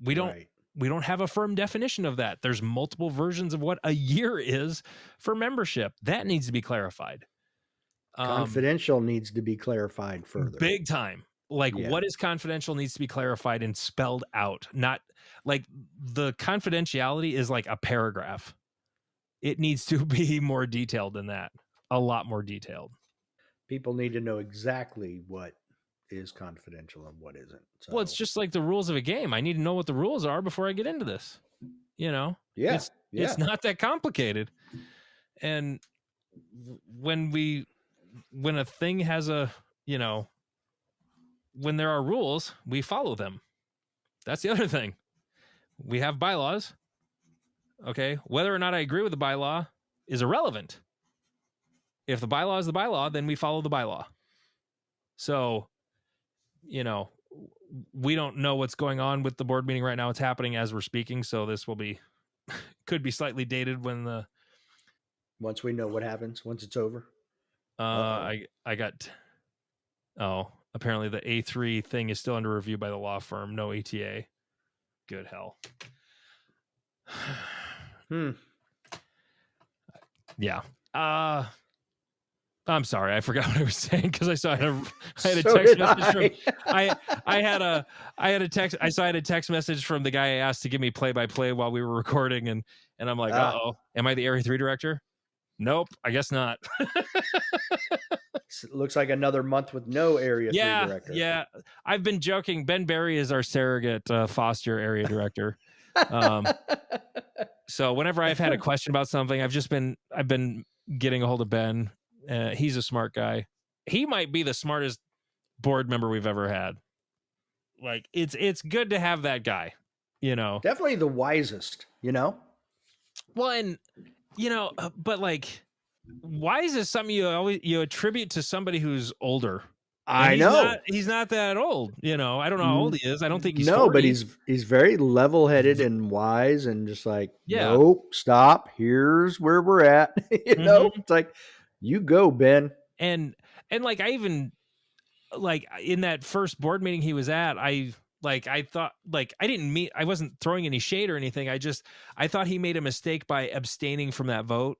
S2: We don't have a firm definition of that. There's multiple versions of what a year is for membership. That needs to be clarified.
S1: Confidential needs to be clarified further.
S2: Big time. Like, what is confidential needs to be clarified and spelled out. Not like the confidentiality is like a paragraph. It needs to be more detailed than that. A lot more detailed.
S1: People need to know exactly what is confidential and what isn't. So.
S2: Well, it's just like the rules of a game. I need to know what the rules are before I get into this.
S1: Yeah.
S2: It's not that complicated. And when a thing has when there are rules, we follow them. That's the other thing. We have bylaws. Okay. Whether or not I agree with the bylaw is irrelevant. If the bylaw is the bylaw, then we follow the bylaw. So, we don't know what's going on with the board meeting right now. It's happening as we're speaking, so this will be could be slightly dated when the
S1: Once we know what happens, once it's over.
S2: I got apparently the A3 thing is still under review by the law firm. No ETA. Good hell. Yeah. I'm sorry, I forgot what I was saying because I saw I had a text message from I had a text message from the guy I asked to give me play-by-play while we were recording, and I'm like, uh-oh, am I the Area 3 director? Nope, I guess not.
S1: It looks like another month with no Area 3 director.
S2: Yeah. I've been joking. Ben Berry is our surrogate Foster area director. So whenever I've had a question about something, I've been getting a hold of Ben. He's a smart guy. He might be the smartest board member we've ever had. Like it's good to have that guy, you know.
S1: Definitely the wisest, you know.
S2: Well, and you know, but like, wise is something you attribute to somebody who's older.
S1: I know
S2: he's not that old. You know, I don't know how old he is. I don't think he's
S1: 40. But he's very level-headed and wise, and just like, nope, stop. Here's where we're at. You know, it's like, you go, Ben.
S2: And like, I even like in that first board meeting he was at, I thought, like, I wasn't throwing any shade or anything. I thought he made a mistake by abstaining from that vote.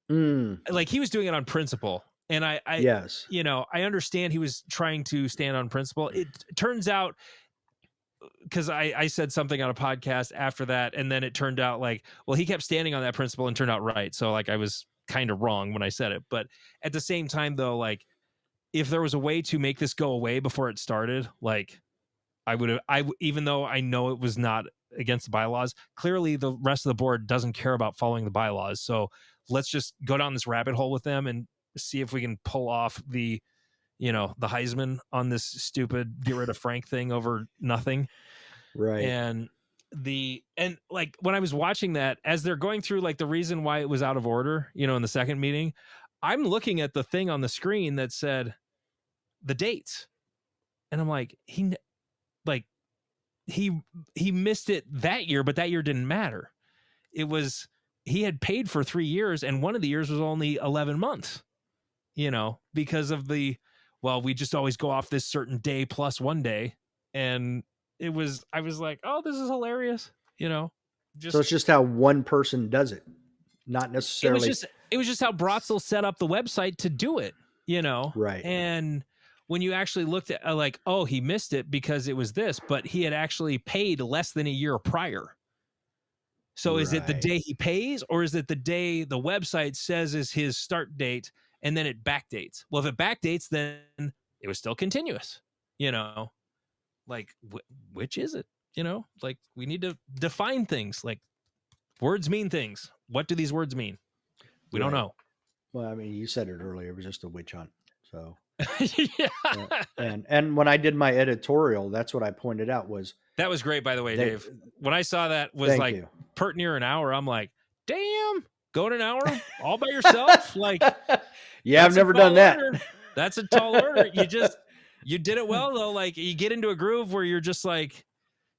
S2: Like, he was doing it on principle. And yes, you know, I understand he was trying to stand on principle. It turns out, because I said something on a podcast after that, and then it turned out like, well, he kept standing on that principle and turned out right. So like, I was kind of wrong when I said it. But at the same time, though, like, if there was a way to make this go away before it started, like, even though I know it was not against the bylaws, clearly the rest of the board doesn't care about following the bylaws. So let's just go down this rabbit hole with them and see if we can pull off the Heisman on this stupid get rid of Frank thing over nothing.
S1: Right.
S2: And like, when I was watching that, as they're going through like the reason why it was out of order, you know, in the second meeting, I'm looking at the thing on the screen that said the dates. And I'm like, he missed it that year, but that year didn't matter. It was, he had paid for 3 years, and one of the years was only 11 months, you know, because of we just always go off this certain day plus 1 day. And I was like, oh, this is hilarious, you know.
S1: So it's just how one person does it, not necessarily.
S2: It was just how Brotzel set up the website to do it, you know.
S1: Right.
S2: And when you actually looked at like, oh, he missed it because it was this, but he had actually paid less than a year prior. So is it the day he pays, or is it the day the website says is his start date and then it backdates? Well, if it backdates, then it was still continuous, you know. Like, which is it? You know, like, we need to define things. Like, words mean things. What do these words mean? We don't know.
S1: Well, I mean, you said it earlier. It was just a witch hunt. So,
S2: yeah.
S1: And when I did my editorial, that's what I pointed out was.
S2: That was great, by the way, Dave. When I saw that was like pert near an hour, I'm like, damn, going an hour all by yourself? Like,
S1: yeah, I've never done that.
S2: That's a tall order. You did it well, though. Like, you get into a groove where you're just like,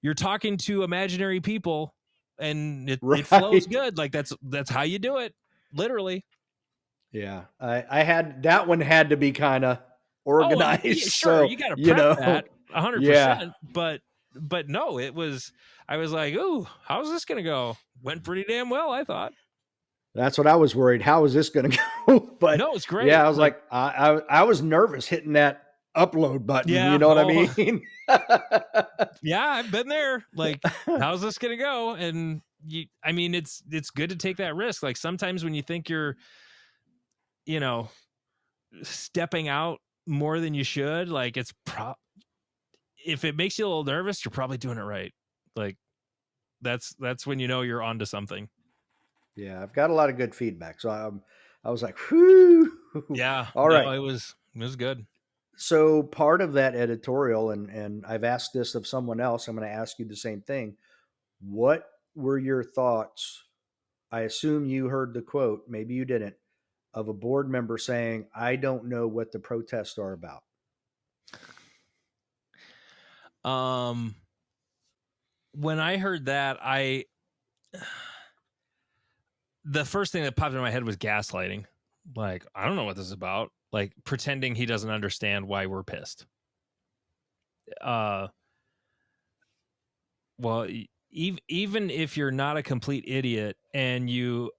S2: you're talking to imaginary people, and it flows good. Like, that's how you do it, literally.
S1: Yeah, I had that one had to be kind of organized.
S2: Yeah, sure, so, you got to prep that 100%. Yeah. But no, it was. I was like, ooh, how's this gonna go? Went pretty damn well, I thought.
S1: That's what I was worried. How is this gonna go? But
S2: no, it's great.
S1: Yeah, I was like I was nervous hitting that upload button. Yeah, you know what I mean?
S2: Yeah, I've been there. Like, how's this gonna go? And I mean, it's good to take that risk. Like, sometimes when you think you're, you know, stepping out more than you should, like, it's if it makes you a little nervous, you're probably doing it right. Like, that's when you know you're onto something.
S1: Yeah, I've got a lot of good feedback, so I was like, whew.
S2: Yeah,
S1: all right.
S2: It was good.
S1: So part of that editorial, and I've asked this of someone else, I'm going to ask you the same thing. What were your thoughts? I assume you heard the quote, maybe you didn't, of a board member saying, I don't know what the protests are about.
S2: When I heard that, the first thing that popped in my head was gaslighting. Like, I don't know what this is about. Like, pretending he doesn't understand why we're pissed. Well, even if you're not a complete idiot and you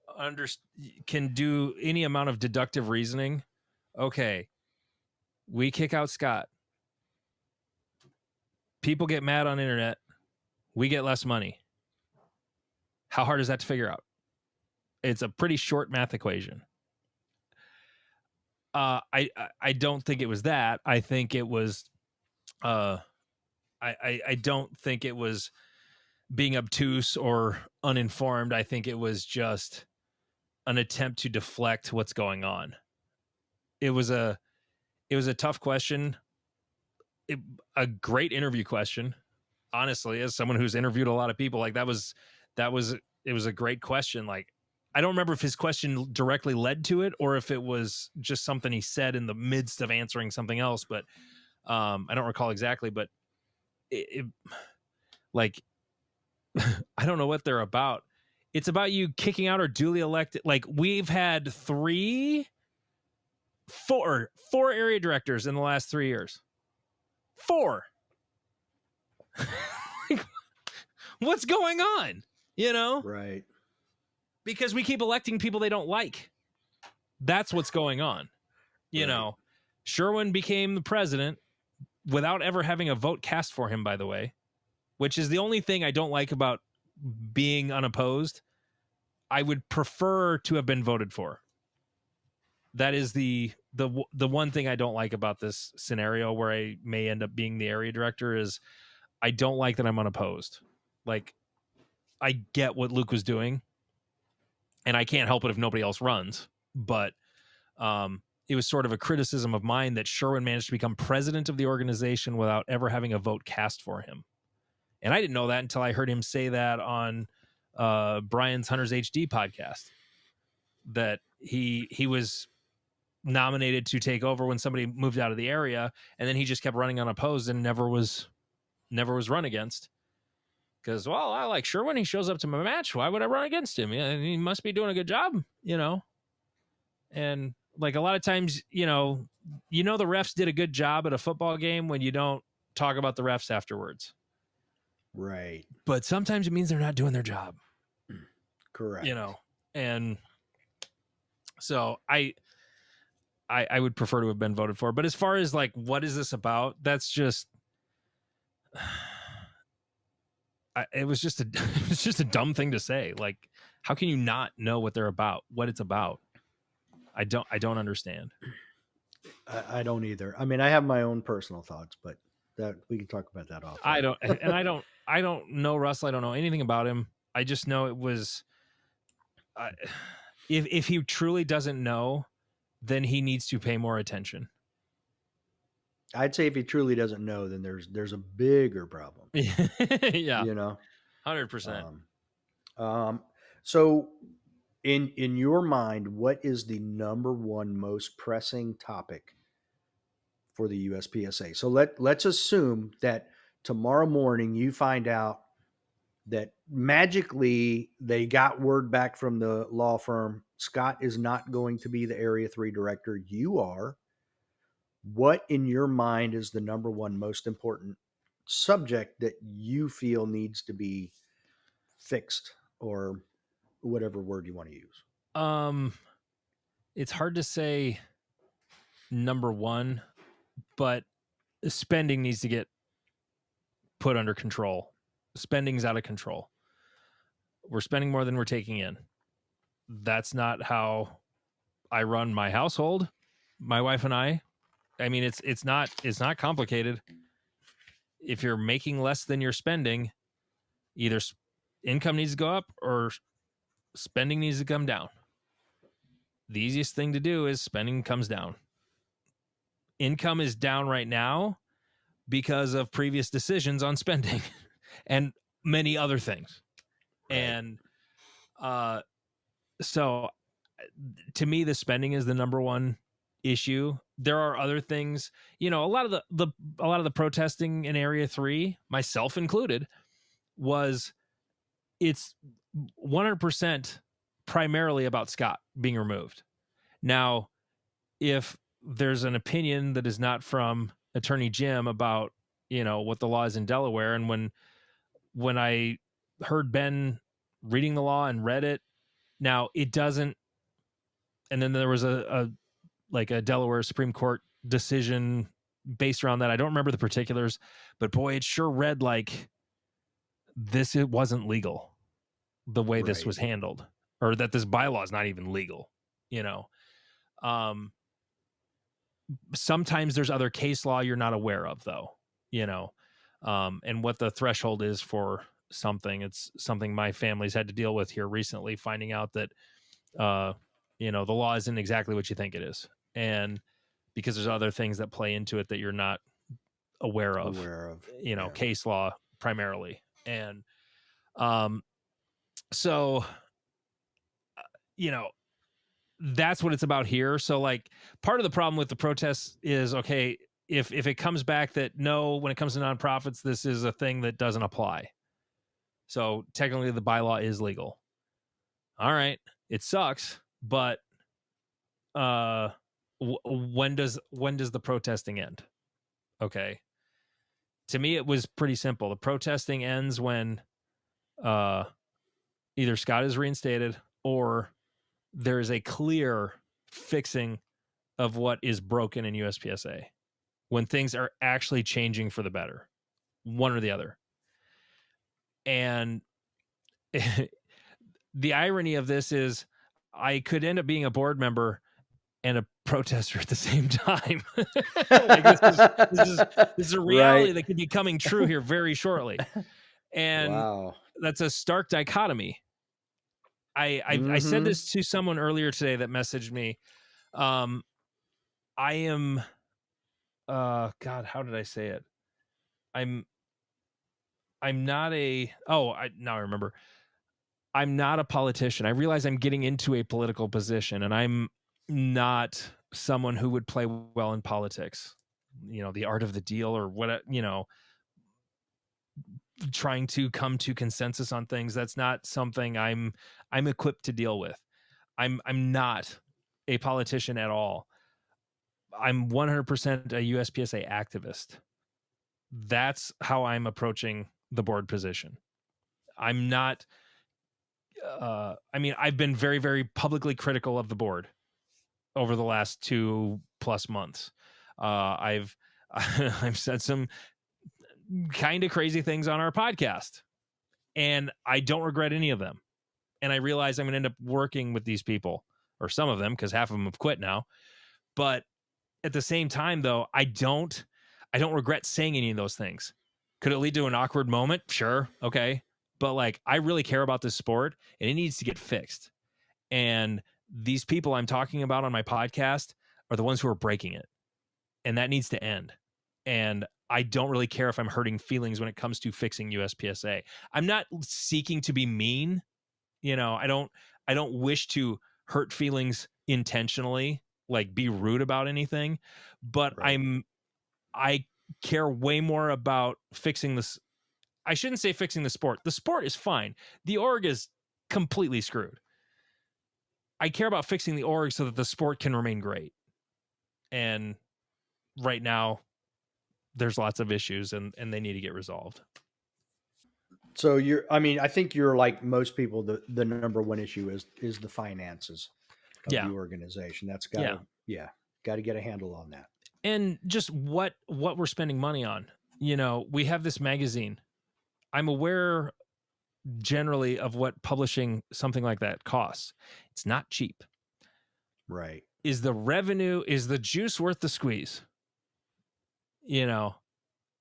S2: can do any amount of deductive reasoning, okay, we kick out Scott. People get mad on internet. We get less money. How hard is that to figure out? It's a pretty short math equation. I don't think it was that. I think it was. I don't think it was being obtuse or uninformed. I think it was just an attempt to deflect what's going on. It was a tough question. A great interview question. Honestly, as someone who's interviewed a lot of people, like it was a great question. Like, I don't remember if his question directly led to it or if it was just something he said in the midst of answering something else, but I don't recall exactly, but like, I don't know what they're about. It's about you kicking out or duly elected. Like, we've had four area directors in the last 3 years. 4. What's going on?
S1: Right.
S2: Because we keep electing people they don't like. That's what's going on. You know, Sherwin became the president without ever having a vote cast for him, by the way, which is the only thing I don't like about being unopposed. I would prefer to have been voted for. That is the one thing I don't like about this scenario where I may end up being the area director is I don't like that I'm unopposed. Like, I get what Luke was doing, and I can't help it if nobody else runs. But it was sort of a criticism of mine that Sherwin managed to become president of the organization without ever having a vote cast for him. And I didn't know that until I heard him say that on Brian's Hunters HD podcast, that he was nominated to take over when somebody moved out of the area, and then he just kept running unopposed and never was run against. Because, well, I like Sherwin. He shows up to my match. Why would I run against him? Yeah, he must be doing a good job, And like a lot of times, the refs did a good job at a football game when you don't talk about the refs afterwards.
S1: Right.
S2: But sometimes it means they're not doing their job.
S1: Correct.
S2: And so I would prefer to have been voted for. But as far as like, what is this about? That's just, it was just a dumb thing to say. Like, how can you not know what they're about, what it's about? I don't understand.
S1: I don't either. I mean, I have my own personal thoughts, but that we can talk about that off.
S2: I don't know Russell. I don't know anything about him. I just know it was, if he truly doesn't know, then he needs to pay more attention.
S1: I'd say if he truly doesn't know, then there's a bigger problem.
S2: Yeah.
S1: 100%. So in your mind, what is the number one most pressing topic for the USPSA? So let's assume that tomorrow morning you find out that magically they got word back from the law firm, Scott is not going to be the Area 3 director. You are. What in your mind is the number one most important subject that you feel needs to be fixed, or whatever word you want to use?
S2: It's hard to say number one, but spending needs to get put under control. Spending's out of control. We're spending more than we're taking in. That's not how I run my household. My wife and I mean, it's not complicated. If you're making less than you're spending, either income needs to go up or spending needs to come down. The easiest thing to do is spending comes down. Income is down right now because of previous decisions on spending and many other things. Right. And so to me, the spending is the number one issue. there are other things, a lot of the protesting in Area 3, myself included, it's 100% primarily about Scott being removed. Now, if there's an opinion that is not from Attorney Jim about, what the law is in Delaware, and when I heard Ben reading the law and read it, now it doesn't, and then there was a Delaware Supreme Court decision based around that. I don't remember the particulars, but boy, it sure read like it wasn't legal the way this was handled, or that this bylaw is not even legal. Sometimes there's other case law you're not aware of, though, and what the threshold is for something. It's something my family's had to deal with here recently, finding out that, the law isn't exactly what you think it is. And because there's other things that play into it that you're not aware of, case law primarily. And, so, that's what it's about here. So like part of the problem with the protests is, okay, if it comes back that no, when it comes to nonprofits, this is a thing that doesn't apply. So technically the bylaw is legal. All right. It sucks, but when does the protesting end? Okay. To me, it was pretty simple. The protesting ends when either Scott is reinstated or there is a clear fixing of what is broken in USPSA, when things are actually changing for the better, one or the other. And the irony of this is I could end up being a board member and a protester at the same time. Like this is a reality that could be coming true here very shortly. And that's a stark dichotomy. I said this to someone earlier today that messaged me. I am, God, how did I say it? I'm not now I remember. I'm not a politician. I realize I'm getting into a political position, and I'm not someone who would play well in politics. The art of the deal, or what, trying to come to consensus on things. That's not something I'm equipped to deal with. I'm not a politician at all. I'm 100% a USPSA activist. That's how I'm approaching the board position. I'm not, I've been very, very publicly critical of the board over the last 2+ months. I've said some kind of crazy things on our podcast, and I don't regret any of them. And I realize I'm going to end up working with these people, or some of them, because half of them have quit now. But at the same time, though, I don't regret saying any of those things. Could it lead to an awkward moment? Sure. Okay. But like, I really care about this sport, and it needs to get fixed. And these people I'm talking about on my podcast are the ones who are breaking it. And that needs to end. And I don't really care if I'm hurting feelings when it comes to fixing USPSA. I'm not seeking to be mean. I don't wish to hurt feelings intentionally, like be rude about anything, but I care way more about fixing this. I shouldn't say fixing the sport. The sport is fine. The org is completely screwed. I care about fixing the org so that the sport can remain great. And right now there's lots of issues, and they need to get resolved.
S1: So I think you're like most people, the number one issue is the finances of the organization. That's got to get a handle on that.
S2: And just what we're spending money on. We have this magazine. I'm aware generally of what publishing something like that costs. It's not cheap.
S1: Right.
S2: Is the juice worth the squeeze? I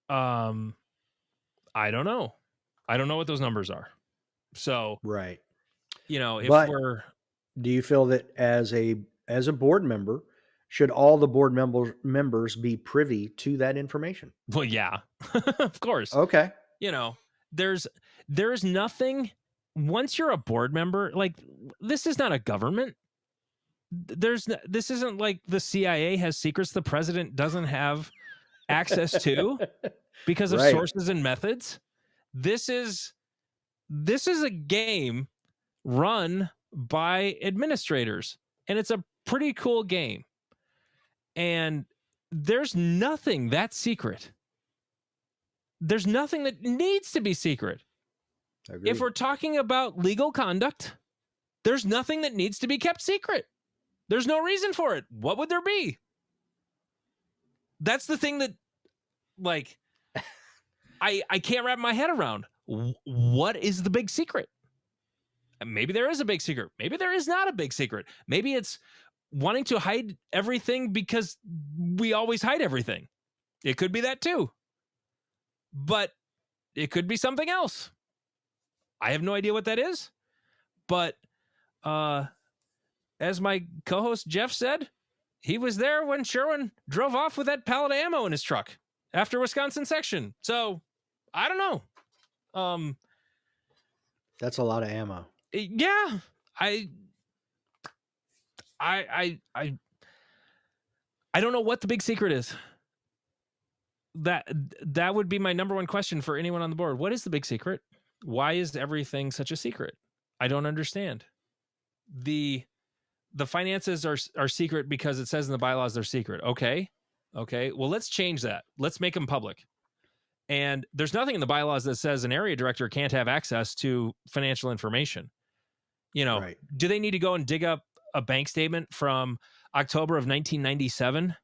S2: don't know. I don't know what those numbers are. So,
S1: right.
S2: Do
S1: you feel that as a board member, should all the board members be privy to that information?
S2: Well, yeah, of course.
S1: Okay.
S2: There's nothing, once you're a board member, like, this is not a government. this isn't like the CIA has secrets the president doesn't have access to because of
S1: Right.
S2: sources and methods. This is a game run by administrators, and it's a pretty cool game. And there's nothing that's secret. There's nothing that needs to be secret.
S1: Agreed.
S2: If we're talking about legal conduct, there's nothing that needs to be kept secret. There's no reason for it. What would there be? That's the thing that, like, I can't wrap my head around. What is the big secret? Maybe there is a big secret. Maybe there is not a big secret. Maybe it's wanting to hide everything because we always hide everything. It could be that too. But it could be something else. I have no idea what that is. But as my co-host Jeff said, he was there when Sherwin drove off with that pallet of ammo in his truck after Wisconsin section. So I don't know.
S1: That's a lot of ammo.
S2: Yeah, I don't know what the big secret is. That would be my number one question for anyone on the board. What is the big secret? Why is everything such a secret? I don't understand. The finances are secret because it says in the bylaws they're secret. Okay. Well, let's change that. Let's make them public. And there's nothing in the bylaws that says an area director can't have access to financial information. You know,
S1: Right.
S2: Do they need to go and dig up a bank statement from October of 1997?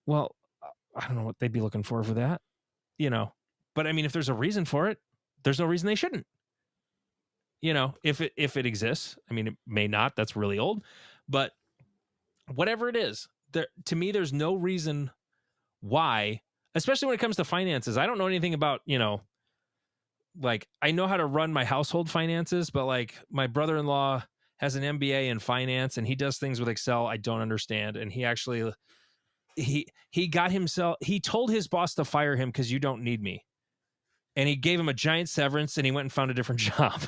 S2: Well, I don't know what they'd be looking for that, But I mean, if there's a reason for it, there's no reason they shouldn't. If it exists, I mean, it may not. That's really old, but whatever it is, to me, there's no reason why, especially when it comes to finances. I don't know anything about, like, I know how to run my household finances, but like my brother-in-law has an MBA in finance and he does things with Excel I don't understand. And he actually, he told his boss to fire him because you don't need me. And he gave him a giant severance and he went and found a different job.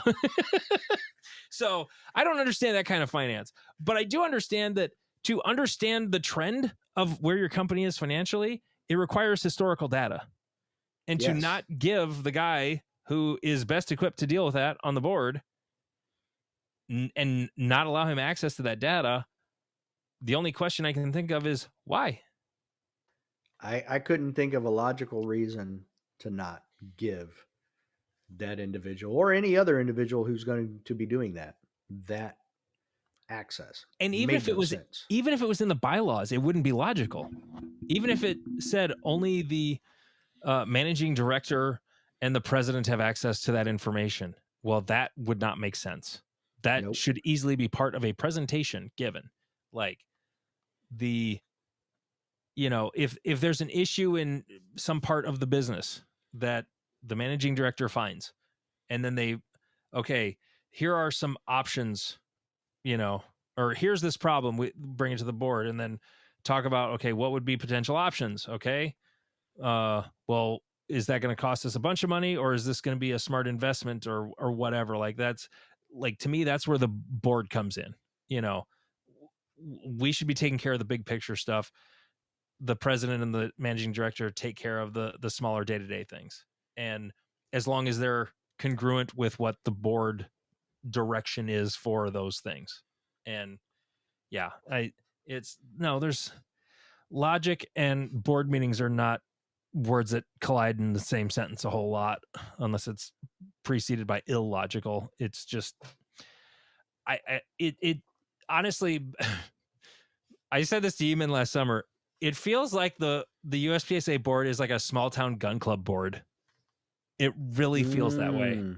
S2: So I don't understand that kind of finance, but I do understand that to understand the trend of where your company is financially, it requires historical data. And to not give the guy who is best equipped to deal with that on the board and not allow him access to that data, the only question I can think of is why?
S1: I couldn't think of a logical reason to not give that individual or any other individual who's going to be doing that access.
S2: And even if it was in the bylaws, it wouldn't be logical. Even if it said only the managing director and the president have access to that information, well, that would not make sense. That should easily be part of a presentation given. Like if there's an issue in some part of the business that the managing director finds, and then here are some options, or here's this problem, we bring it to the board and then talk about, okay, what would be potential options? Okay. Well, is that going to cost us a bunch of money, or is this going to be a smart investment or whatever? Like, that's like, to me, that's where the board comes in. We should be taking care of the big picture stuff. The president and the managing director take care of the smaller day-to-day things. And as long as they're congruent with what the board direction is for those things. And yeah, there's logic and board meetings are not words that collide in the same sentence a whole lot, unless it's preceded by illogical. It's just, it honestly, I said this to Eamon last summer. It feels like the USPSA board is like a small town gun club board. It really feels that way.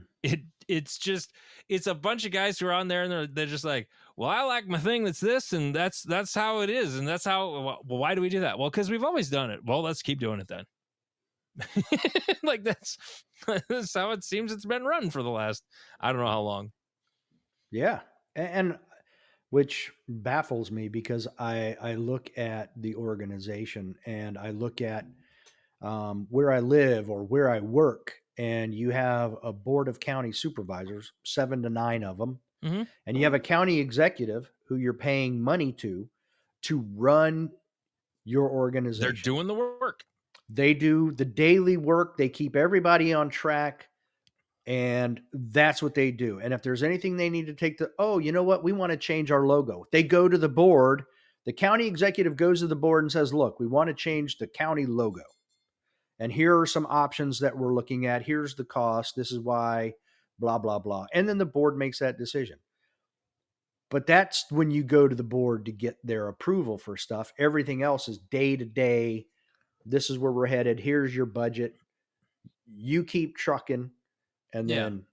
S2: It's a bunch of guys who are on there and they're just like, well, I like my thing that's this, and that's how it is, and that's how. Well, why do we do that? Well, because we've always done it. Well, let's keep doing it then. Like that's how it seems it's been run for the last, I don't know how long.
S1: Yeah, and which baffles me because I look at the organization and I look at where I live or where I work, and you have a board of county supervisors, 7 to 9 of them,
S2: Mm-hmm.
S1: and you have a county executive who you're paying money to run your
S2: They're
S1: organization.
S2: doing the work.
S1: They do the daily work. They keep everybody on track. And that's what they do. And if there's anything they need to take you know what? We want to change our logo. They go to the board. The county executive goes to the board and says, look, we want to change the county logo. And here are some options that we're looking at. Here's the cost. This is why, blah, blah, blah. And then the board makes that decision. But that's when you go to the board to get their approval for stuff. Everything else is day to day. This is where we're headed. Here's your budget. You keep trucking. And then,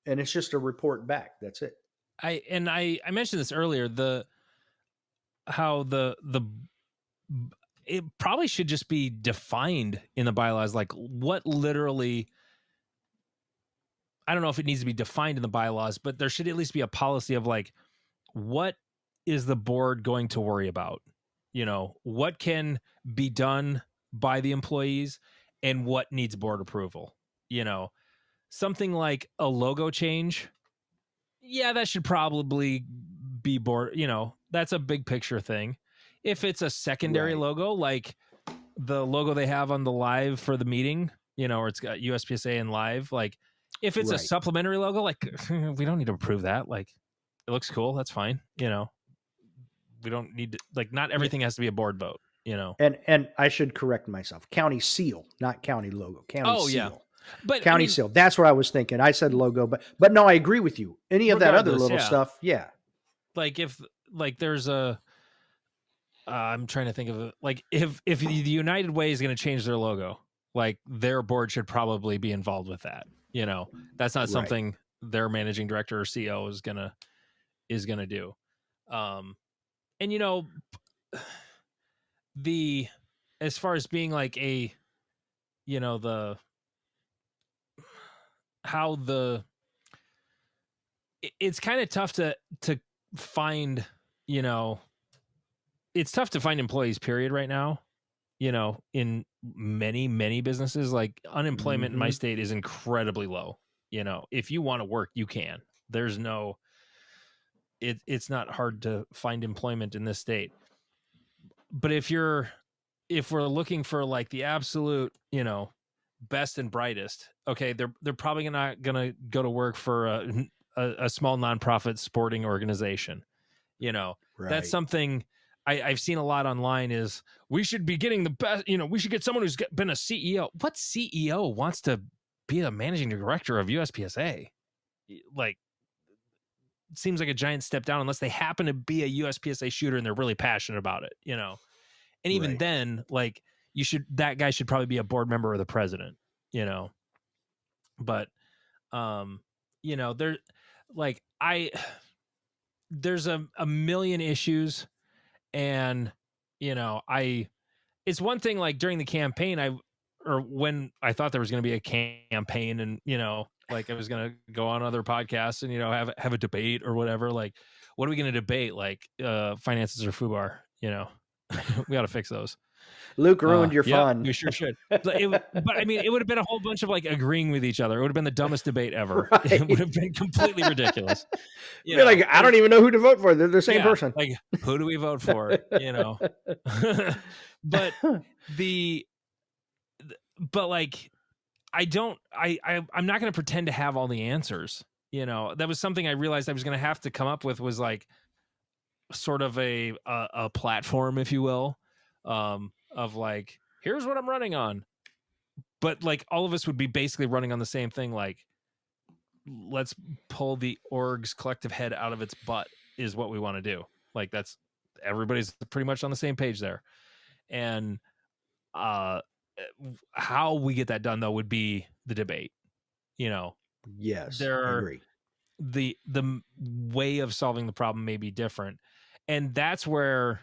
S1: and it's just a report back. That's it.
S2: I mentioned this earlier, it probably should just be defined in the bylaws, like what literally, I don't know if it needs to be defined in the bylaws, but there should at least be a policy of like, what is the board going to worry about? You know, what can be done by the employees and what needs board approval? You know, something like a logo change. Yeah, that should probably be board, you know, that's a big picture thing. If it's a secondary logo, like the logo they have on the live for the meeting, you know, or it's got USPSA and live, like if it's a supplementary logo, like we don't need to approve that. Like it looks cool. That's fine. You know, we don't need to, like, not everything has to be a board vote, you know?
S1: And I should correct myself. County seal, not county logo. County seal.
S2: Yeah. But
S1: county seal. That's what I was thinking. I said logo, but no, I agree with you. Any of that other little stuff. Yeah.
S2: Like if like there's I'm trying to think of it. Like if the United Way is going to change their logo, like their board should probably be involved with that. You know, that's not something their managing director or CEO is gonna do. And you know, as far as being like a, you know, it's kind of tough to find, you know, it's tough to find employees, period, right now, you know, in many businesses. Like unemployment in my state is incredibly low. You know, if you want to work, you can. There's no, it's not hard to find employment in this state. But if we're looking for like the absolute, you know, best and brightest, okay, they're probably not gonna go to work for a small nonprofit sporting organization. You know, that's something I've seen a lot online is we should be getting the best, you know, we should get someone who's been a CEO. What CEO wants to be a managing director of USPSA? Like, it seems like a giant step down unless they happen to be a USPSA shooter and they're really passionate about it, you know? And even then, like, that guy should probably be a board member or the president, you know? But, you know, there's a million issues. And, you know, it's one thing like during the campaign, or when I thought there was going to be a campaign and, you know, like I was going to go on other podcasts and, you know, have a debate or whatever. Like, what are we going to debate? Like, finances or FUBAR, you know, we got to fix those.
S1: Luke ruined your fun.
S2: We sure should. But I mean, it would have been a whole bunch of like agreeing with each other. It would have been the dumbest debate ever. It would have been completely ridiculous.
S1: You're like, I don't even know who to vote for. They're the same person.
S2: Like, who do we vote for? You know, but like, I'm not going to pretend to have all the answers. You know, that was something I realized I was going to have to come up with, was like sort of a platform, if you will, of like, here's what I'm running on. But like all of us would be basically running on the same thing. Like, let's pull the org's collective head out of its butt is what we want to do. Like everybody's pretty much on the same page there. And how we get that done though would be the debate, you know.
S1: Yes, I agree.
S2: The way of solving the problem may be different. And that's where,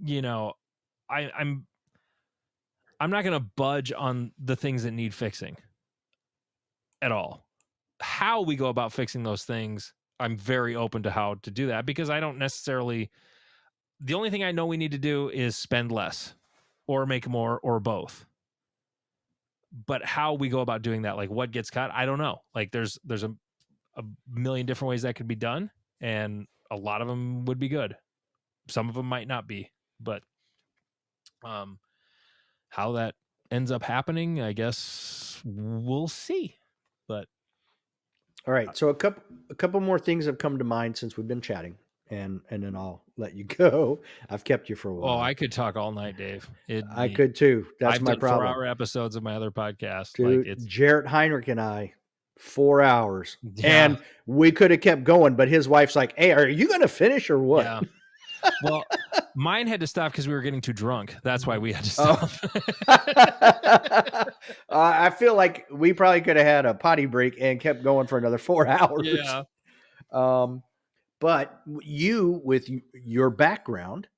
S2: you know, I'm not going to budge on the things that need fixing at all. How we go about fixing those things, I'm very open to how to do that, because I don't necessarily, the only thing I know we need to do is spend less or make more or both. But how we go about doing that, like what gets cut, I don't know. Like there's a million different ways that could be done. And a lot of them would be good. Some of them might not be, but how that ends up happening, I guess we'll see. But
S1: All right. So a couple more things have come to mind since we've been chatting, and then I'll let you go. I've kept you for a while.
S2: I could talk all night, Dave.
S1: I could too. That's
S2: I've
S1: my
S2: done
S1: problem.
S2: 4-hour episodes of my other podcast. Like,
S1: Dude,
S2: it's
S1: Jarrett Heinrich and I, 4 hours.
S2: yeah,
S1: And we could have kept going, but his wife's like, "Hey, are you going to finish or what?"
S2: yeah. Well, mine had to stop because we were getting too drunk. That's why we had to
S1: Oh.
S2: stop.
S1: I feel like we probably could have had a potty break and kept going for another 4 hours.
S2: Yeah.
S1: But you, with your background,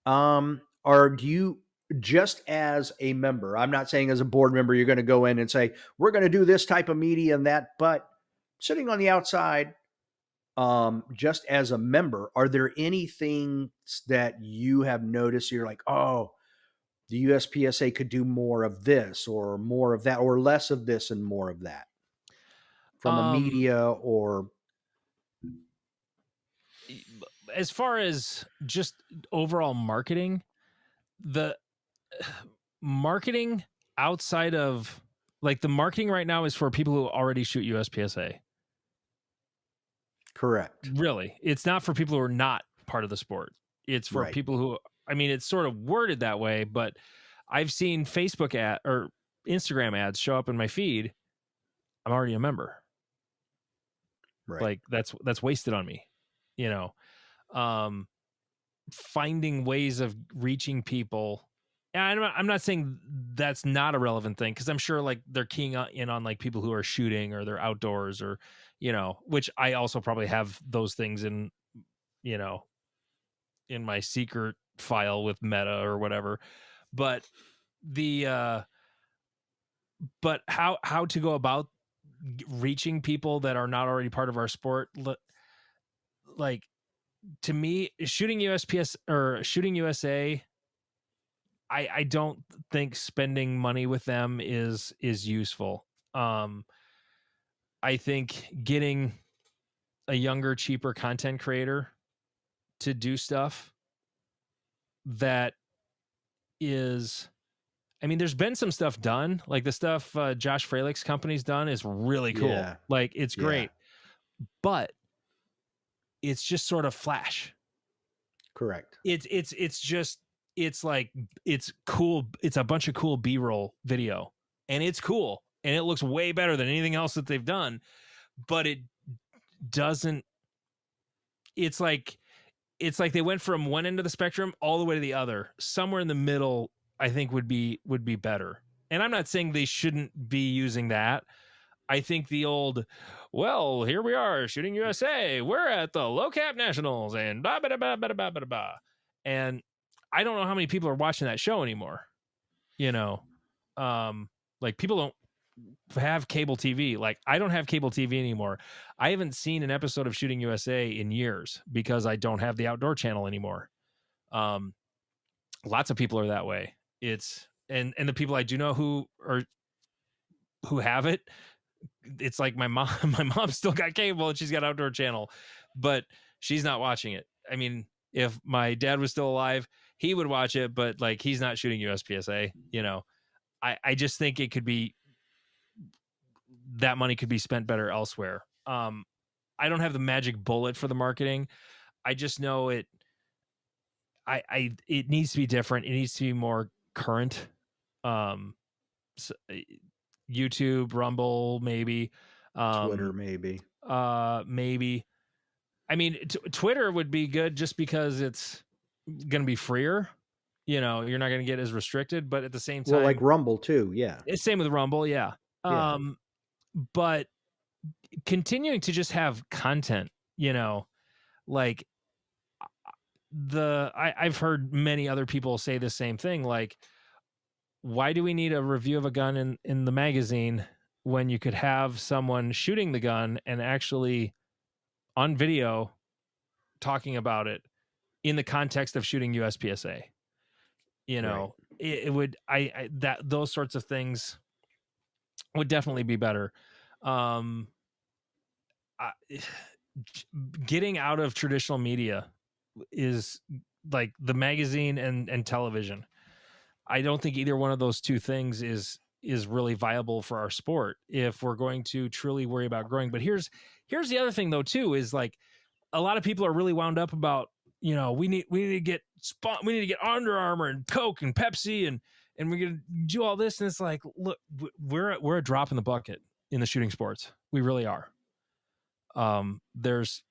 S1: do you, just as a member, I'm not saying as a board member, you're going to go in and say, we're going to do this type of media and that, but sitting on the outside, just as a member, are there any things that you have noticed you're like, oh, the USPSA could do more of this or more of that or less of this and more of that from a media or
S2: as far as just overall marketing, the marketing outside of, like, the marketing right now is for people who already shoot USPSA.
S1: correct?
S2: Really, it's not for people who are not part of the sport. It's for
S1: Right.
S2: people who, I mean, it's sort of worded that way, but I've seen Facebook ad or Instagram ads show up in my feed. I'm already a member.
S1: Right.
S2: Like, that's wasted on me, you know. Finding ways of reaching people. And I'm not saying that's not a relevant thing, because I'm sure, like, they're keying in on, like, people who are shooting or they're outdoors or, you know, which I also probably have those things in, you know, in my secret file with Meta or whatever. But the but how to go about reaching people that are not already part of our sport, like, to me, shooting USPS or shooting USA, I don't think spending money with them is useful. I think getting a younger, cheaper content creator to do stuff that is, I mean, there's been some stuff done, like the stuff Josh Fralick's company's done is really cool.
S1: Yeah.
S2: Like, it's
S1: Yeah.
S2: great, but it's just sort of flash.
S1: Correct.
S2: It's just, it's like, it's cool. It's a bunch of cool B-roll video, and it's cool, and it looks way better than anything else that they've done, but it doesn't, it's like they went from one end of the spectrum all the way to the other. Somewhere in the middle, I think would be better. And I'm not saying they shouldn't be using that. I think the old, well, here we are shooting USA. We're at the low cap nationals and blah, blah, blah, blah, blah, blah, blah. And I don't know how many people are watching that show anymore. You know, like, people don't have cable TV. Like, I don't have cable TV anymore. I haven't seen an episode of Shooting USA in years because I don't have the outdoor channel anymore. Lots of people are that way. It's, and the people I do know who have it, it's like my mom. My mom's still got cable and she's got outdoor channel, but she's not watching it. I mean, if my dad was still alive, he would watch it, but, like, he's not shooting USPSA. You know, I just think it could be, that money could be spent better elsewhere. I don't have the magic bullet for the marketing. I just know it. It needs to be different. It needs to be more current. So, YouTube, Rumble, maybe.
S1: Twitter, maybe.
S2: Maybe. I mean, Twitter would be good just because it's going to be freer. You know, you're not going to get as restricted, but at the same time,
S1: Well, like Rumble too. Yeah.
S2: it's same with Rumble. Yeah.
S1: Yeah.
S2: But continuing to just have content, you know, like, I've heard many other people say the same thing. Like, why do we need a review of a gun in the magazine when you could have someone shooting the gun and actually on video talking about it in the context of shooting USPSA? You know, it would, that those sorts of things would definitely be better. I, getting out of traditional media is like the magazine and television. I don't think either one of those two things is really viable for our sport if we're going to truly worry about growing. But here's the other thing though too, is like a lot of people are really wound up about, we need to get Under Armour and Coke and Pepsi and we're gonna do all this, and it's like, look, we're a drop in the bucket in the shooting sports. We really are. There's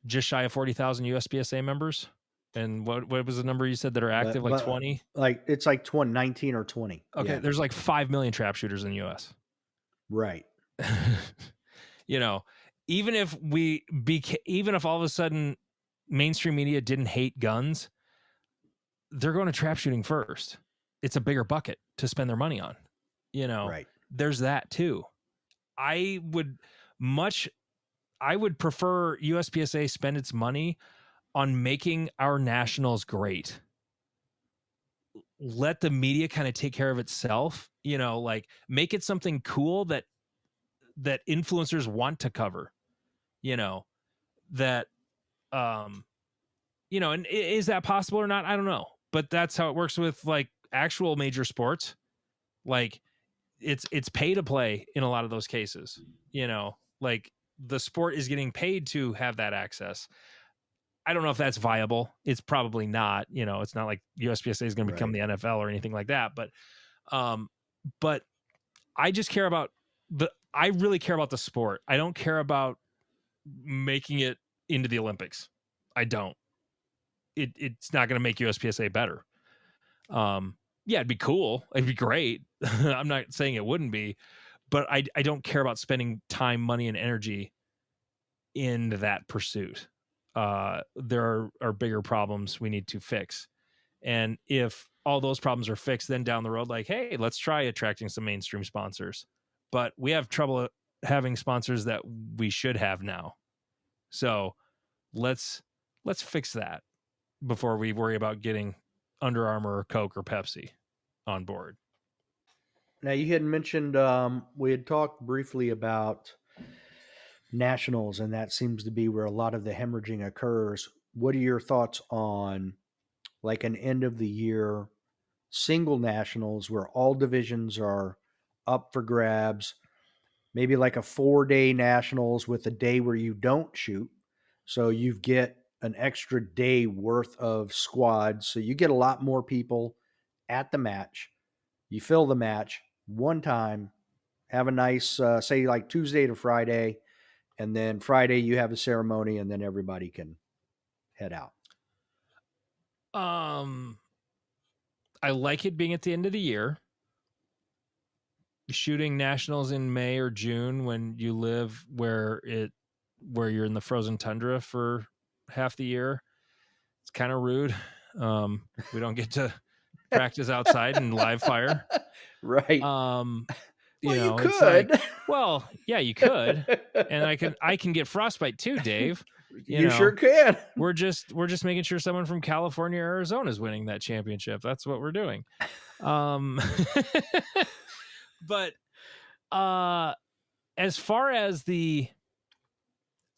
S2: just shy of 40,000 USPSA members. And what was the number you said that are active? Like 20?
S1: Like it's like 19 or 20.
S2: Okay,
S1: Yeah.
S2: there's like 5 million trap shooters in the US.
S1: Right.
S2: Even if all of a sudden mainstream media didn't hate guns, they're going to trap shooting first. It's a bigger bucket to spend their money on.
S1: Right.
S2: There's that too. I would prefer USPSA spend its money on making our nationals great. Let the media kind of take care of itself, like make it something cool that influencers want to cover, that, and is that possible or not? I don't know, but that's how it works with like actual major sports. Like it's pay to play in a lot of those cases, like the sport is getting paid to have that access. I don't know if that's viable. It's probably not, it's not like USPSA is going to become the NFL or anything like that. But I just care about I really care about the sport. I don't care about making it into the Olympics. I don't. It's not going to make USPSA better. Yeah, it'd be cool. It'd be great. I'm not saying it wouldn't be, but I don't care about spending time, money, and energy in that pursuit. There are bigger problems we need to fix. And if all those problems are fixed, then down the road, like, hey, let's try attracting some mainstream sponsors. But we have trouble having sponsors that we should have now. So let's fix that before we worry about getting Under Armour or Coke or Pepsi on board.
S1: Now, you had mentioned, we had talked briefly about nationals, and that seems to be where a lot of the hemorrhaging occurs. What are your thoughts on like an end of the year single nationals where all divisions are up for grabs? Maybe like a 4-day nationals with a day where you don't shoot. So you get an extra day worth of squads. So you get a lot more people at the match. You fill the match one time, have a nice, say like Tuesday to Friday, and then Friday you have a ceremony, and then everybody can head out.
S2: I like it being at the end of the year. Shooting nationals in May or June when you live where you're in the frozen tundra for half the year, it's kind of rude. We don't get to practice outside in live fire.
S1: Right.
S2: You could. It's like, well, yeah, you could. And I can get frostbite too, Dave.
S1: You sure can.
S2: We're just making sure someone from California or Arizona is winning that championship. That's what we're doing. But as far as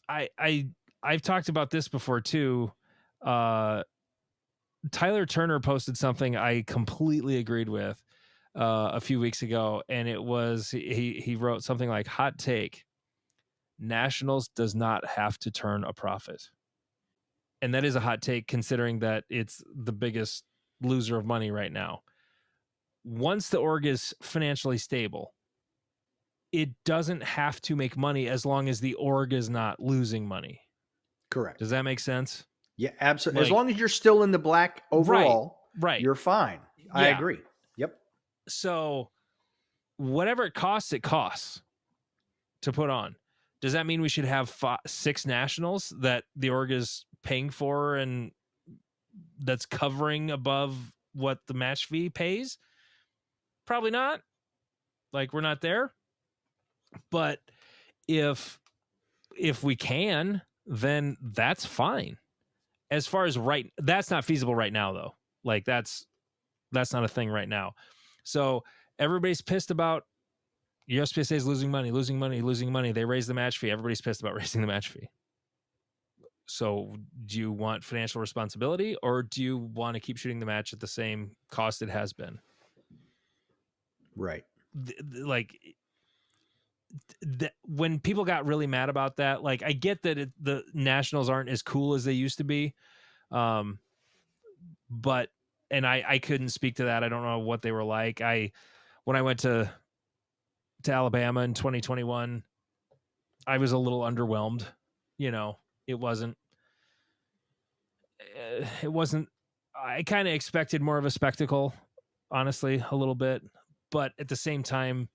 S2: I've talked about this before too. Tyler Turner posted something I completely agreed with a few weeks ago, and it was he wrote something like, hot take, nationals does not have to turn a profit. And that is a hot take considering that it's the biggest loser of money right now. Once the org is financially stable, it doesn't have to make money as long as the org is not losing money.
S1: Correct.
S2: Does that make sense?
S1: Yeah, absolutely. As long as you're still in the black overall,
S2: right.
S1: You're fine. Yeah. I agree. Yep.
S2: So whatever it costs to put on. Does that mean we should have 6 nationals that the org is paying for and that's covering above what the match fee pays? Probably not. Like, we're not there. But if we can, then that's fine. As far as that's not feasible right now though. Like that's not a thing right now. So everybody's pissed about USPSA is losing money. They raise the match fee. Everybody's pissed about raising the match fee. So do you want financial responsibility, or do you want to keep shooting the match at the same cost it has been?
S1: Right.
S2: When people got really mad about that, like, I get that the nationals aren't as cool as they used to be. But, and I couldn't speak to that. I don't know what they were like. When I went to Alabama in 2021, I was a little underwhelmed. It wasn't, I kind of expected more of a spectacle, honestly, a little bit, but at the same time,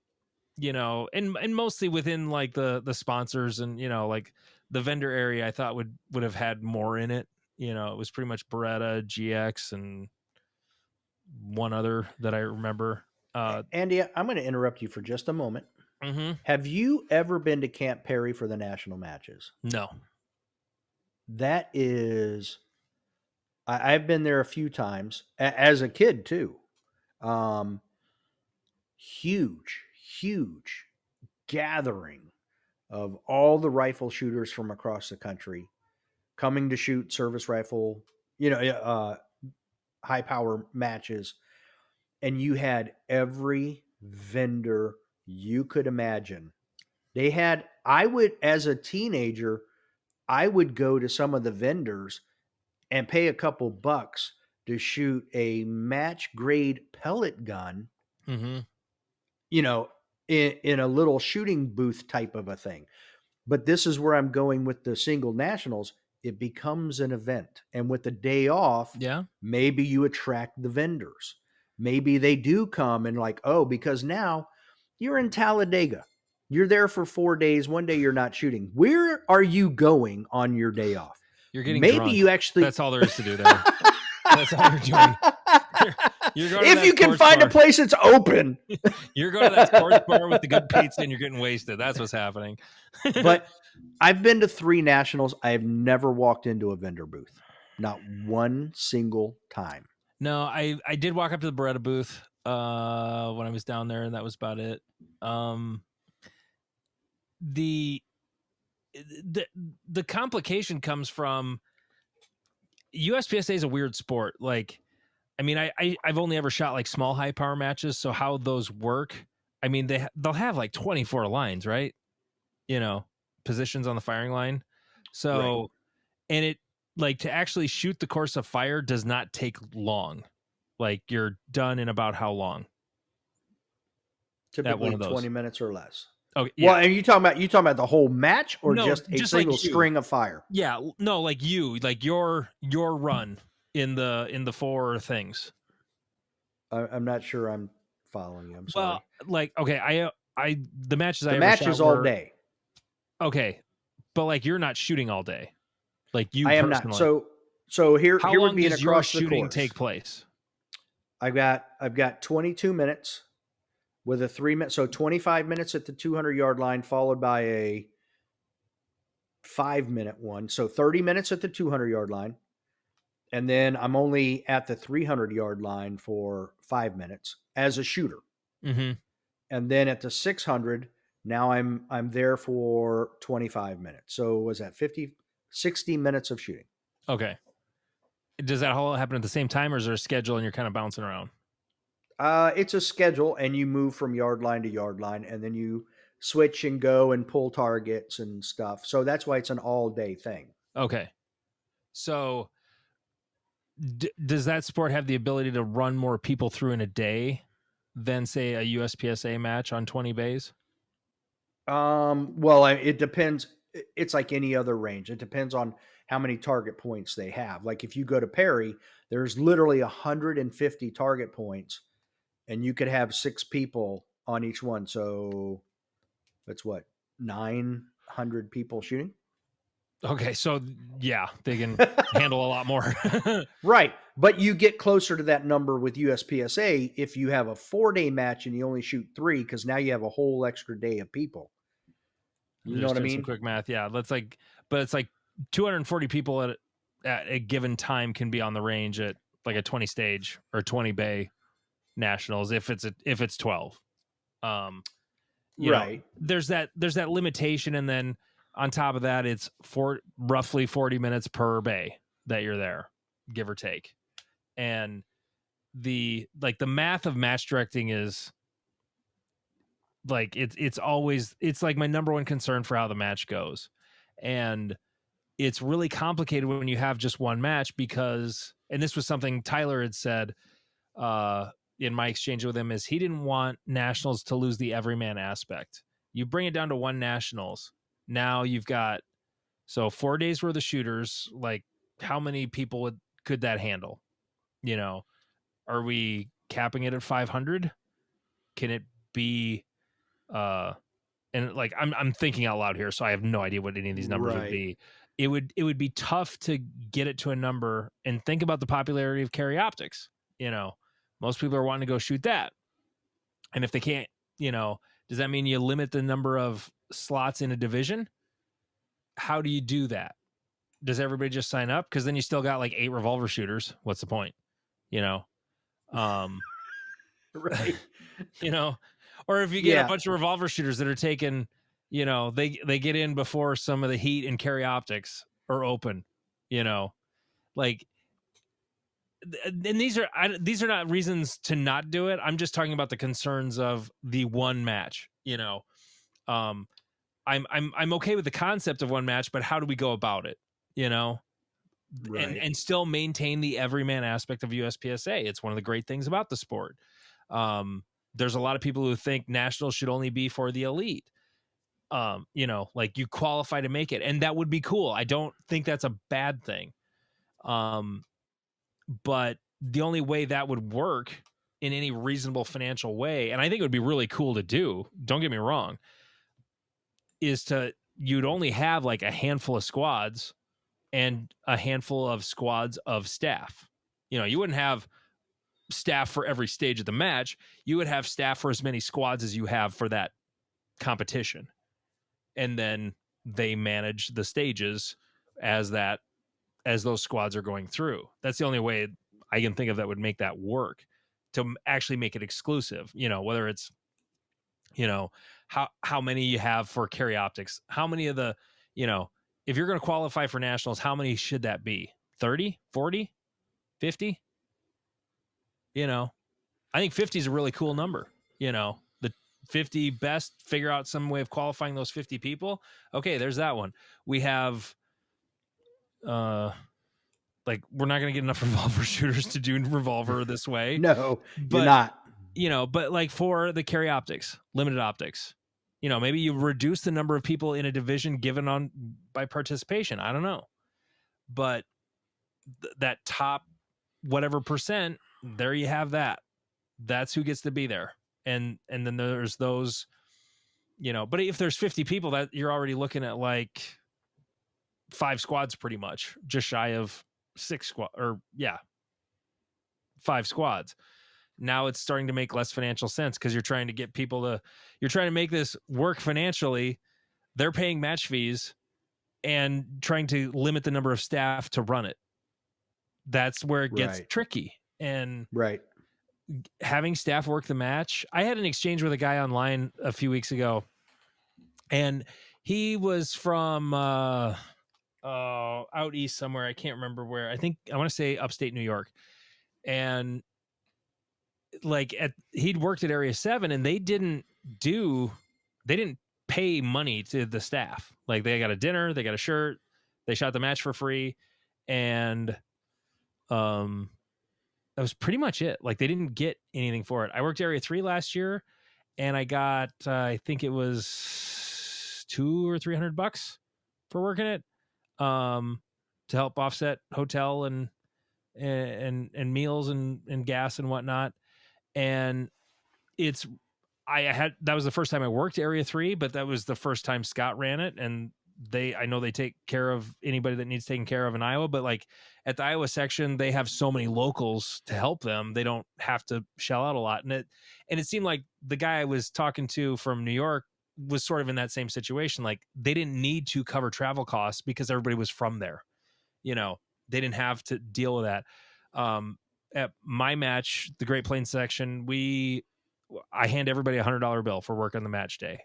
S2: and mostly within like the sponsors and, like the vendor area, I thought would have had more in it. It was pretty much Beretta, GX, and one other that I remember.
S1: Andy, I'm going to interrupt you for just a moment.
S2: Mm-hmm.
S1: Have you ever been to Camp Perry for the national matches?
S2: No.
S1: That is, I've been there a few times as a kid too. Huge gathering of all the rifle shooters from across the country coming to shoot service rifle, high power matches. And you had every vendor you could imagine. As a teenager, I would go to some of the vendors and pay a couple bucks to shoot a match grade pellet gun,
S2: Mm-hmm.
S1: In a little shooting booth type of a thing. But this is where I'm going with the single nationals. It becomes an event. And with the day off,
S2: Yeah.
S1: maybe you attract the vendors. Maybe they do come and like, oh, because now you're in Talladega. You're there for 4 days. One day you're not shooting. Where are you going on your day off?
S2: You're getting
S1: maybe
S2: drunk.
S1: You actually.
S2: That's all there is to do there. That's all you're doing. You're going
S1: if you can find a place that's open.
S2: You're going to that sports bar with the good pizza and you're getting wasted. That's what's happening.
S1: But I've been to 3 nationals. I have never walked into a vendor booth. Not one single time.
S2: No, I did walk up to the Beretta booth when I was down there, and that was about it. The complication comes from USPSA is a weird sport. Like, I mean, I've only ever shot like small high power matches, so how those work, I mean, they'll have like 24 lines, right? Positions on the firing line. So, right. And it, like, to actually shoot the course of fire does not take long. Like, you're done in about how long?
S1: Typically 20 minutes or less.
S2: Okay. Yeah.
S1: Well, are you talking about the whole match or just a single
S2: like
S1: string of fire?
S2: Yeah. No, like your run in the 4 things.
S1: I'm not sure I'm following you. I'm sorry.
S2: Well, like, okay, the matches
S1: I ever shot all day.
S2: Okay, but like, you're not shooting all day. Like, you,
S1: I am
S2: personally.
S1: not. So here would be
S2: does
S1: across
S2: your
S1: the
S2: shooting
S1: course.
S2: take place?
S1: I've got 22 minutes with a 3 minute. So 25 minutes at the 200-yard line, followed by a 5-minute one. So 30 minutes at the 200-yard line. And then I'm only at the 300-yard line for 5 minutes as a shooter.
S2: Mm-hmm.
S1: And then at the 600, now I'm there for 25 minutes. So was that 60 minutes of shooting?
S2: Okay. Does that all happen at the same time, or is there a schedule and you're kind of bouncing around?
S1: It's a schedule, and you move from yard line to yard line, and then you switch and go and pull targets and stuff. So that's why it's an all-day thing.
S2: Okay. So does that sport have the ability to run more people through in a day than, say, a USPSA match on 20 bays?
S1: Well, it depends. It's like any other range. It depends on how many target points they have. Like, if you go to Perry, there's literally 150 target points, and you could have 6 people on each one. So that's what, 900 people shooting?
S2: Okay, so yeah, they can handle a lot more.
S1: Right. But you get closer to that number with USPSA if you have a 4-day match and you only shoot 3, because now you have a whole extra day of people. You know what I mean?
S2: Some quick math. Yeah. But it's like 240 people at a given time can be on the range at like a 20 stage or 20 bay nationals if it's 12.
S1: Right.
S2: there's that limitation. And then on top of that, it's roughly 40 minutes per bay that you're there, give or take. And the math of match directing is like, it's always, it's like my number one concern for how the match goes. And it's really complicated when you have just one match because, and this was something Tyler had said in my exchange with him, is he didn't want nationals to lose the everyman aspect. You bring it down to one nationals. Now you've got, so 4 days worth of shooters, like how many people could that handle? Are we capping it at 500? Can it be, and like, I'm thinking out loud here, so I have no idea what any of these numbers would be. It would be tough to get it to a number, and think about the popularity of carry optics. Most people are wanting to go shoot that. And if they can't, does that mean you limit the number of slots in a division? How do you do that? Does everybody just sign up? Because then you still got like 8 revolver shooters. What's the point?
S1: Right.
S2: Or if you get a bunch of revolver shooters that are taking, they get in before some of the heat and carry optics are open, like, and these are not reasons to not do it. I'm just talking about the concerns of the one match. I'm okay with the concept of one match, but how do we go about it?
S1: Right.
S2: And still maintain the everyman aspect of USPSA. It's one of the great things about the sport. There's a lot of people who think nationals should only be for the elite. Like you qualify to make it, and that would be cool. I don't think that's a bad thing. But the only way that would work in any reasonable financial way, and I think it would be really cool to do, don't get me wrong, is you'd only have like a handful of squads and a handful of squads of staff. You wouldn't have staff for every stage of the match. You would have staff for as many squads as you have for that competition. And then they manage the stages as those squads are going through. That's the only way I can think of that would make that work, to actually make it exclusive. Whether it's, how many you have for carry optics, how many of the, if you're going to qualify for nationals, how many should that be? 30, 40, 50? I think 50 is a really cool number. The 50 best, figure out some way of qualifying those 50 people. Okay, there's that one. We have, like, we're not going to get enough revolver shooters to do revolver this way.
S1: No, you're not.
S2: But like for the carry optics, limited optics, maybe you reduce the number of people in a division given by participation. I don't know. But that top whatever percent, there you have that. That's who gets to be there. And then there's those, but if there's 50 people, that you're already looking at like 5 squads, pretty much just shy of 5 squads. Now it's starting to make less financial sense, because you're trying to get people you're trying to make this work financially. They're paying match fees and trying to limit the number of staff to run it. That's where it gets tricky. And having staff work the match. I had an exchange with a guy online a few weeks ago, and he was from out east somewhere. I can't remember where. I want to say upstate New York. And like he'd worked at Area 7, and they didn't pay money to the staff. Like, they got a dinner, they got a shirt, they shot the match for free, and that was pretty much it. Like, they didn't get anything for it. I worked Area 3 last year, and I got I think it was $200 or $300 for working it, to help offset hotel and meals and gas and whatnot. And that was the first time I worked Area 3, but that was the first time Scott ran it. And I know they take care of anybody that needs taken care of in Iowa, but like at the Iowa section, they have so many locals to help them. They don't have to shell out a lot. And it seemed like the guy I was talking to from New York was sort of in that same situation. Like, they didn't need to cover travel costs because everybody was from there. They didn't have to deal with that. At my match, the Great Plains section, I hand everybody $100 bill for work on the match day.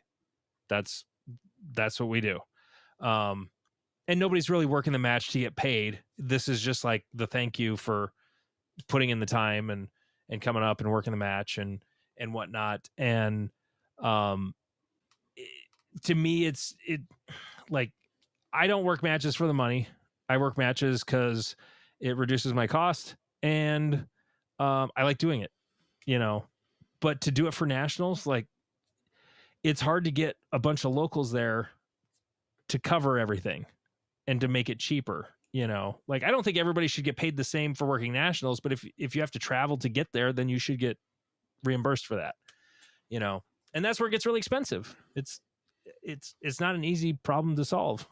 S2: That's what we do. And nobody's really working the match to get paid. This is just like the thank you for putting in the time and coming up and working the match and whatnot. And to me, it like, I don't work matches for the money. I work matches because it reduces my cost, and I like doing it, but to do it for nationals, like, it's hard to get a bunch of locals there to cover everything and to make it cheaper. Like, I don't think everybody should get paid the same for working nationals, but if you have to travel to get there, then you should get reimbursed for that, and that's where it gets really expensive. It's not an easy problem to solve.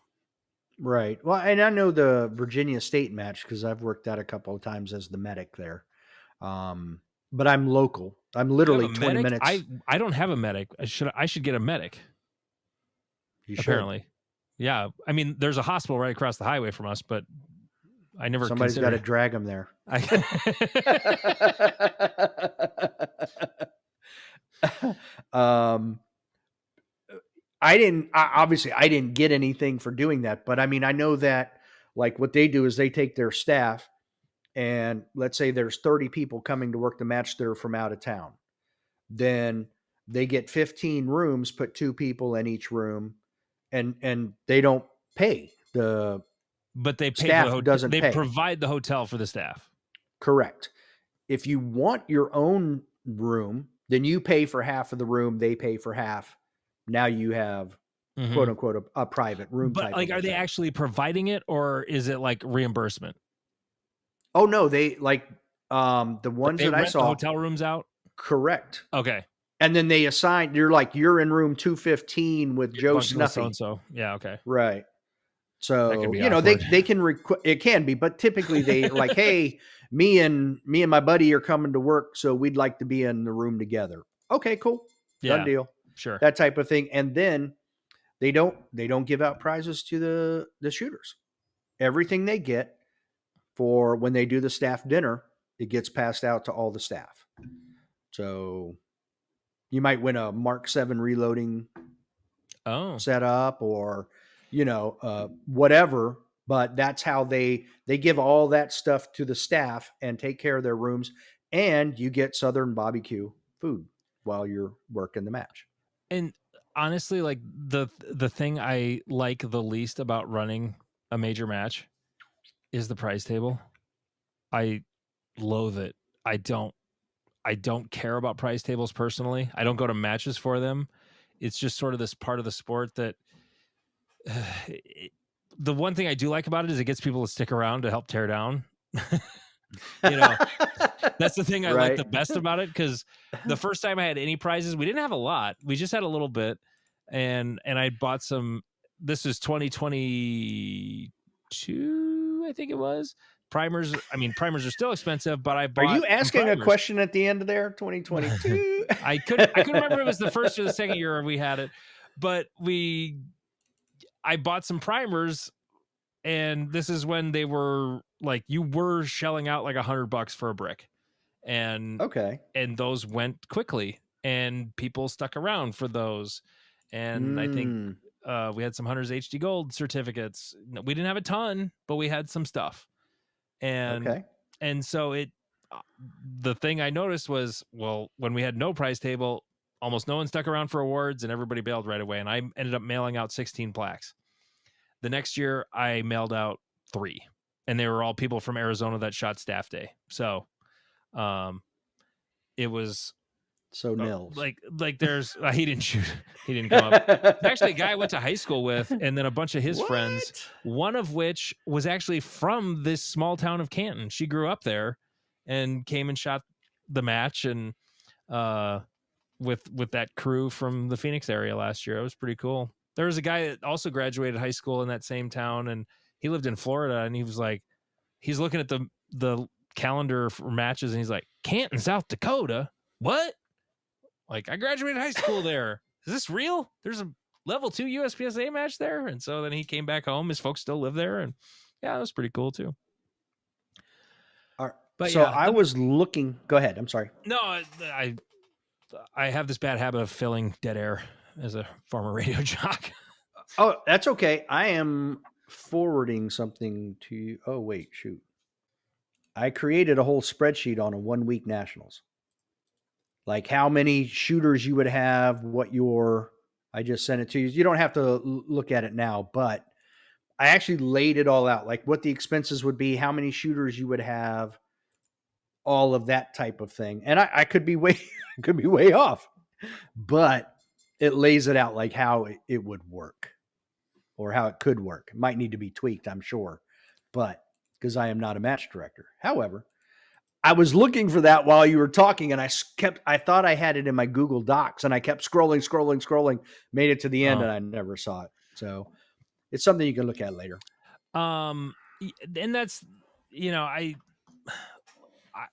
S1: Right. Well, and I know the Virginia State match because I've worked that a couple of times as the medic there. But I'm local. I'm
S2: You have
S1: literally
S2: a
S1: 20
S2: medic?
S1: minutes.
S2: I don't have a medic. I should get a medic.
S1: You should.
S2: Apparently. Yeah. I mean, there's a hospital right across the highway from us, but I never
S1: Somebody's got to
S2: considered.
S1: drag them there. I didn't get anything for doing that, but I mean, I know that like what they do is they take their staff and let's say there's 30 people coming to work the match there from out of town. Then they get 15 rooms, put 2 people in each room, and they don't pay. The
S2: But they pay
S1: staff
S2: for the hotel.
S1: doesn't
S2: They
S1: pay.
S2: provide the hotel for the staff.
S1: Correct. If you want your own room, then you pay for half of the room, they pay for half. Now you have quote unquote a private room.
S2: But
S1: type
S2: like,
S1: of
S2: are they
S1: thing.
S2: actually providing it, or is it like reimbursement?
S1: Oh no, they like the ones
S2: They
S1: that I
S2: rent the
S1: saw.
S2: hotel rooms out.
S1: Correct.
S2: Okay.
S1: And then they assign. You're in room 215 with Joe Snuffy.
S2: So yeah. Okay.
S1: Right.
S2: That could
S1: So
S2: be
S1: they can it can be, but typically they like, hey, me and my buddy are coming to work, so we'd like to be in the room together. Okay, cool, done deal.
S2: Sure.
S1: That type of thing. And then they don't give out prizes to the shooters. Everything they get for when they do the staff dinner, it gets passed out to all the staff. So you might win a Mark 7 reloading setup or whatever, but that's how they give all that stuff to the staff and take care of their rooms, and you get Southern barbecue food while you're working the match.
S2: And honestly, like, the thing I like the least about running a major match is the prize table. I loathe it. I don't care about prize tables personally. I don't go to matches for them. It's just sort of this part of the sport that the one thing I do like about it is it gets people to stick around to help tear down. That's the thing I like the best about it, because the first time I had any prizes, we didn't have a lot. We just had a little bit, and I bought some. This is 2022, I think it was. Primers. I mean, primers are still expensive, but I bought.
S1: Are you asking a question at the end of there? 2022.
S2: I couldn't remember if it was the first or the second year we had it, but I bought some primers, and this is when they were like, you were shelling out like $100 for a brick, and and those went quickly, and people stuck around for those, and I think we had some Hunters HD Gold certificates. We didn't have a ton, but we had some stuff, and so the thing I noticed was, well, when we had no prize table, almost no one stuck around for awards, and everybody bailed right away, and I ended up mailing out 16 plaques. The next year, I mailed out 3, and they were all people from Arizona that shot staff day. So, it was
S1: nils.
S2: Like there's he didn't shoot. He didn't come up. Actually, a guy I went to high school with, and then a bunch of his friends. One of which was actually from this small town of Canton. She grew up there, and came and shot the match, and with that crew from the Phoenix area last year. It was pretty cool. There was a guy that also graduated high school in that same town, and he lived in Florida, and he was like, he's looking at the calendar for matches, and he's like, Canton, South Dakota? What? Like, I graduated high school there. Is this real? There's a level 2 USPSA match there? And so then he came back home. His folks still live there, and yeah, it was pretty cool too.
S1: But so yeah, I was looking. Go ahead. I'm sorry.
S2: No, I have this bad habit of filling dead air. as a former radio jock.
S1: Oh, that's okay. I am forwarding something to you. Oh, wait, shoot. I created a whole spreadsheet on a 1 week nationals. Like how many shooters you would have, I just sent it to you. You don't have to look at it now, but I actually laid it all out, like what the expenses would be, how many shooters you would have, all of that type of thing. And I could be could be way off, but it lays it out like how it would work or how it could work. It might need to be tweaked, I'm sure, but because I am not a match director. However, I was looking for that while you were talking, and I thought I had it in my Google Docs, and I kept scrolling, made it to the end,
S2: Oh.
S1: and I never saw it. So it's something you can look at later.
S2: And that's,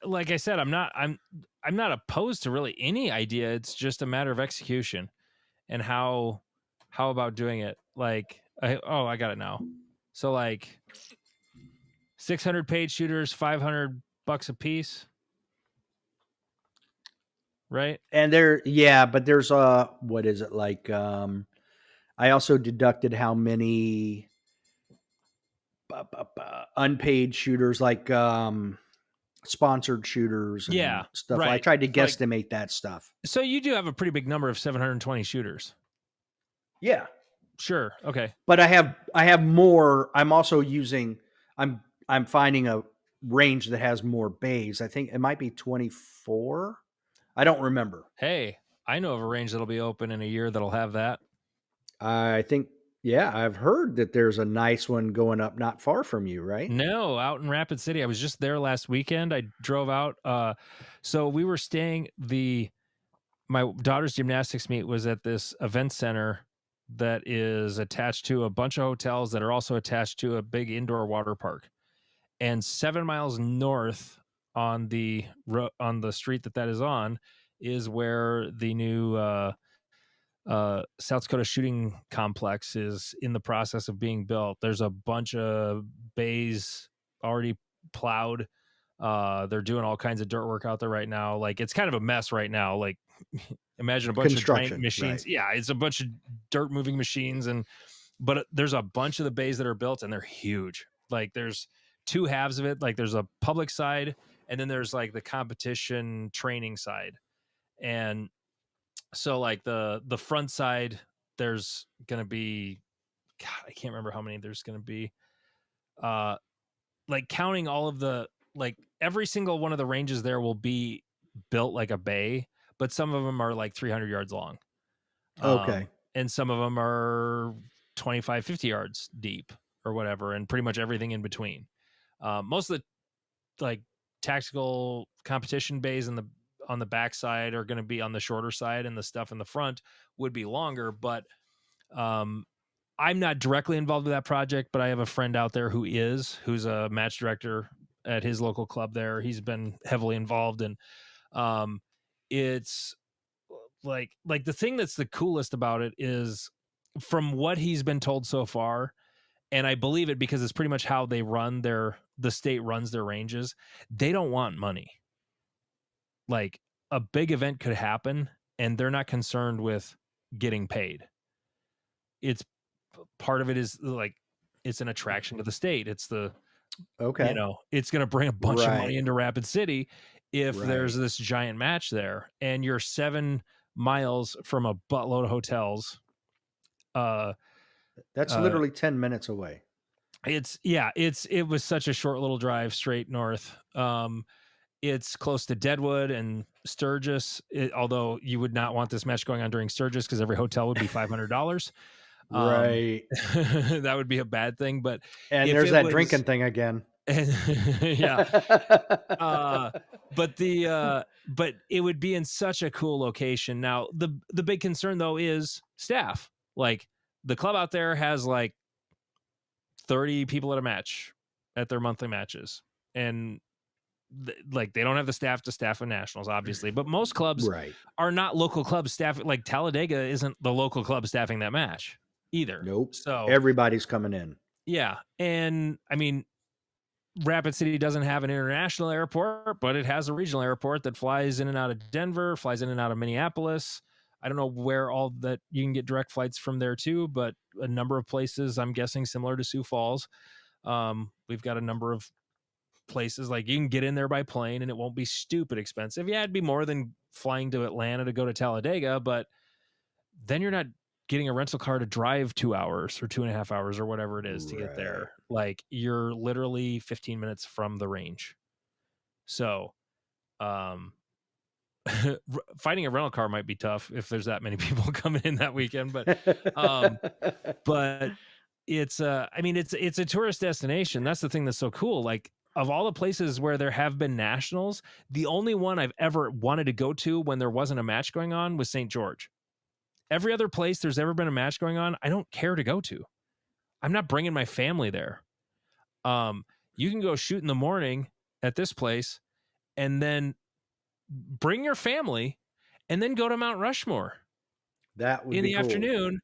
S2: like I said, I'm not opposed to really any idea. It's just a matter of execution and how about doing it. Like, I got it now. So like 600 page shooters, $500 a piece. Right.
S1: And but there's what is it like? I also deducted how many unpaid shooters, like sponsored shooters and stuff.
S2: Right.
S1: I tried to
S2: Like,
S1: guesstimate that stuff.
S2: so you do have a pretty big number of 720 shooters.
S1: Yeah.
S2: Sure. Okay.
S1: But I have more. I'm also using, I'm finding a range that has more bays. I think it might be 24. I don't remember.
S2: Hey, I know of a range that'll be open in a year that'll have that.
S1: I think, yeah, I've heard that there's a nice one going up not far from you, right?
S2: No, out in Rapid City. I was just there last weekend. I drove out. So we were staying, my daughter's gymnastics meet was at this event center that is attached to a bunch of hotels that are also attached to a big indoor water park. And 7 miles north on the street that is on is where the new South Dakota shooting complex is in the process of being built. There's a bunch of bays already plowed. They're doing all kinds of dirt work out there right now. Like, it's kind of a mess right now. Like, imagine a bunch of giant machines.
S1: Right.
S2: Yeah, it's a bunch of dirt moving machines, but there's a bunch of the bays that are built and they're huge. Like, there's two halves of it. Like, there's a public side and then there's like the competition training side. And so like the front side, there's gonna be, God, I can't remember how many there's gonna be. Like, counting all of like every single one of the ranges there will be built like a bay, but some of them are like 300 yards long.
S1: Okay.
S2: And some of them are 25, 50 yards deep or whatever, and pretty much everything in between. Most of the like tactical competition bays on the backside are going to be on the shorter side, and the stuff in the front would be longer. But I'm not directly involved with that project, but I have a friend out there who's a match director at his local club there. He's been heavily involved, and it's like the thing that's the coolest about it is, from what he's been told so far, and I believe it because it's pretty much how they run the state runs their ranges. They don't want money. Like, a big event could happen and they're not concerned with getting paid. It's part of it is like, it's an attraction to the state. It's
S1: Okay.
S2: It's going to bring a bunch of money into Rapid City if there's
S1: Right.
S2: this giant match there, and you're 7 miles from a buttload of hotels.
S1: That's literally 10 minutes away.
S2: It was such a short little drive straight north. It's close to Deadwood and Sturgis, although you would not want this match going on during Sturgis because every hotel would be $500.
S1: Right.
S2: That would be a bad thing. But
S1: And
S2: if
S1: there's
S2: it
S1: that
S2: was,
S1: drinking thing again.
S2: yeah. But it would be in such a cool location. Now, the big concern though is staff. Like, the club out there has like 30 people at a match at their monthly matches, and like, they don't have the staff to staff a nationals, obviously, but most clubs are not local clubs staff. Like, Talladega isn't the local club staffing that match either.
S1: Nope.
S2: So
S1: everybody's coming in.
S2: Yeah. And I mean, Rapid City doesn't have an international airport, but it has a regional airport that flies in and out of Denver, flies in and out of Minneapolis. I don't know where all that you can get direct flights from there too, but a number of places, I'm guessing similar to Sioux Falls. We've got a number of places like you can get in there by plane and it won't be stupid expensive. Yeah, it'd be more than flying to Atlanta to go to Talladega, but then you're not getting a rental car to drive 2 hours or 2.5 hours or whatever it is to get there. Like you're literally 15 minutes from the range. So, finding a rental car might be tough if there's that many people coming in that weekend, but it's I mean it's a tourist destination. That's the thing that's so cool. Like of all the places where there have been nationals, the only one I've ever wanted to go to when there wasn't a match going on was St. George. Every other place there's ever been a match going on, I don't care to go to. I'm not bringing my family there. You can go shoot in the morning at this place and then bring your family and then go to Mount Rushmore.
S1: That would
S2: in
S1: be
S2: the
S1: cool.
S2: afternoon.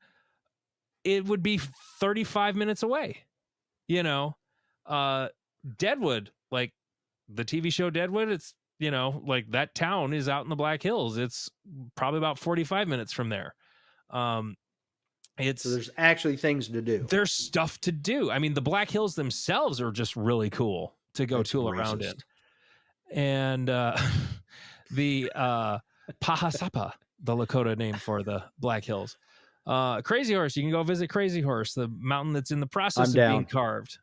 S2: It would be 35 minutes away. Deadwood, like the TV show Deadwood, it's, like that town is out in the Black Hills. It's probably about 45 minutes from there.
S1: So there's actually things to do.
S2: There's stuff to do. I mean, the Black Hills themselves are just really cool to go tool around in. And the Pahasapa, the Lakota name for the Black Hills. Crazy Horse, you can go visit Crazy Horse, the mountain that's in the process of being carved.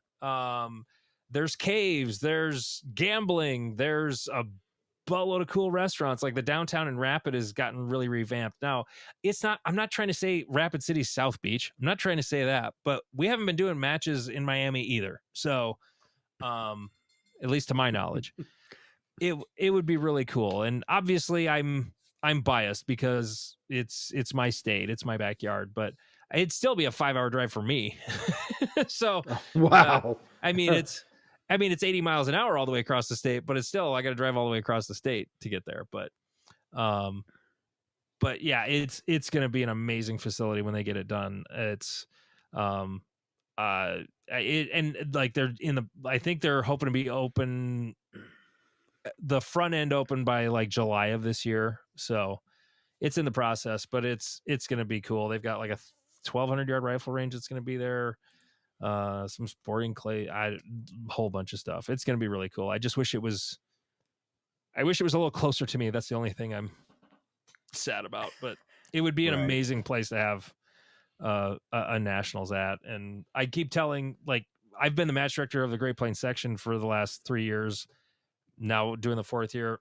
S2: There's caves, there's gambling, there's a buttload of cool restaurants. Like the downtown in Rapid has gotten really revamped. Now, I'm not trying to say Rapid City's South Beach. I'm not trying to say that, but we haven't been doing matches in Miami either. So, at least to my knowledge, it would be really cool. And obviously I'm biased because it's my state, it's my backyard, but it'd still be a 5-hour drive for me. So,
S1: wow.
S2: I mean, it's 80 miles an hour all the way across the state, but it's still, I got to drive all the way across the state to get there. But yeah, it's going to be an amazing facility when they get it done. It's, and like I think they're hoping to be open, the front end open by like July of this year. So it's in the process, but it's going to be cool. They've got like a 1,200-yard rifle range that's going to be there. Some sporting clay, a whole bunch of stuff. It's going to be really cool. I wish it was a little closer to me. That's the only thing I'm sad about, but it would be an amazing place to have a nationals at. And I keep telling, like, I've been the match director of the Great Plains section for the last 3 years, now doing the 4th year.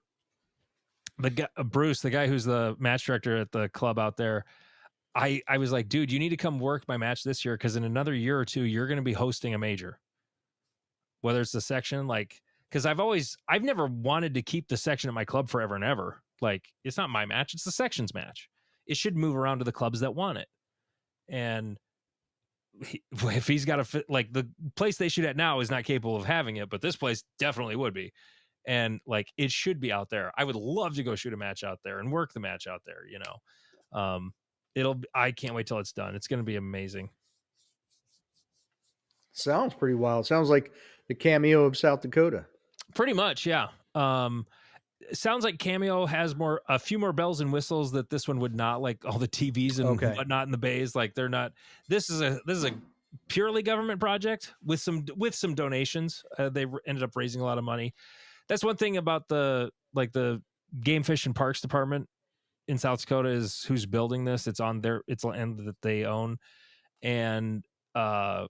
S2: Bruce, the guy who's the match director at the club out there, I was like, dude, you need to come work my match this year, because in another year or two, you're going to be hosting a major. Whether it's the section, like, because I've never wanted to keep the section at my club forever and ever. Like, it's not my match, it's the section's match. It should move around to the clubs that want it. And if he's got to fit, like, the place they shoot at now is not capable of having it, but this place definitely would be. And like, it should be out there. I would love to go shoot a match out there and work the match out there, I can't wait till it's done. It's going to be amazing.
S1: Sounds pretty wild. Sounds like the Cameo of South Dakota.
S2: Pretty much. Yeah. Sounds like Cameo has a few more bells and whistles that this one would not, like all the TVs and whatnot in the bays. Like they're not, this is a purely government project with some donations. They ended up raising a lot of money. That's one thing about the Game Fish and Parks Department in South Dakota is who's building this. It's on it's land that they own. And they're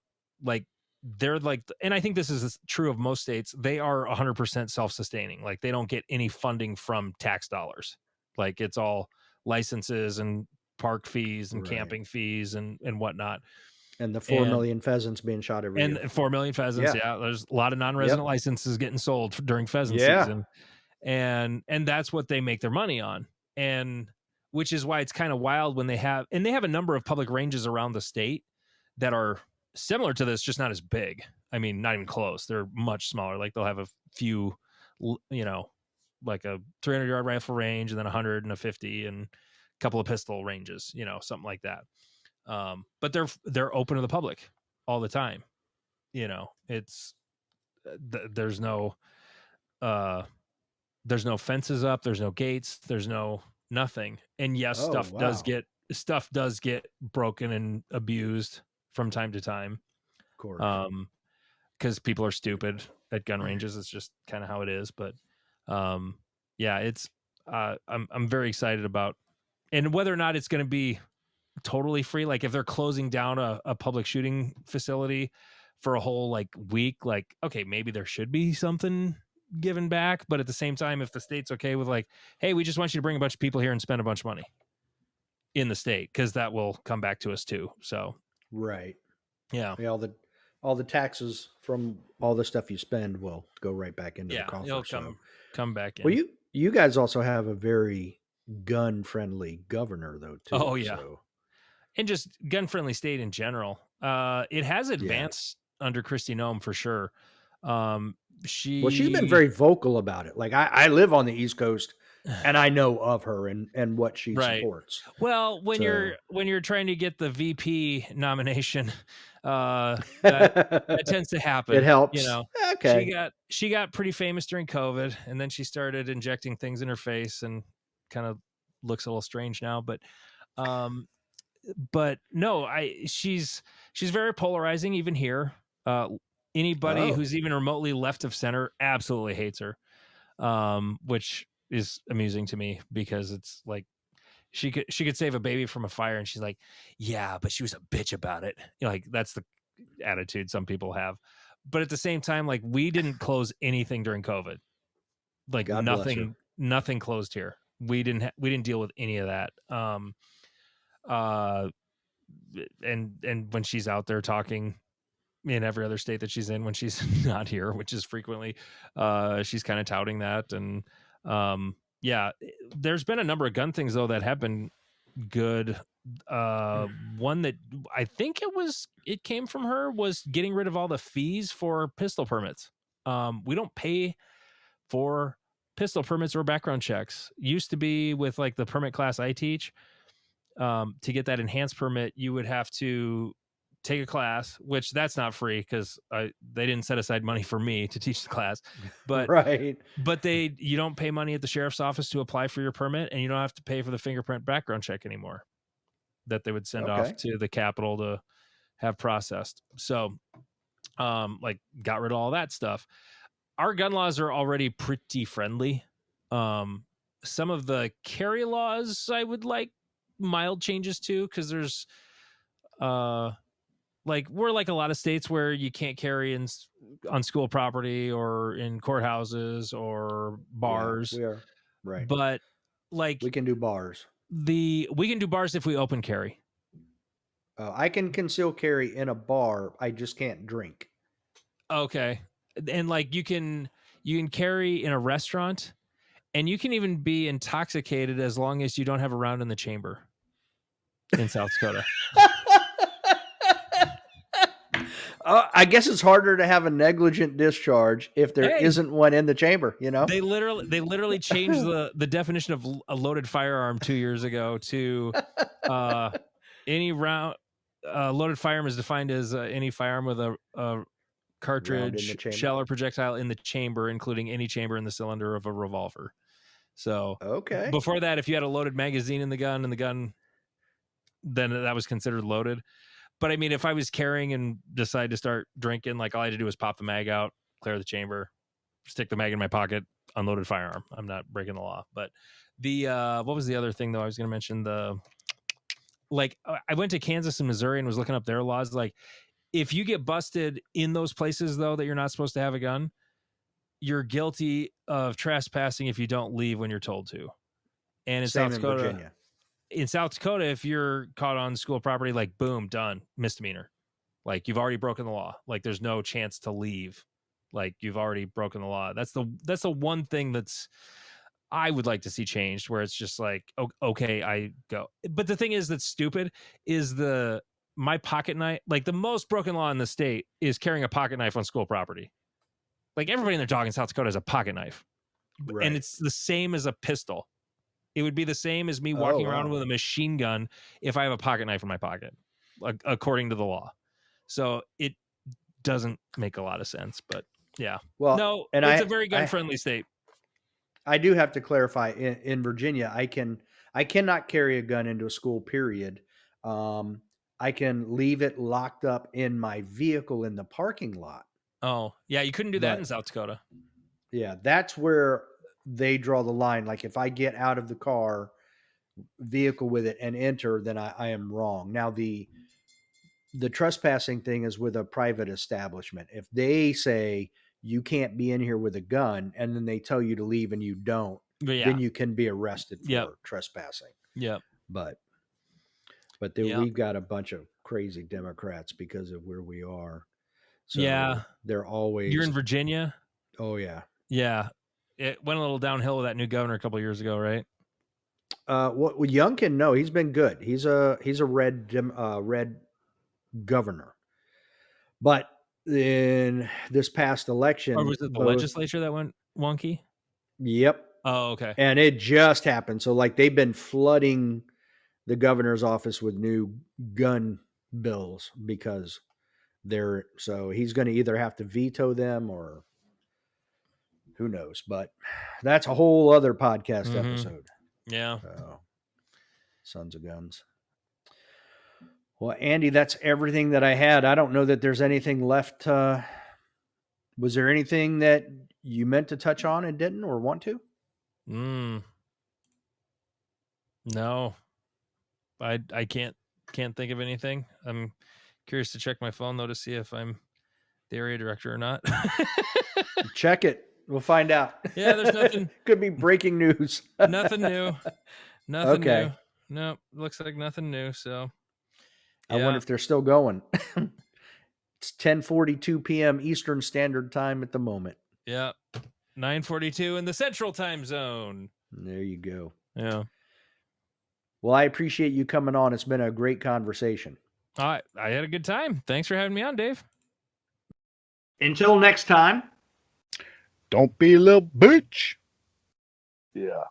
S2: like, and I think this is true of most states, they are 100% self-sustaining. Like they don't get any funding from tax dollars. Like it's all licenses and park fees and camping fees and whatnot.
S1: And the 4 million pheasants being shot every year.
S2: And 4 million pheasants. Yeah. There's a lot of non-resident licenses getting sold during pheasant season. And that's what they make their money on. And which is why it's kind of wild when they have a number of public ranges around the state that are similar to this, just not as big. I mean, not even close. They're much smaller. Like they'll have a few, like a 300-yard rifle range and then 100 and a 50 and a couple of pistol ranges, something like that. But they're open to the public all the time. It's there's no fences up, there's no gates, there's no nothing. And yes,
S1: Oh, wow.
S2: stuff does get broken and abused from time to time.
S1: Of course.
S2: Because people are stupid at gun ranges. It's just kind of how it is. But um, yeah, it's I'm very excited about, and whether or not it's going to be totally free. Like if they're closing down a public shooting facility for a whole like week, like okay, maybe there should be something given back. But at the same time, if the state's okay with like, hey, we just want you to bring a bunch of people here and spend a bunch of money in the state, because that will come back to us too. So
S1: Right.
S2: yeah,
S1: Yeah, all the taxes from all the stuff you spend will go right back into the
S2: yeah, it'll
S1: coffer. So,
S2: come back
S1: well,
S2: in.
S1: you guys also have a very gun friendly governor though
S2: Oh
S1: too.
S2: yeah,
S1: So
S2: and just gun friendly state in general. It has
S1: yeah.
S2: advanced under Kristi Noem for sure. Um,
S1: Well, she's been
S2: she
S1: very vocal about it. Like I live on the East Coast, and I know of her and what she
S2: right.
S1: supports.
S2: Well,
S1: So
S2: when you're trying to get the VP nomination, that tends to
S1: it
S2: happen. You
S1: helps.
S2: know,
S1: Okay.
S2: she got pretty famous during COVID, and then she started injecting things in her face, and kind of looks a little strange now. Um, but no, she's very polarizing even here. Uh, Anybody
S1: Oh,
S2: who's even remotely left of center absolutely hates her, which is amusing to me because it's like she could save a baby from a fire, and she's like, yeah, but she was a bitch about it. You know, like that's the attitude some people have. But at the same time, like we didn't close anything during COVID. Like
S1: God bless her.
S2: nothing closed here. We didn't deal with any of that. Uh, and when she's out there talking in every other state that she's in, when she's not here, which is frequently, she's kind of touting that. And yeah, there's been a number of gun things though that have been good. One that I think it came from her was getting rid of all the fees for pistol permits. We don't pay for pistol permits or background checks. Used to be with like the permit class I teach. To get that enhanced permit, you would have to take a class, which that's not free because they didn't set aside money for me to teach the class. But
S1: Right.
S2: you don't pay money at the sheriff's office to apply for your permit, and you don't have to pay for the fingerprint background check anymore that they would send off
S1: Okay.
S2: to the Capitol to have processed. So, like, got rid of all that stuff. Our gun laws are already pretty friendly. Some of the carry laws I would like mild changes to, because there's like we're like a lot of states where you can't carry on school property or in courthouses or
S1: Yeah,
S2: bars,
S1: we are. Right.
S2: but like
S1: We can do bars.
S2: we can do bars if we open carry.
S1: I can conceal carry in a bar. I just can't drink.
S2: Okay. And like you can carry in a restaurant, and you can even be intoxicated as long as you don't have a round in the chamber in South Dakota.
S1: I guess it's harder to have a negligent discharge if there
S2: Hey,
S1: isn't one in the chamber, you know?
S2: they literally changed the definition of a loaded firearm 2 years ago to uh any round loaded firearm is defined as any firearm with a
S1: Round in the
S2: cartridge,
S1: chamber.
S2: shell, or projectile in the chamber, including any chamber in the cylinder of a revolver. So
S1: Okay.
S2: before that, if you had a loaded magazine in the gun, then that was considered loaded. But I mean, if I was carrying and decided to start drinking, like all I had to do was pop the mag out, clear the chamber, stick the mag in my pocket, unloaded firearm. I'm not breaking the law. But the what was the other thing though I was going to mention? The like I went to Kansas and Missouri and was looking up their laws. Like if you get busted in those places though that you're not supposed to have a gun, you're guilty of trespassing if you don't leave when you're told to. And
S1: Same in Virginia.
S2: In South Dakota, if you're caught on school property, like boom, done, misdemeanor. Like you've already broken the law. Like there's no chance to leave. Like you've already broken the law. That's the one thing that's I would like to see changed, where it's just like, okay, I go. But the thing is that's stupid is my pocket knife. Like the most broken law in the state is carrying a pocket knife on school property. Like everybody and their dog in South Dakota has a pocket knife, and
S1: Right.
S2: it's the same as a pistol. It would be the same as me
S1: Oh,
S2: walking around
S1: wow.
S2: with a machine gun if I have a pocket knife in my pocket, according to the law. So it doesn't make a lot of sense, but yeah.
S1: Well,
S2: No,
S1: and
S2: it's a very gun
S1: I
S2: friendly state.
S1: I do have to clarify in Virginia, I cannot carry a gun into a school, period. I can leave it locked up in my vehicle in the parking lot.
S2: Oh, yeah, you couldn't do that in
S1: But
S2: South Dakota.
S1: yeah, that's where they draw the line. Like if I get out of the car vehicle with it and enter, then I am wrong. Now the trespassing thing is with a private establishment. If they say you can't be in here with a gun and then they tell you to leave and you don't,
S2: But yeah,
S1: then you can be arrested for
S2: Yep.
S1: trespassing.
S2: Yep.
S1: But
S2: Yep.
S1: we've got a bunch of crazy Democrats because of where we are. So
S2: Yeah.
S1: they're always.
S2: You're in Virginia?
S1: Oh yeah.
S2: Yeah. It went a little downhill with that new governor a couple of years ago, right?
S1: What Youngkin? No, he's been good. He's a red governor. But in this past election,
S2: Or was it the legislature that went wonky?
S1: Yep.
S2: Oh, okay.
S1: And it just happened. So like they've been flooding the governor's office with new gun bills because so he's going to either have to veto them or who knows. But that's a whole other podcast episode.
S2: Yeah.
S1: Sons of guns. Well, Andy, that's everything that I had. I don't know that there's anything left. Was there anything that you meant to touch on and didn't or want to?
S2: No. I can't think of anything. I'm curious to check my phone though to see if I'm the area director or not.
S1: Check it. We'll find out.
S2: Yeah, there's nothing.
S1: Could be breaking news.
S2: Nothing new. Nothing
S1: Okay.
S2: new. No, looks like nothing new. So
S1: I wonder if they're still going. It's 10:42 p.m. Eastern Standard Time at the moment.
S2: Yeah. 9:42 in the Central Time Zone.
S1: There you go.
S2: Yeah.
S1: Well, I appreciate you coming on. It's been a great conversation.
S2: I had a good time. Thanks for having me on, Dave.
S1: Until next time.
S3: Don't be a little bitch.
S4: Yeah.